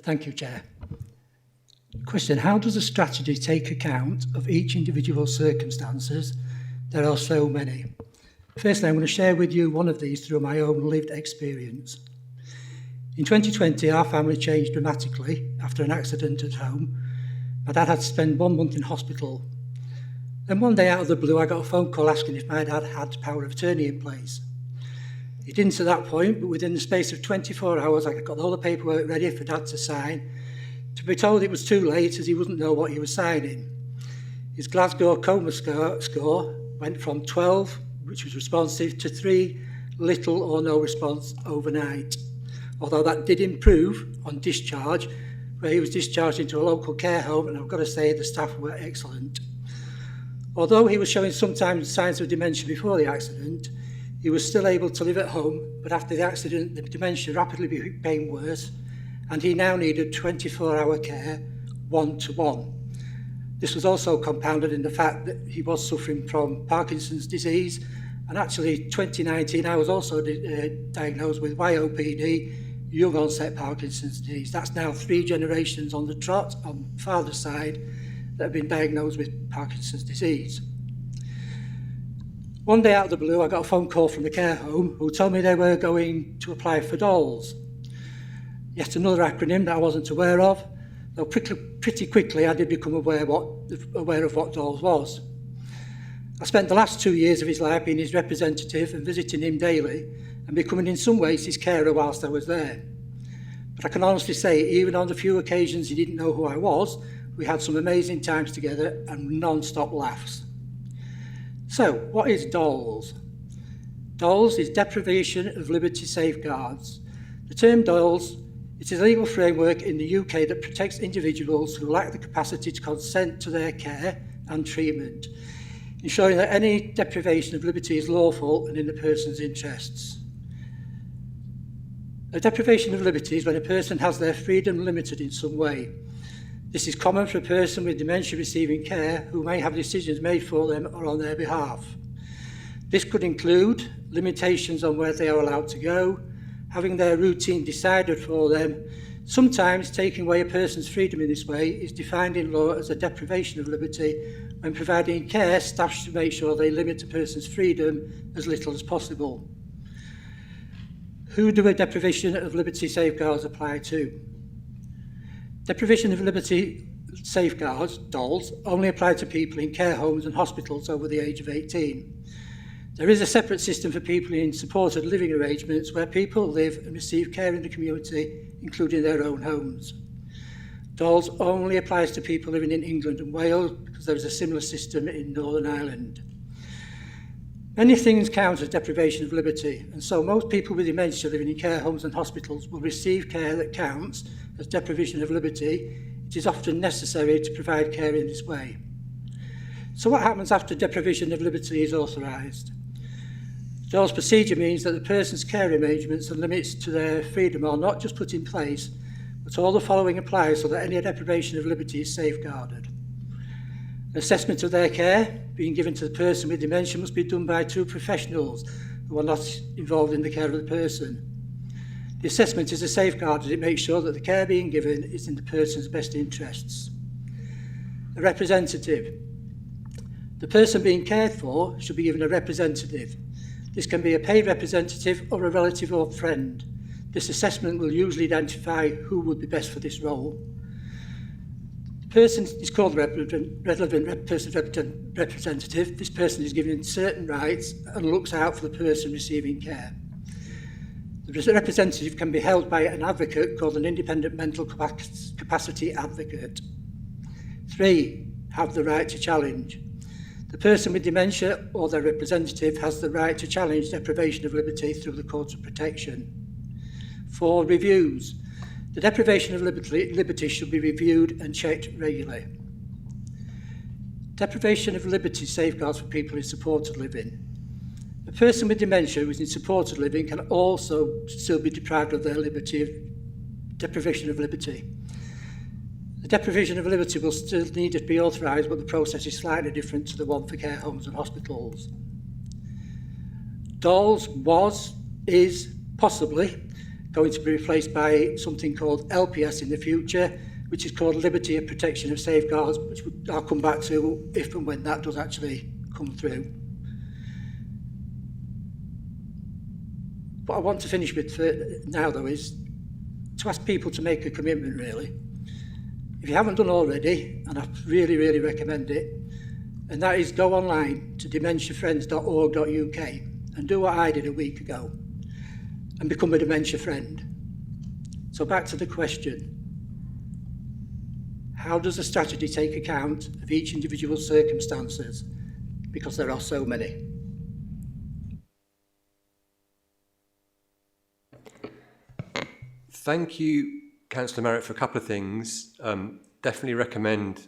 Speaker 3: Thank you, Chair. Question: how does a strategy take account of each individual circumstances? There are so many. Firstly, I'm going to share with you one of these through my own lived experience. In 2020, our family changed dramatically after an accident at home. My dad had to spend 1 month in hospital. Then one day out of the blue, I got a phone call asking if my dad had power of attorney in place. He didn't at that point, but within the space of 24 hours, I got all the paperwork ready for Dad to sign, to be told it was too late as he wouldn't know what he was signing. His Glasgow coma score went from 12, which was responsive, to 3, little or no response overnight. Although that did improve on discharge, where he was discharged into a local care home, and I've got to say the staff were excellent. Although he was showing sometimes signs of dementia before the accident, he was still able to live at home, but after the accident, the dementia rapidly became worse, and he now needed 24-hour care, 1-to-1. This was also compounded in the fact that he was suffering from Parkinson's disease, and actually 2019 I was also diagnosed with YOPD, young onset Parkinson's disease. That's now 3 generations on the trot on father's side that have been diagnosed with Parkinson's disease. One day out of the blue, I got a phone call from the care home who told me they were going to apply for DOLS. Yet another acronym that I wasn't aware of, though pretty quickly I did become aware of what DOLS was. I spent the last 2 years of his life being his representative and visiting him daily and becoming in some ways his carer whilst I was there. But I can honestly say, even on the few occasions he didn't know who I was, we had some amazing times together and non-stop laughs. So, what is DOLS? DOLS is Deprivation of Liberty Safeguards. The term DOLS, it is a legal framework in the UK that protects individuals who lack the capacity to consent to their care and treatment, ensuring that any deprivation of liberty is lawful and in the person's interests. A deprivation of liberty is when a person has their freedom limited in some way. This is common for a person with dementia receiving care who may have decisions made for them or on their behalf. This could include limitations on where they are allowed to go, having their routine decided for them. Sometimes taking away a person's freedom in this way is defined in law as a deprivation of liberty. When providing care, staff should make sure they limit a person's freedom as little as possible. Who do a deprivation of liberty safeguards apply to? Deprivation of liberty safeguards, DOLS, only apply to people in care homes and hospitals over the age of 18. There is a separate system for people in supported living arrangements where people live and receive care in the community, including their own homes. DOLS only applies to people living in England and Wales because there is a similar system in Northern Ireland. Many things count as deprivation of liberty, and so most people with dementia living in care homes and hospitals will receive care that counts as deprivation of liberty. It is often necessary to provide care in this way. So what happens after deprivation of liberty is authorised? DOLS procedure means that the person's care arrangements and limits to their freedom are not just put in place, but all the following apply so that any deprivation of liberty is safeguarded. An assessment of their care being given to the person with dementia must be done by 2 professionals who are not involved in the care of the person. The assessment is a safeguard as it makes sure that the care being given is in the person's best interests. A representative. The person being cared for should be given a representative. This can be a paid representative or a relative or friend. This assessment will usually identify who would be best for this role. The person is called relevant person's representative. This person is given certain rights and looks out for the person receiving care. The representative can be held by an advocate called an independent mental capacity advocate. 3, have the right to challenge. The person with dementia or their representative has the right to challenge deprivation of liberty through the Courts of Protection. 4, reviews. The deprivation of liberty should be reviewed and checked regularly. Deprivation of liberty safeguards for people in supported living. A person with dementia who is in supported living can also still be deprived of their liberty, deprivation of liberty. The deprivation of liberty will still need to be authorised, but the process is slightly different to the one for care homes and hospitals. DOLS is possibly going to be replaced by something called LPS in the future, which is called Liberty and Protection of Safeguards, which I'll come back to if and when that does actually come through. What I want to finish with now, though, is to ask people to make a commitment, really. If you haven't done already, and I really, really recommend it, and that is go online to dementiafriends.org.uk and do what I did a week ago and become a dementia friend. So back to the question. How does the strategy take account of each individual circumstances? Because there are so many.
Speaker 2: Thank you, Councillor Merritt, for a couple of things. Definitely recommend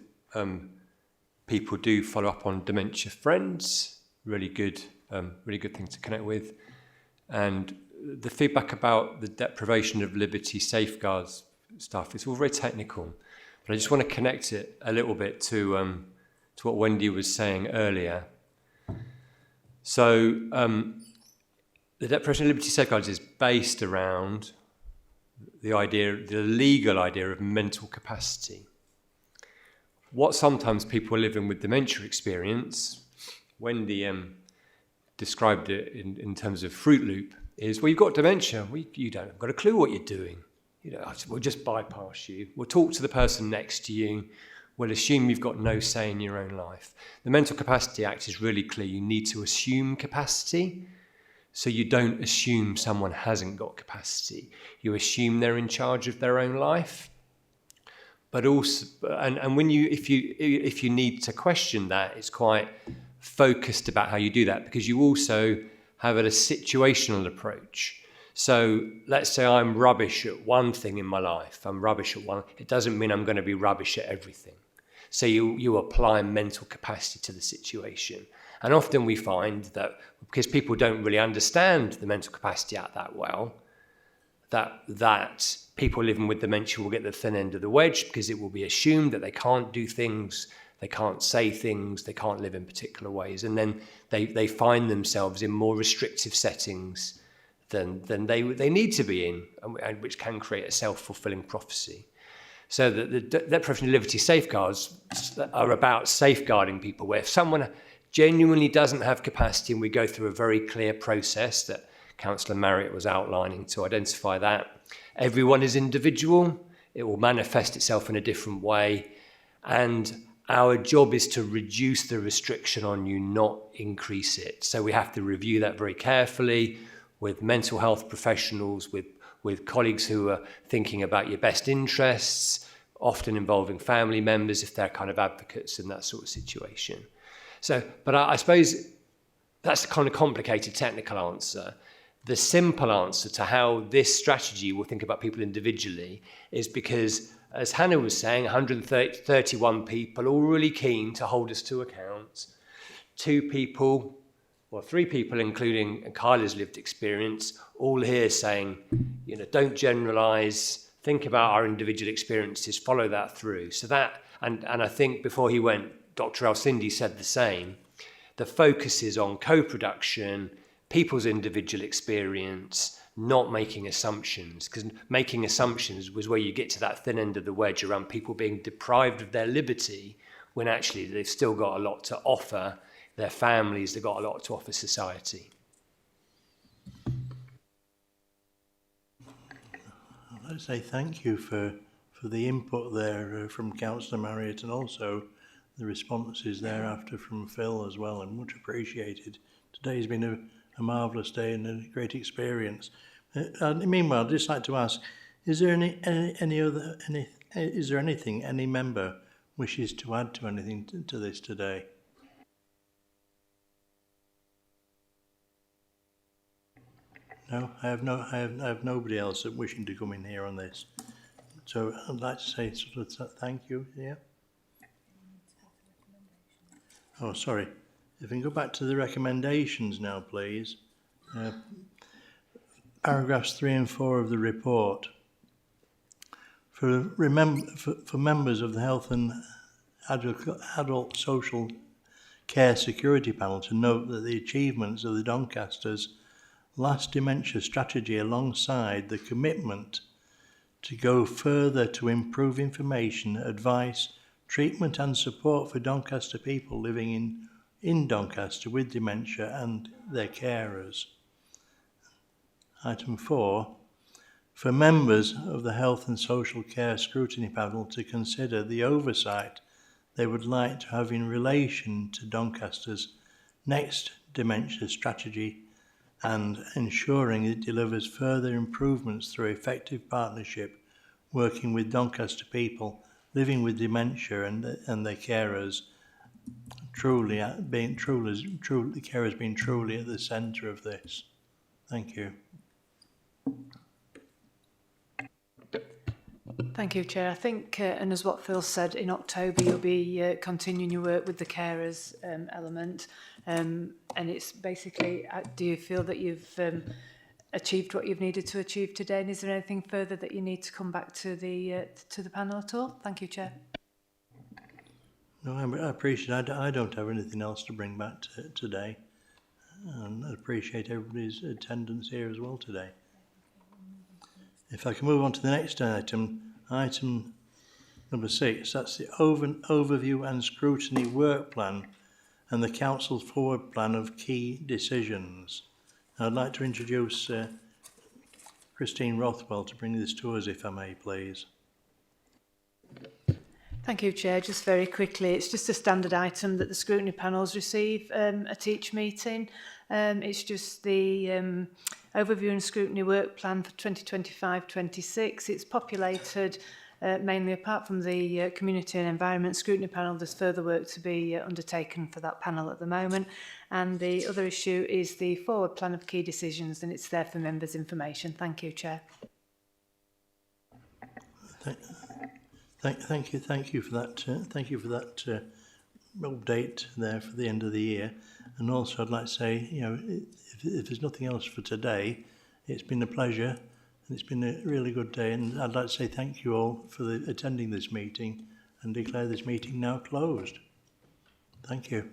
Speaker 2: people do follow up on Dementia Friends. Really good thing to connect with. And the feedback about the deprivation of liberty safeguards stuff, it's all very technical. But I just want to connect it a little bit to what Wendy was saying earlier. So the deprivation of liberty safeguards is based around the legal idea of mental capacity. What sometimes people living with dementia experience, Wendy described it in terms of Fruit Loop, is, well, you've got dementia, you don't have got a clue what you're doing. We'll just bypass you. We'll talk to the person next to you. We'll assume you've got no say in your own life. The Mental Capacity Act is really clear. You need to assume capacity. So you don't assume someone hasn't got capacity. You assume they're in charge of their own life. But also, and when if you need to question that, it's quite focused about how you do that, because you also have a situational approach. So let's say I'm rubbish at one thing in my life. I'm rubbish at one. It doesn't mean I'm going to be rubbish at everything. So you apply mental capacity to the situation. And often we find that because people don't really understand the Mental Capacity Act that well, that people living with dementia will get the thin end of the wedge, because it will be assumed that they can't do things, they can't say things, they can't live in particular ways. And then they find themselves in more restrictive settings than they need to be in, and which can create a self-fulfilling prophecy. So the deprivation of liberty safeguards are about safeguarding people, where if someone genuinely doesn't have capacity, and we go through a very clear process that Councillor Marriott was outlining to identify that. Everyone is individual. It will manifest itself in a different way. And our job is to reduce the restriction on you, not increase it. So we have to review that very carefully with mental health professionals, with colleagues who are thinking about your best interests, often involving family members if they're kind of advocates in that sort of situation. So, but I suppose that's the kind of complicated technical answer. The simple answer to how this strategy will think about people individually is because, as Hannah was saying, 131 people all really keen to hold us to account. 3 people, including Kyla's lived experience, all here saying, don't generalise, think about our individual experiences, follow that through. So that, and I think before he went, Dr. Al-Sindi said the same. The focus is on co-production, people's individual experience, not making assumptions, because making assumptions was where you get to that thin end of the wedge around people being deprived of their liberty when actually they've still got a lot to offer their families, they've got a lot to offer society.
Speaker 1: I'd like to say thank you for the input there from Councillor Marriott, and also the responses thereafter from Phil as well, and much appreciated. Today's been a marvellous day and a great experience. Meanwhile, I'd just like to ask, is there anything any member wishes to add to anything to this today? No, I have nobody else wishing to come in here on this. So I'd like to say thank you. Yeah. Oh, sorry. If we can go back to the recommendations now, please. Paragraphs 3 and 4 of the report. For members of the Health and Adult Social Care Security Panel to note that the achievements of the Doncaster's last dementia strategy, alongside the commitment to go further to improve information, advice, treatment and support for Doncaster people living in Doncaster with dementia and their carers. Item 4, for members of the Health and Social Care Scrutiny Panel to consider the oversight they would like to have in relation to Doncaster's next dementia strategy and ensuring it delivers further improvements through effective partnership working with Doncaster people living with dementia and their carers, the carers being truly at the centre of this. Thank you.
Speaker 11: Thank you, Chair. I think, and as what Phil said, in October you'll be continuing your work with the carers element, and it's basically, do you feel that you've achieved what you've needed to achieve today, and is there anything further that you need to come back to the panel at all? Thank you, Chair.
Speaker 1: No, I appreciate it. I don't have anything else to bring back today, and I appreciate everybody's attendance here as well today. If I can move on to the next item, item number 6, that's the overview and scrutiny work plan and the Council's forward plan of key decisions. I'd like to introduce Christine Rothwell to bring this to us, if I may, please.
Speaker 11: Thank you, Chair. Just very quickly, it's just a standard item that the scrutiny panels receive at each meeting. It's just the overview and scrutiny work plan for 2025-26. It's populated mainly, apart from the community and environment scrutiny panel, there's further work to be undertaken for that panel at the moment. And the other issue is the forward plan of key decisions, and it's there for members' information. Thank you, Chair.
Speaker 1: Thank you for that. Thank you for that update there for the end of the year. And also, I'd like to say, you know, if there's nothing else for today, it's been a pleasure. It's been a really good day, and I'd like to say thank you all for attending this meeting and declare this meeting now closed. Thank you.